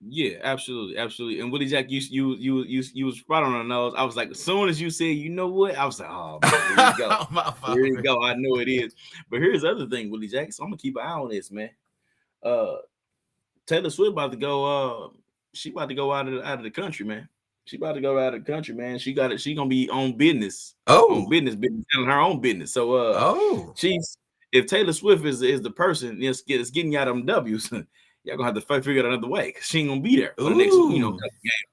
Yeah, absolutely. And Willie Jack, you was spot on the nose. I was like, as soon as you said, you know what, I was like, oh man, here you go. Here you go. I know it is. But here's the other thing, Willie Jack. So I'm gonna keep an eye on this, man. Taylor Swift about to go. She about to go out of the country, man. She about to go out of the country, man. She gonna be on business. On business, handling her own business. So if Taylor Swift is the person that's getting you out of them W's, y'all gonna have to figure out another way because she ain't gonna be there for the next couple games.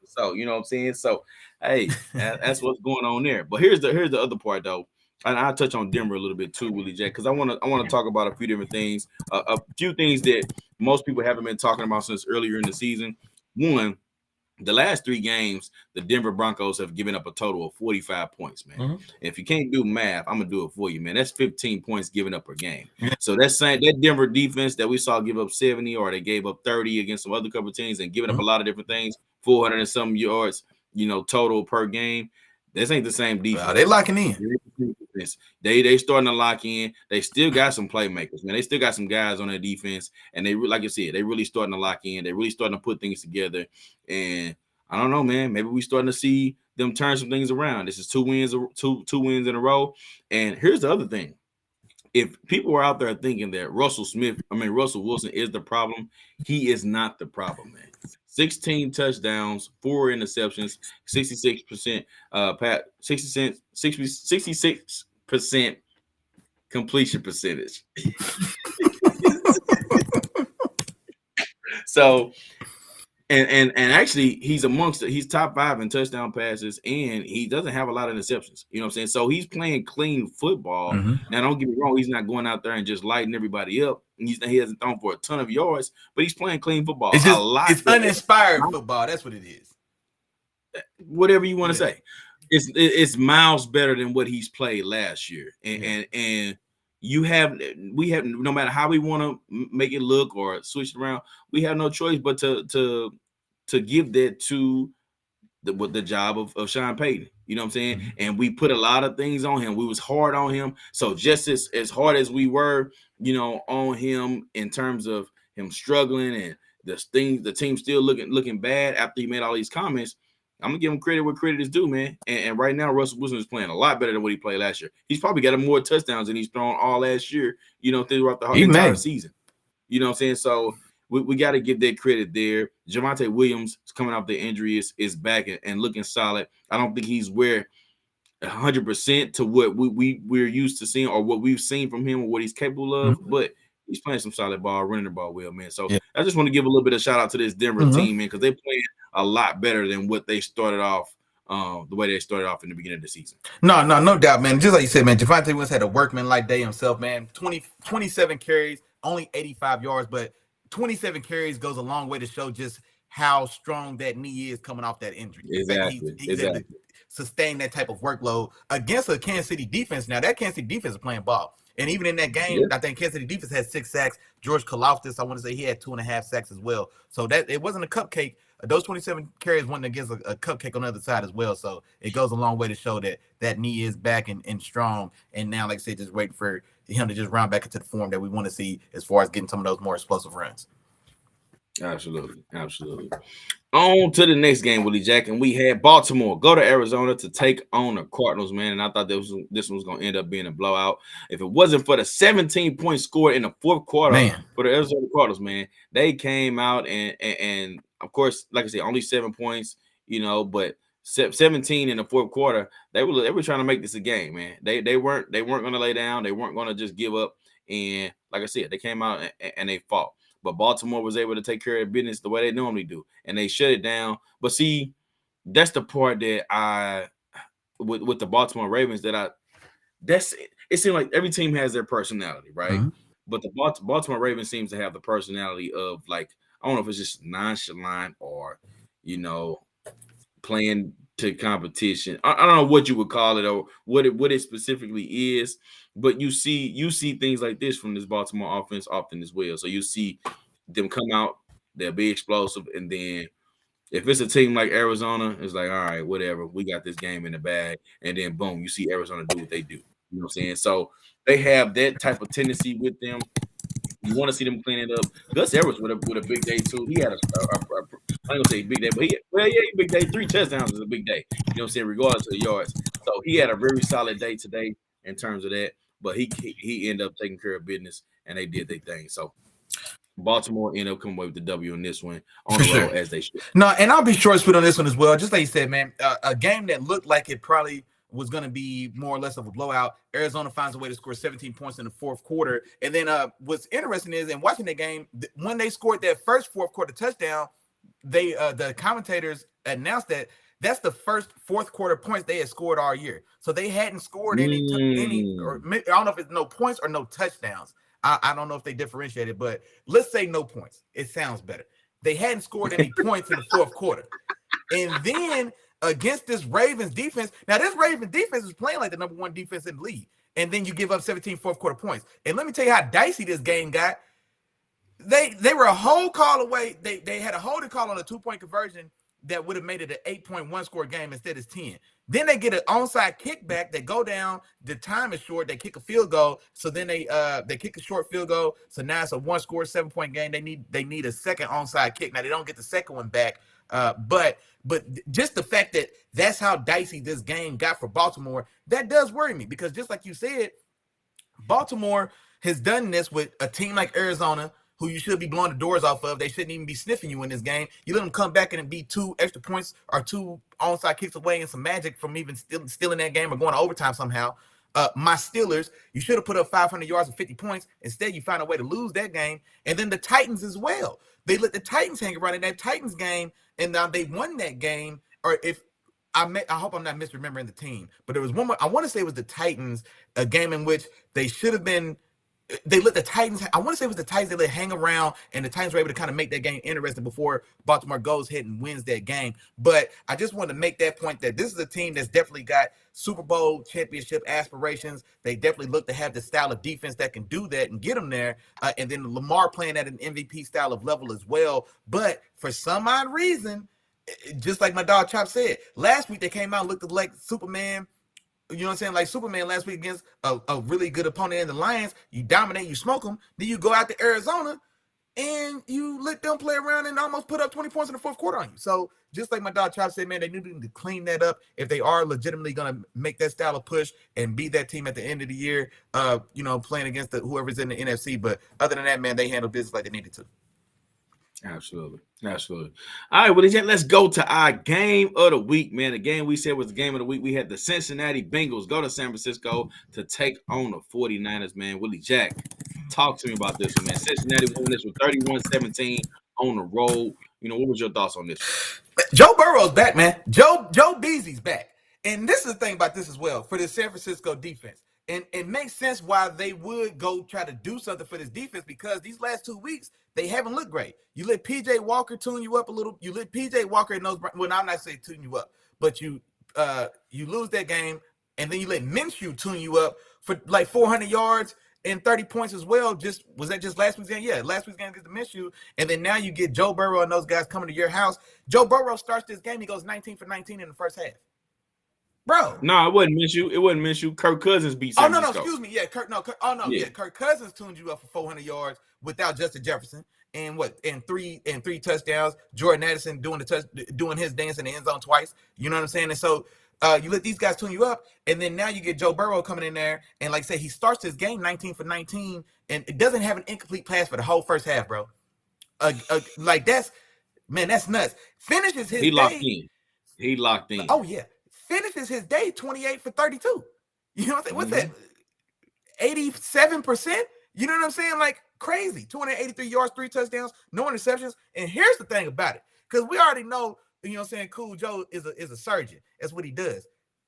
So you know what I'm saying. So hey, that's what's going on there. But here's the other part though, and I'll touch on Denver a little bit too, Willie Jack, because I want to talk about a few different things, a few things that most people haven't been talking about since earlier in the season. One, the last 3 games, the Denver Broncos have given up a total of 45 points, man. Mm-hmm. If you can't do math, I'm going to do it for you, man. That's 15 points given up per game. So that's saying that Denver defense that we saw give up 70, or they gave up 30 against some other couple of teams and giving up a lot of different things, 400 and some yards, total per game. This ain't the same defense. They locking in. They starting to lock in. They still got some playmakers, man. They still got some guys on their defense, and they, like I said, they really starting to lock in. They really starting to put things together. And I don't know, man. Maybe we starting to see them turn some things around. This is two wins in a row. And here's the other thing. If people are out there thinking that Russell Wilson is the problem, he is not the problem, man. 16 touchdowns, 4 interceptions, 66% 66% completion percentage. So, and actually, he's top 5 in touchdown passes, and he doesn't have a lot of interceptions. You know what I'm saying? So he's playing clean football. Now, don't get me wrong, he's not going out there and just lighting everybody up. He hasn't thrown for a ton of yards, but he's playing clean football. It's uninspired football. That's what it is. Whatever you want to say, it's miles better than what he's played last year, and we have, no matter how we want to make it look or switch it around, we have no choice but to give that to the job of Sean Payton. You know what I'm saying? And we put a lot of things on him. We was hard on him. So just as hard as we were, on him in terms of him struggling and the team still looking bad after he made all these comments, I'm gonna give him credit where credit is due, man. And right now, Russell Wilson is playing a lot better than what he played last year. He's probably got more touchdowns than he's thrown all last year, throughout the whole entire season. You know what I'm saying? So we got to give that credit there. Javonte Williams is coming off the injury, is back and looking solid. I don't think he's where 100% to what we're used to seeing or what we've seen from him or what he's capable of, but he's playing some solid ball, running the ball well, man. So I just want to give a little bit of shout out to this Denver team, man, because they're playing a lot better than what they started off, the way they started off in the beginning of the season. No doubt, man. Just like you said, man, Javonte Williams had a workman-like day himself, man. 27 carries, only 85 yards, but 27 carries goes a long way to show just how strong that knee is coming off that injury. Exactly. He's able to sustain that type of workload against a Kansas City defense. Now, that Kansas City defense is playing ball. And even in that game, I think Kansas City defense had 6 sacks. George Karlaftis, I want to say he had 2.5 sacks as well. So that it wasn't a cupcake. Those 27 carries went against a cupcake on the other side as well. So it goes a long way to show that knee is back and strong. And now, like I said, just waiting for him to just round back into the form that we want to see as far as getting some of those more explosive runs. Absolutely. On to the next game, Willie Jack, and we had Baltimore go to Arizona to take on the Cardinals, man. And I thought this one was going to end up being a blowout. If it wasn't for the 17-point score in the fourth quarter for the Arizona Cardinals, man, they came out and of course, like I said, only 7 points, but 17 in the fourth quarter. They were trying to make this a game, man. They weren't going to lay down. They weren't going to just give up. And like I said, they came out and they fought. But Baltimore was able to take care of business the way they normally do, and they shut it down. But see, that's the part that with the Baltimore Ravens it seems like every team has their personality, right? But the Baltimore Ravens seems to have the personality of, like, I don't know if it's just nonchalant or, playing to competition. I don't know what you would call it or what it specifically is, but you see things like this from this Baltimore offense often as well. So you see them come out, they'll be explosive, and then if it's a team like Arizona, it's like, all right, whatever, we got this game in the bag, and then boom, you see Arizona do what they do. You know what I'm saying? So they have that type of tendency with them. You want to see them clean it up. Gus Edwards with a big day too. He had I ain't gonna say big day, but big day. 3 touchdowns is a big day. You know what I'm saying? Regardless of the yards. So he had a very solid day today in terms of that. But he ended up taking care of business, and they did their thing. So Baltimore ended up coming away with the W in this one on the road as they should. No, and I'll be short sweet on this one as well. Just like you said, man, a game that looked like it probably was going to be more or less of a blowout. Arizona finds a way to score 17 points in the fourth quarter. And then what's interesting is in watching the game, when they scored that first fourth quarter touchdown, the commentators announced that that's the first fourth quarter points they had scored all year. So they hadn't scored any, or I don't know if it's no points or no touchdowns. I don't know if they differentiated, but let's say no points. It sounds better. They hadn't scored any points in the fourth quarter. And then against this Ravens defense, now this Ravens defense is playing like the number 1 defense in the league. And then you give up 17 fourth quarter points. And let me tell you how dicey this game got. They were a whole call away. They had a holding call on a 2-point conversion that would have made it an 8.1 score game instead of 10. Then they get an onside kickback. They go down. The time is short. They kick a field goal. So then they kick a short field goal. So now it's a 1-score 7-point game. They need a second onside kick. Now they don't get the second one back. But just the fact that that's how dicey this game got for Baltimore, that does worry me, because just like you said, Baltimore has done this with a team like Arizona, who you should be blowing the doors off of. They shouldn't even be sniffing you in this game. You let them come back and be 2 extra points or 2 onside kicks away and some magic from even stealing that game or going to overtime somehow. My Steelers, you should have put up 500 yards and 50 points. Instead, you found a way to lose that game. And then the Titans as well. They let the Titans hang around in that Titans game, and now they won that game. Or if I hope I'm not misremembering the team, but there was one more. I want to say it was the Titans, a game in which they should have been. They let the Titans, I want to say it was the Titans, they let hang around, and the Titans were able to kind of make that game interesting before Baltimore goes ahead and wins that game. But I just want to make that point that this is a team that's definitely got Super Bowl championship aspirations. They definitely look to have the style of defense that can do that and get them there. And then Lamar playing at an MVP style of level as well. But for some odd reason, just like my dog Chop said, last week they came out and looked like Superman. You know what I'm saying? Like Superman last week against a really good opponent in the Lions. You dominate, you smoke them. Then you go out to Arizona and you let them play around and almost put up 20 points in the fourth quarter on you. So just like my dog Chop said, man, they need to clean that up if they are legitimately going to make that style of push and beat that team at the end of the year, playing against whoever's in the NFC. But other than that, man, they handle business like they needed to. Absolutely. All right, well, let's go to our game of the week, man. The game we said was the game of the week. We had the Cincinnati Bengals go to San Francisco to take on the 49ers, man. Willie Jack, talk to me about this one, man. Cincinnati won this with 31-17 on the road. What was your thoughts on this? Joe Burrow's back, man. Joe Beasley's back. And this is the thing about this as well for the San Francisco defense. And it makes sense why they would go try to do something for this defense, because these last 2 weeks, they haven't looked great. You let P.J. Walker tune you up a little. You let P.J. Walker and those – well, I'm not saying tune you up, but you lose that game, and then you let Minshew tune you up for like 400 yards and 30 points as well. Was that just last week's game? Yeah, last week's game against the Minshew. And then now you get Joe Burrow and those guys coming to your house. Joe Burrow starts this game. He goes 19 for 19 in the first half. Bro. No, it wasn't Minshew. Kirk Cousins beat San Francisco. Excuse me. Yeah, Kirk Cousins tuned you up for 400 yards without Justin Jefferson and three touchdowns. Jordan Addison doing his dance in the end zone twice. You know what I'm saying? And so you let these guys tune you up, and then now you get Joe Burrow coming in there, and like I say, he starts his game 19 for 19, and it doesn't have an incomplete pass for the whole first half, bro. Like that's nuts. Finishes his He locked in. Oh yeah. Finishes his day 28 for 32. You know what I'm saying? What's that? 87%? You know what I'm saying? Like crazy. 283 yards, 3 touchdowns, no interceptions. And here's the thing about it, because we already know, you know what I'm saying, Cool Joe is a surgeon. That's what he does.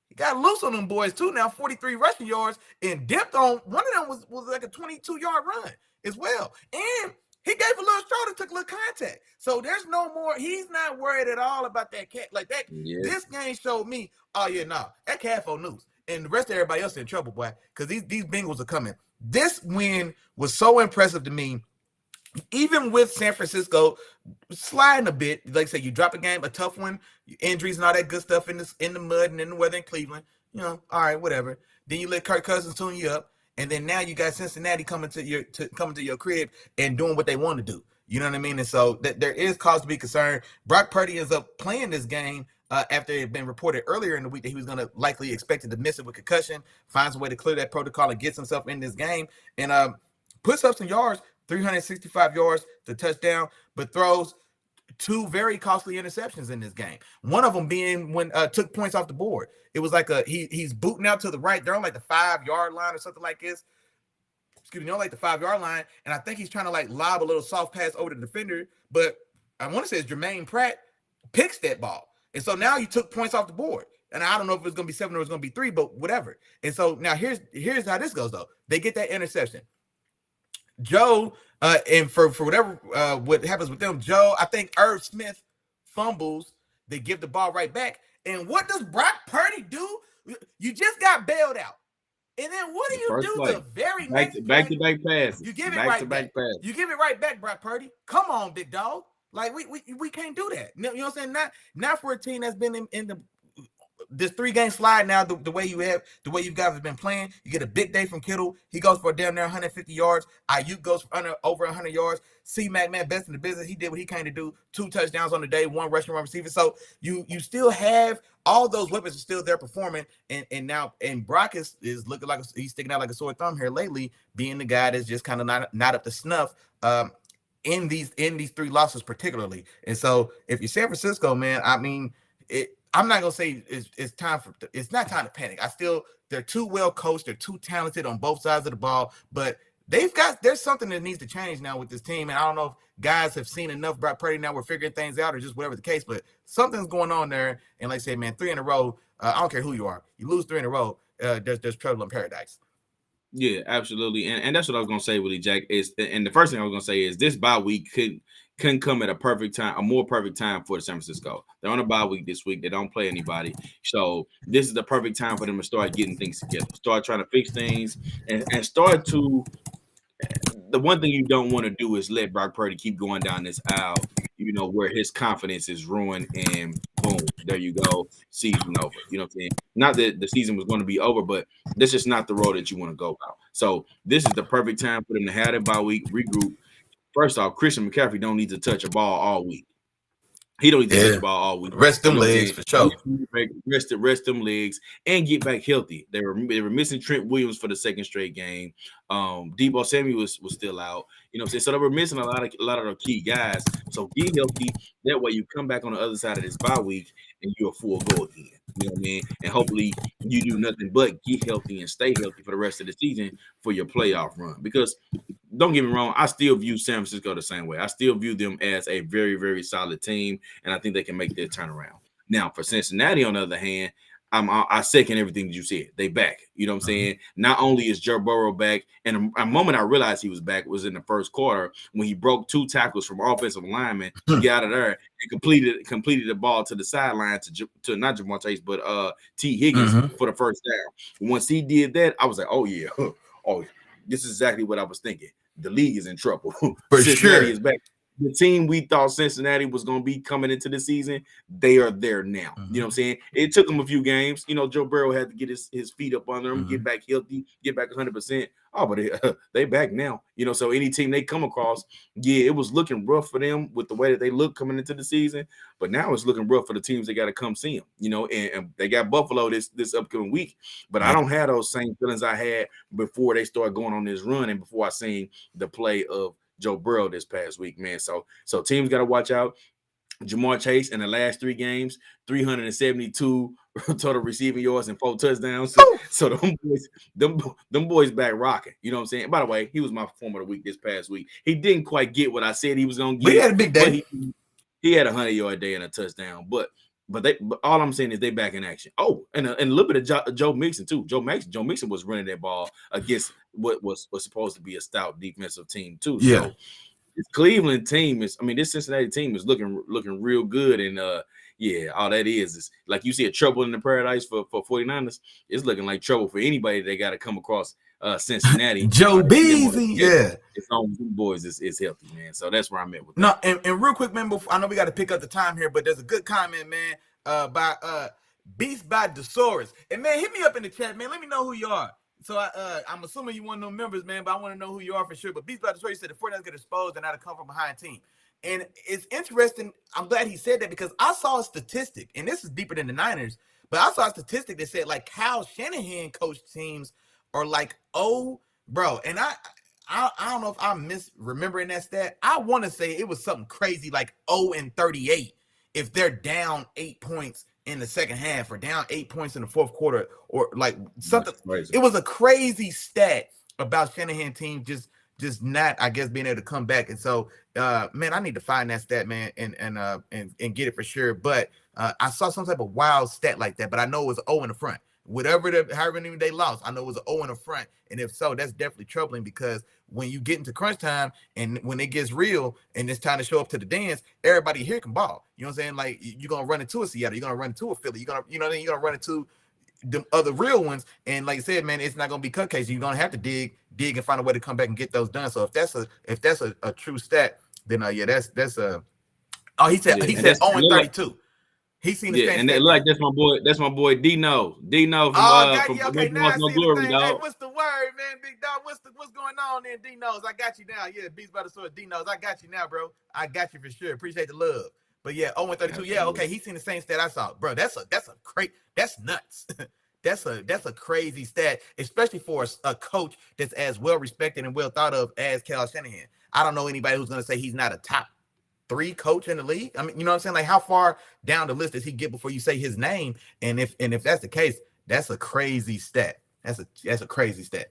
He got loose on them boys too now, 43 rushing yards, and dipped on one of them was like a 22-yard run as well. And he gave a little shoulder, took a little contact. So there's no more. He's not worried at all about that cat. Like that. Yeah. This game showed me, that calf on news. And the rest of everybody else in trouble, boy, because these Bengals are coming. This win was so impressive to me. Even with San Francisco sliding a bit, like I say, you drop a game, a tough one, injuries and all that good stuff in the mud and in the weather in Cleveland. All right, whatever. Then you let Kirk Cousins tune you up. And then now you got Cincinnati coming to your crib and doing what they want to do. You know what I mean? And so there is cause to be concerned. Brock Purdy ends up playing this game after it had been reported earlier in the week that he was going to likely expected to miss it with concussion, finds a way to clear that protocol and gets himself in this game, and puts up some yards, 365 yards to touchdown, but throws 2 very costly interceptions in this game. One of them being when took points off the board. It was like he's booting out to the right. They're on like the 5-yard line or something like this. Excuse me, like the 5-yard line. And I think he's trying to like lob a little soft pass over the defender. But I want to say it's Jermaine Pratt picks that ball. And so now he took points off the board. And I don't know if it's going to be 7 or it's going to be 3, but whatever. And so now here's how this goes, though. They get that interception. Joe, and for whatever what happens with them, Joe, I think Irv Smith fumbles. They give the ball right back. And what does Brock Purdy do? You just got bailed out. And then what do you do the very next back-to-back passes? You give it right back. You give it right back, Brock Purdy. Come on, big dog. Like we can't do that. You know what I'm saying? Not for a team that's been in the this 3-game slide now, the way you guys have been playing, you get a big day from Kittle. He goes for damn near 150 yards. Ayuk goes for over 100 yards. C-Mac, man, best in the business. He did what he came to do. 2 touchdowns on the day, 1 rushing, 1 receiver. So you still have all those weapons are still there performing. And now Brock is looking like he's sticking out like a sore thumb here lately, being the guy that's just kind of not up to snuff. In these 3 losses particularly. And so if you're San Francisco, man, I mean, I'm not gonna say it's not time to panic. They're too well coached, they're too talented on both sides of the ball, but there's something that needs to change now with this team. And I don't know if guys have seen enough Brock Purdy now, we're figuring things out, or just whatever the case, but something's going on there. And like I say, man, 3 in a row, I don't care who you are, you lose 3 in a row, there's trouble in paradise. Yeah, absolutely. And that's what I was gonna say, Willie Jack. And the first thing I was gonna say is this bye week couldn't come at a more perfect time for San Francisco. They're on a bye week this week. They don't play anybody. So this is the perfect time for them to start getting things together, start trying to fix things, and start to. The one thing you don't want to do is let Brock Purdy keep going down this aisle, where his confidence is ruined, and boom, there you go, season over. You know what I'm saying? Not that the season was going to be over, but this is not the road that you want to go about. So this is the perfect time for them to have their bye week, regroup. First off, Christian McCaffrey don't need to touch a ball all week. He don't need to touch the ball all week. Rest them legs for sure. Rest them legs and get back healthy. They were missing Trent Williams for the second straight game. Deebo Samuel was still out. You know what I'm saying? So they were missing a lot of the key guys. So get healthy. That way you come back on the other side of this bye week and you're full go again. You know what I mean? And hopefully you do nothing but get healthy and stay healthy for the rest of the season for your playoff run. Because don't get me wrong, I still view San Francisco the same way. I still view them as a very, very solid team, and I think they can make their turnaround. Now, for Cincinnati, on the other hand, I second everything that you said. They back. You know what I'm saying? Not only is Joe Burrow back, and a moment I realized he was back was in the first quarter when he broke 2 tackles from offensive linemen to get out of there and completed the ball to the sideline to not Jamar Chase, but T. Higgins for the first down. Once he did that, I was like, oh, yeah. Oh, this is exactly what I was thinking. The league is in trouble. For Cincinnati sure. is back. The team we thought Cincinnati was going to be coming into the season, they are there now. You know what I'm saying? It took them a few games. Joe Burrow had to get his feet up under him, get back healthy, get back 100%. Oh, but they back now. So any team they come across, yeah, it was looking rough for them with the way that they look coming into the season. But now it's looking rough for the teams they got to come see them. And they got Buffalo this upcoming week. But I don't have those same feelings I had before they started going on this run and before I seen the play of Joe Burrow this past week, man. So teams got to watch out. Jamar Chase in the last 3 games, 372 total receiving yards and 4 touchdowns. So them boys back rocking. You know what I'm saying? By the way, he was my performer of the week this past week. He didn't quite get what I said he was going to get. But he had a big day. He had a 100-yard day and a touchdown. But all I'm saying is they back in action. Oh, and a little bit of Joe Mixon too. Joe Mixon was running that ball against what was supposed to be a stout defensive team too. Yeah. So this Cleveland team this Cincinnati team is looking real good. And all that is like you said, trouble in the paradise for 49ers. It's looking like trouble for anybody they got to come across Cincinnati. Joe Beasley, yeah. It's on the boys is healthy, man. So that's where I'm at with that. No, and real quick, man, I know we got to pick up the time here, but there's a good comment, man, by Beast by Desaurus. And man, hit me up in the chat, man. Let me know who you are. So I'm assuming you one of them members, man, but I want to know who you are for sure. But Beast by Desaurus said the 49ers get exposed and not a come from behind team. And it's interesting. I'm glad he said that because I saw a statistic, and this is deeper than the Niners, but I saw a statistic that said like Kyle Shanahan coached teams are like, oh, bro. And I don't know if I'm misremembering that stat. I want to say it was something crazy like 0-38 if they're down 8 points in the second half or down 8 points in the fourth quarter or like something. It was a crazy stat about Shanahan team just not, I guess, being able to come back. And so, man, I need to find that stat, man, and get it for sure. But I saw some type of wild stat like that, but I know it was 0 in the front. However many they lost, I know it was an 0 in the front. And if so, that's definitely troubling because when you get into crunch time and when it gets real and it's time to show up to the dance, everybody here can ball. You know what I'm saying? Like you're gonna run into a Seattle, you're gonna run into a Philly, you're gonna run into the other real ones. And like I said, man, it's not gonna be cupcakes. You're gonna have to dig and find a way to come back and get those done. So if that's a true stat, then yeah, that's he said 0-32. He's seen the same and stat. that's my boy Dino. Dino from Okay, now I No see the Glory, thing. dog. Hey, what's the word, man? Big dog, what's going on there, Dino's? I got you now. Yeah, Beats by the Sword, Dino's. I got you now, bro. I got you for sure. Appreciate the love. But yeah, 0-32. Yeah, okay. He's seen the same stat I saw, bro. That's nuts. That's a crazy stat, especially for a coach that's as well respected and well thought of as Cal Shanahan. I don't know anybody who's gonna say he's not a top 3 coach in the league. I mean, you know what I'm saying? Like, how far down the list does he get before you say his name? And if that's the case, that's a crazy stat. That's a crazy stat.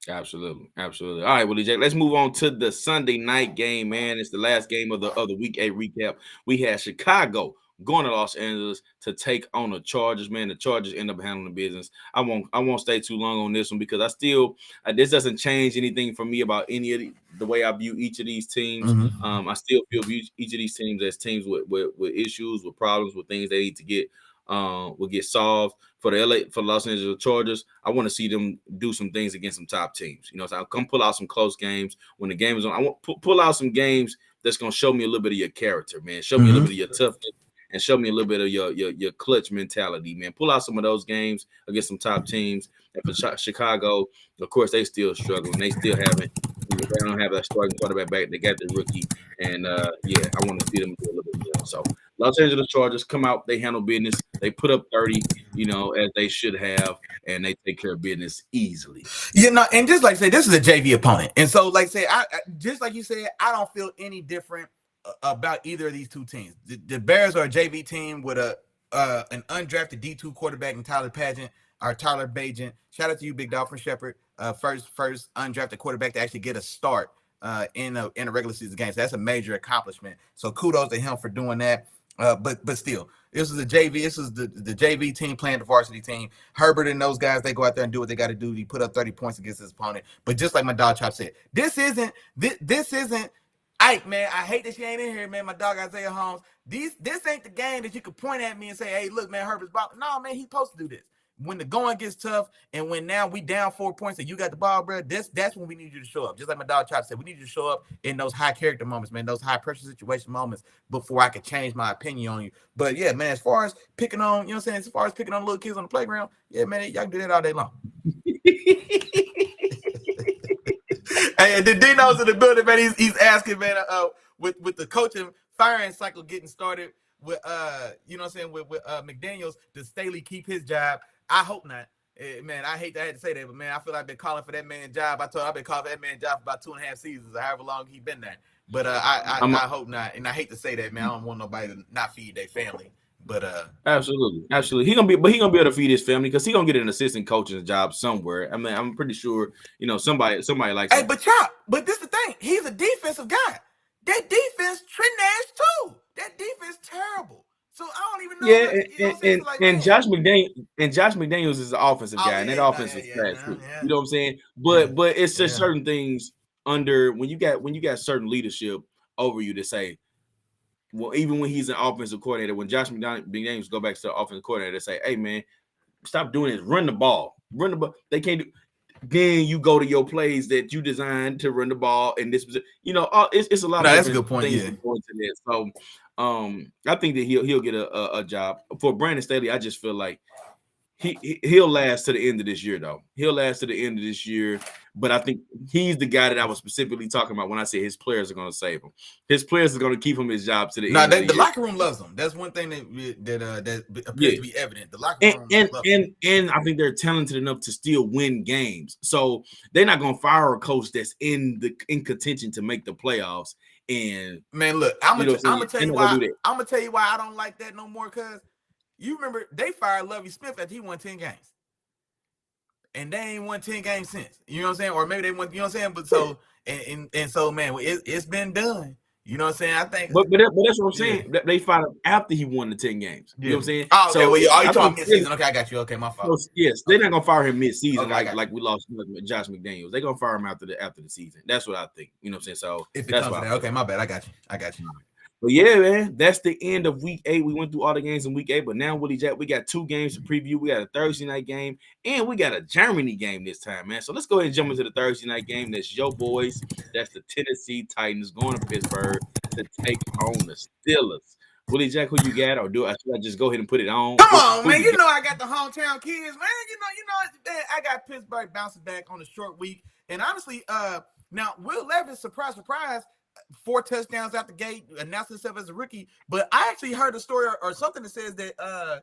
Absolutely. All right, Willie Jack. Let's move on to the Sunday night game, man. It's the last game of the week 8 recap. We had Chicago going to Los Angeles to take on the Chargers, man. The Chargers end up handling the business. I won't stay too long on this one because this doesn't change anything for me about any of the way I view each of these teams. Mm-hmm. I still view each of these teams as teams with issues, with problems, with things they need to get will get solved. For the Los Angeles Chargers, I want to see them do some things against some top teams. You know, so I'll come pull out some close games when the game is on. I want pull out some games that's gonna show me a little bit of your character, man. Show me a little bit of your toughness and show me a little bit of your clutch mentality, man. Pull out some of those games against some top teams. And for Chicago, of course, they still struggling. They still haven't. They don't have that starting quarterback back. They got the rookie, and I want to see them do a little bit more. So Los Angeles Chargers come out, they handle business, they put up 30, as they should have, and they take care of business easily. And just like I say, this is a JV opponent, and so like say, I just like you said, I don't feel any different about either of these two teams. The Bears are a JV team with an undrafted D2 quarterback in Tyler Bagent. Shout out to you, Big Dog from Shepherd. First undrafted quarterback to actually get a start in a regular season game. So that's a major accomplishment. So kudos to him for doing that. But still, this is a JV. This is the JV team playing the varsity team. Herbert and those guys, they go out there and do what they got to do. He put up 30 points against his opponent. But just like my dog Chop said, this isn't. Ike, man, I hate that she ain't in here, man. My dog Isaiah Holmes. This ain't the game that you could point at me and say, hey, look, man, Herbert's ball. No, man, he's supposed to do this. When the going gets tough, and when now we down 4 points and you got the ball, bro, that's when we need you to show up. Just like my dog Chop said, we need you to show up in those high character moments, man, those high pressure situation moments before I could change my opinion on you. But yeah, man, as far as picking on, as far as picking on little kids on the playground, yeah, man, y'all can do that all day long. Hey, the Dino's in the building, man. He's asking, man, with the coaching firing cycle getting started with with McDaniels, does Staley keep his job? I hope not. Man, I hate that I had to say that, but man, I feel like I've been calling for that man's job. I've been calling for that man's job for about 2.5 seasons, or however long he's been there. But I hope not. And I hate to say that, man. I don't want nobody to not feed their family. But absolutely, he gonna be able to feed his family because he gonna get an assistant coaching job somewhere. I mean, I'm pretty sure somebody likes. Hey, but this is the thing. He's a defensive guy. That defense trash too. That defense terrible. So I don't even know. And Josh McDaniels is an offensive guy, and that offense is trash too. You know what I'm saying? But it's just certain things under when you got certain leadership over you to say. Well, even when he's an offensive coordinator, when Josh McDaniels go back to the offensive coordinator, they say, "Hey, man, stop doing this. Run the ball. They can't do." Then you go to your plays that you designed to run the ball, and this, it's a lot of. That's a good point. Yeah. Going to this. So, I think that he'll get a job for Brandon Staley. I just feel like he'll last to the end of this year, though. He'll last to the end of this year. But I think he's the guy that I was specifically talking about when I said his players are going to save him. His players are going to keep him his job to the end. The locker room loves him. That's one thing that appears to be evident. The locker room and I think they're talented enough to still win games. So they're not going to fire a coach that's in contention to make the playoffs. And man, look, I'm gonna tell you why. I'm gonna tell you why I don't like that no more. Cause you remember they fired Lovie Smith after he won 10 games. And they ain't won 10 games since. You know what I'm saying? Or maybe they won, you know what I'm saying? But so and so, man, it's been done. You know what I'm saying? I think But that's what I'm saying. They fired him after he won the 10 games. You know what I'm saying? Oh, okay. So, you talking mid-season. Okay, I got you. Okay, my fault. So, yes, they're not gonna fire him mid-season like we lost Josh McDaniels. They're gonna fire him after the season. That's what I think. You know what I'm saying? So if it comes to that, okay, my bad. I got you. But yeah, man, that's the end of week 8. We went through all the games in week 8, but now, Willie Jack, we got 2 games to preview. We got a Thursday night game, and we got a Germany game this time, man. So let's go ahead and jump into the Thursday night game. That's your boys. That's the Tennessee Titans going to Pittsburgh to take on the Steelers. Willie Jack, who you got, or should I just go ahead and put it on? Come on, man. You got? know I got the hometown kids, man. Man, I got Pittsburgh bouncing back on a short week. And honestly, now Will Levis, surprise, 4 touchdowns out the gate, announced himself as a rookie. But I actually heard a story or something that says that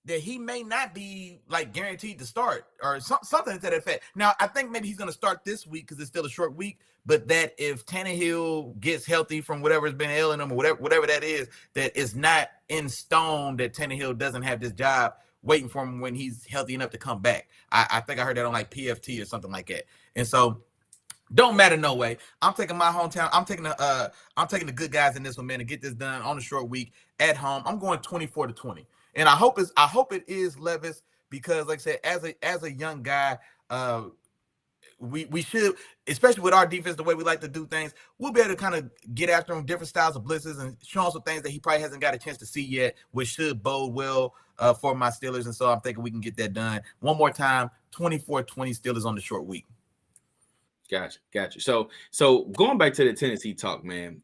he may not be like guaranteed to start or something to that effect. Now, I think maybe he's going to start this week because it's still a short week, but that if Tannehill gets healthy from whatever's been ailing him or whatever that is, that it's not in stone that Tannehill doesn't have this job waiting for him when he's healthy enough to come back. I think I heard that on like PFT or something like that. And so don't matter no way. I'm taking my hometown. I'm taking the good guys in this one, man, to get this done on a short week at home. I'm going 24-20. And I hope it is Levis because, like I said, as a young guy, we should, especially with our defense, the way we like to do things, we'll be able to kind of get after him, different styles of blitzes, and show him some things that he probably hasn't got a chance to see yet, which should bode well for my Steelers. And so I'm thinking we can get that done. One more time, 24-20 Steelers on the short week. Gotcha. So going back to the Tennessee talk, man.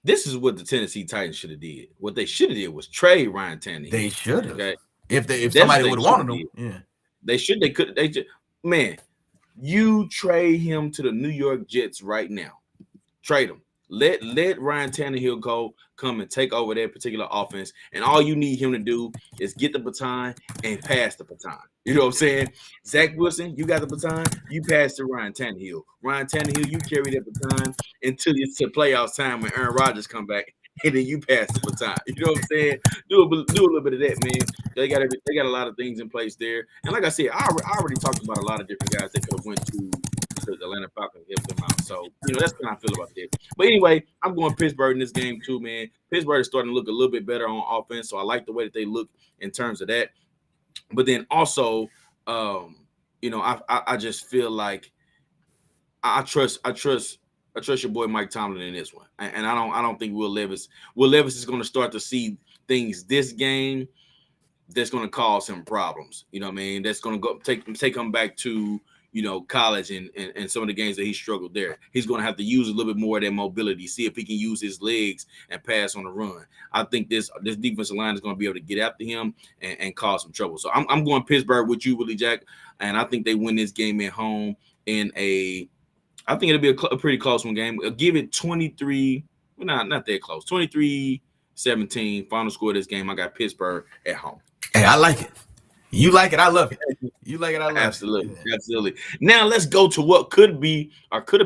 This is what the Tennessee Titans should have did. What they should have did was trade Ryan Tannehill. They should have. Okay? If somebody would have wanted him. Yeah. They could. Man, you trade him to the New York Jets right now. Trade him. Let Ryan Tannehill go, come and take over that particular offense. And all you need him to do is get the baton and pass the baton. You know what I'm saying? Zach Wilson, you got the baton, you pass to Ryan Tannehill. Ryan Tannehill, you carry that baton until it's to playoffs time when Aaron Rodgers come back, and then you pass the baton. You know what I'm saying? Do a little bit of that, man. They got a lot of things in place there. And like I said, I already talked about a lot of different guys that could have went to the Atlanta Falcons, helped them out. So, that's what I feel about that. But anyway, I'm going Pittsburgh in this game too, man. Pittsburgh is starting to look a little bit better on offense, so I like the way that they look in terms of that. But then also, I just feel like I trust your boy Mike Tomlin in this one, and I don't think Will Levis is going to start to see things this game that's going to cause him problems. You know what I mean? That's going to go take him back to college and some of the games that he struggled there. He's going to have to use a little bit more of that mobility, see if he can use his legs and pass on the run. I think this defensive line is going to be able to get after him and cause some trouble. So I'm going Pittsburgh with you, Willie Jack, and I think they win this game at home I think it'll be a pretty close one game. I'll give it 23, not that close, 23-17 final score of this game. I got Pittsburgh at home. Hey, I like it. You like it, I love it. You like it, I love it. Absolutely. Now let's go to what could have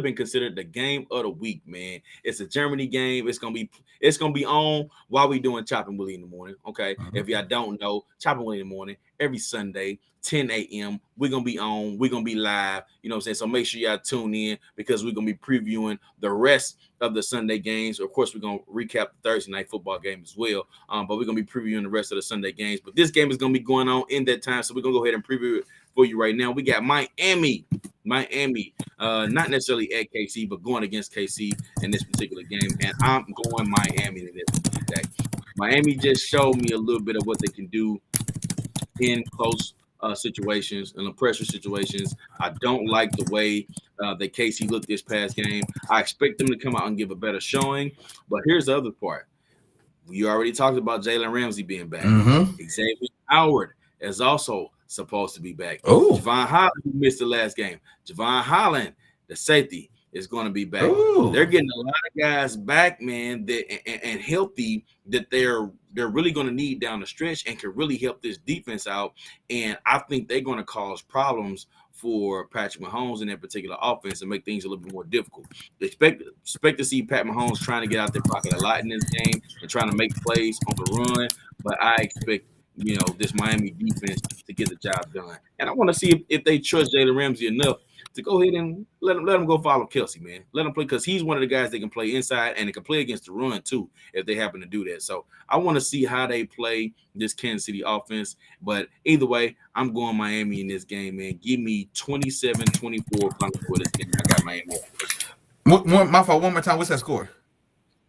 been considered the game of the week, man. It's a Germany game. It's gonna be on while we doing Chopping Willie in the morning. Okay. Mm-hmm. If y'all don't know, Chopping Willie in the morning every Sunday, 10 a.m. We're gonna be on. We're gonna be live. You know what I'm saying? So make sure y'all tune in because we're gonna be previewing the rest of the Sunday games. Of course, we're gonna recap the Thursday night football game as well. But we're gonna be previewing the rest of the Sunday games. But this game is gonna be going on in that time, so we're gonna go ahead and preview it for you right now. We got Miami, not necessarily at KC, but going against KC in this particular game, and I'm going Miami in this today. Miami just showed me a little bit of what they can do in close situations and the pressure situations. I don't like the way that KC looked this past game. I expect them to come out and give a better showing. But here's the other part. You already talked about Jalen Ramsey being back. Mm-hmm. Xavier Howard is also supposed to be back. Oh, Javon Holland, who missed the last game. Javon Holland, the safety, is going to be back. Ooh. They're getting a lot of guys back, man, and healthy that they're really going to need down the stretch and can really help this defense out. And I think they're going to cause problems for Patrick Mahomes in that particular offense and make things a little bit more difficult. Expect to see Pat Mahomes trying to get out their pocket a lot in this game and trying to make plays on the run, but I expect this Miami defense to get the job done. And I want to see if they trust Jalen Ramsey enough to go ahead and let him go follow Kelsey, man. Let him play because he's one of the guys that can play inside and it can play against the run too if they happen to do that. So I want to see how they play this Kansas City offense. But either way, I'm going Miami in this game, man. Give me 27-24 final score this game. I got Miami. My fault. One more time. What's that score?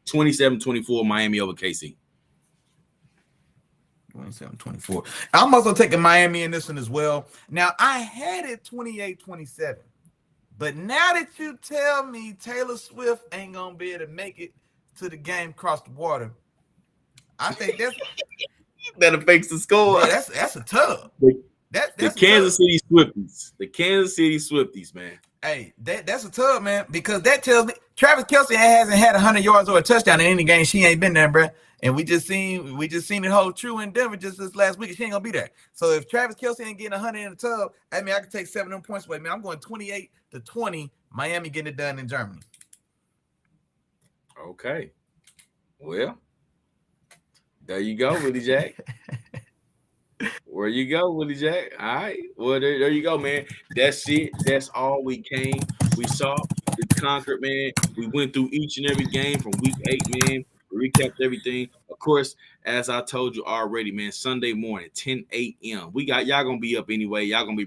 27-24 Miami over KC. 27-24. I'm also taking Miami in this one as well. Now, I had it 28-27. But now that you tell me Taylor Swift ain't going to be able to make it to the game across the water, I think that's That affects the score. bro. That's a tough. The Kansas City Swifties. The Kansas City Swifties, man. Hey, that's a tub, man, because that tells me Travis Kelce hasn't had 100 yards or a touchdown in any game. She ain't been there, bro. And we just seen it hold true in Denver just this last week. She ain't gonna be there. So if Travis Kelce ain't getting 100 in the tub, I mean, I can take 7 of them points away, man. I'm going 28-20. Miami getting it done in Germany. Okay. Well, there you go, Willie Jack. Where you go, Willie Jack? All right. Well, there you go, man. That's it. That's all we came. We saw. We conquered, man. We went through each and every game from week 8, man. We recapped everything. Of course, as I told you already, man, Sunday morning, 10 a.m. Y'all gonna be up anyway. Y'all gonna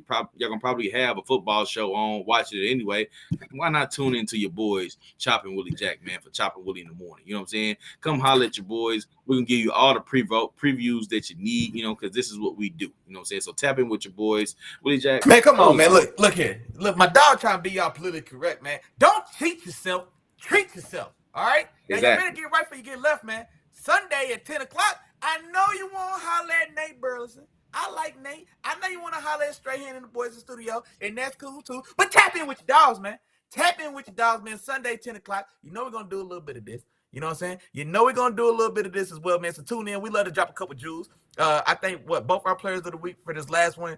probably have a football show on, watching it anyway. Why not tune into your boys, Chopping Willie Jack, man, for Chopping Willie in the morning? You know what I'm saying? Come holler at your boys. We're gonna give you all the previews that you need, you know, because this is what we do. You know what I'm saying? So tap in with your boys. Willie Jack. Man, come on, man. Look here. Look, my dog trying to be y'all politically correct, man. Don't cheat yourself. Treat yourself. All right? Now, you better get right before you get left, man. Sunday at 10 o'clock, I know you want to holler at Nate Burleson. I like Nate. I know you want to holler at Strahan and the boys in the studio, and that's cool, too. But tap in with your dogs, man. Tap in with your dogs, man. Sunday, 10 o'clock. You know we're going to do a little bit of this. You know what I'm saying? You know we're going to do a little bit of this as well, man. So tune in. We love to drop a couple jewels. I think both our players of the week for this last one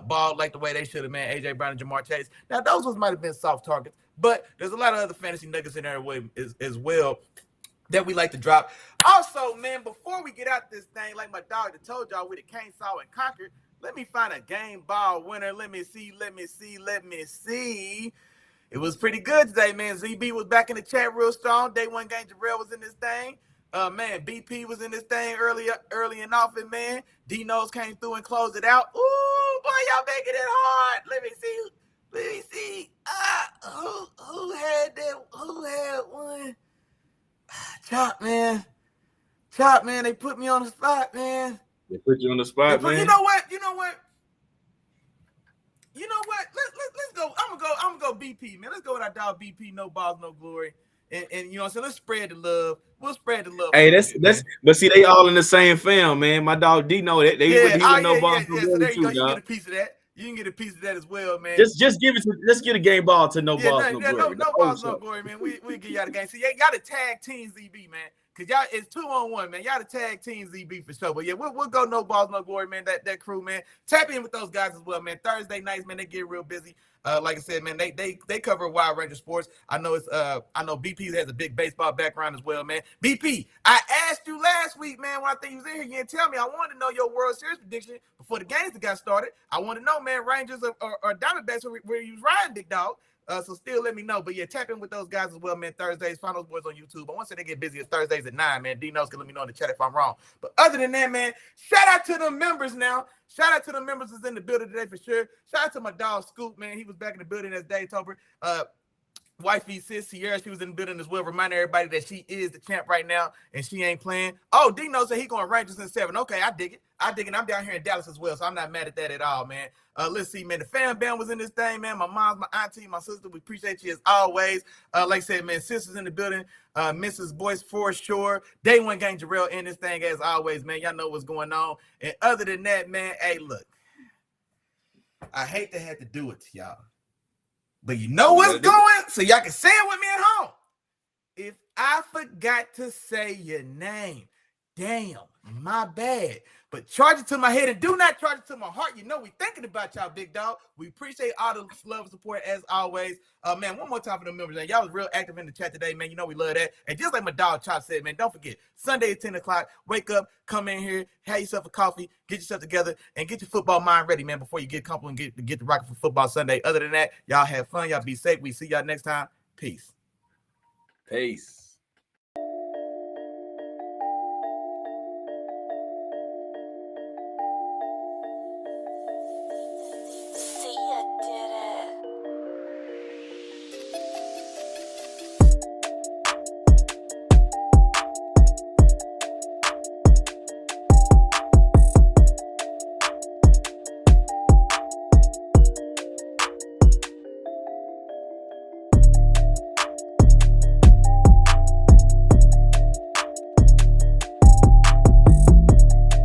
balled like the way they should have, man. A.J. Brown and Jamar Chase. Now, those ones might have been soft targets, but there's a lot of other fantasy nuggets in there as well that we like to drop. Also, man, before we get out this thing, like my dog that told y'all, we the came, saw, and conquered, let me find a game ball winner. Let me see. It was pretty good today, man. ZB was back in the chat real strong. Day one game, Jarrell was in this thing. Man, BP was in this thing early and often, man. D-Nose came through and closed it out. Ooh, boy, y'all making it hard. Let me see. Who had that? Who had one? Chop, man. They put me on the spot, man. They put you on the spot, man. You know what? Let's go. I'm gonna go BP, man. Let's go with our dog BP. No balls, no glory. And you know what I'm saying? Let's spread the love. We'll spread the love. Hey, that's but see, they all in the same fam, man. My dog D know that. He would know balls. So there you go. You get a piece of that. You can get a piece of that as well, man. Just give it to. Let's get a game ball to no balls, no glory. No balls, no glory, man. We give y'all the game. See, y'all the tag team ZB, man. Cause y'all it's 2-on-1, man. Y'all the tag team ZB for sure. But yeah, we'll go no balls, no glory, man. That crew, man. Tap in with those guys as well, man. Thursday nights, man, they get real busy. Like I said, man, they cover a wide range of sports. I know BP has a big baseball background as well, man. BP, I asked you last week, man, when I think you was in here, you didn't tell me. I wanted to know your World Series prediction before the games that got started. I want to know, man, Rangers or Diamondbacks where you was riding, big dog. So still let me know. But yeah, tap in with those guys as well, man. Thursdays, find those boys on YouTube. I want to say they get busy. It's Thursdays at 9, man. D-No's can let me know in the chat if I'm wrong. But other than that, man, shout out to the members now. Shout out to the members that's in the building today for sure. Shout out to my dog Scoop, man. He was back in the building as Dave Toper. Wifey, sis, Sierra, she was in the building as well. Remind everybody that she is the champ right now, and she ain't playing. Oh, D-No said he going Rangers in 7. Okay, I dig it. I'm down here in Dallas as well, so I'm not mad at that at all, man. Let's see, man. The fan band was in this thing, man. My mom's, my auntie, my sister. We appreciate you as always. Like I said, man, sisters in the building. Mrs. Boyce for sure. Day one gang Jarrell in this thing as always, man. Y'all know what's going on. And other than that, man, hey, look. I hate to have to do it to y'all. But you know what's going, so y'all can say it with me at home. If I forgot to say your name, damn, my bad. But charge it to my head and do not charge it to my heart. You know we thinking about y'all, big dog. We appreciate all the love and support as always. Man, one more time for the members, man. Y'all was real active in the chat today, man. You know we love that. And just like my dog Chop said, man, don't forget, Sunday at 10 o'clock, wake up, come in here, have yourself a coffee, get yourself together, and get your football mind ready, man, before you get comfortable and get the rocket for football Sunday. Other than that, y'all have fun. Y'all be safe. We see y'all next time. Peace.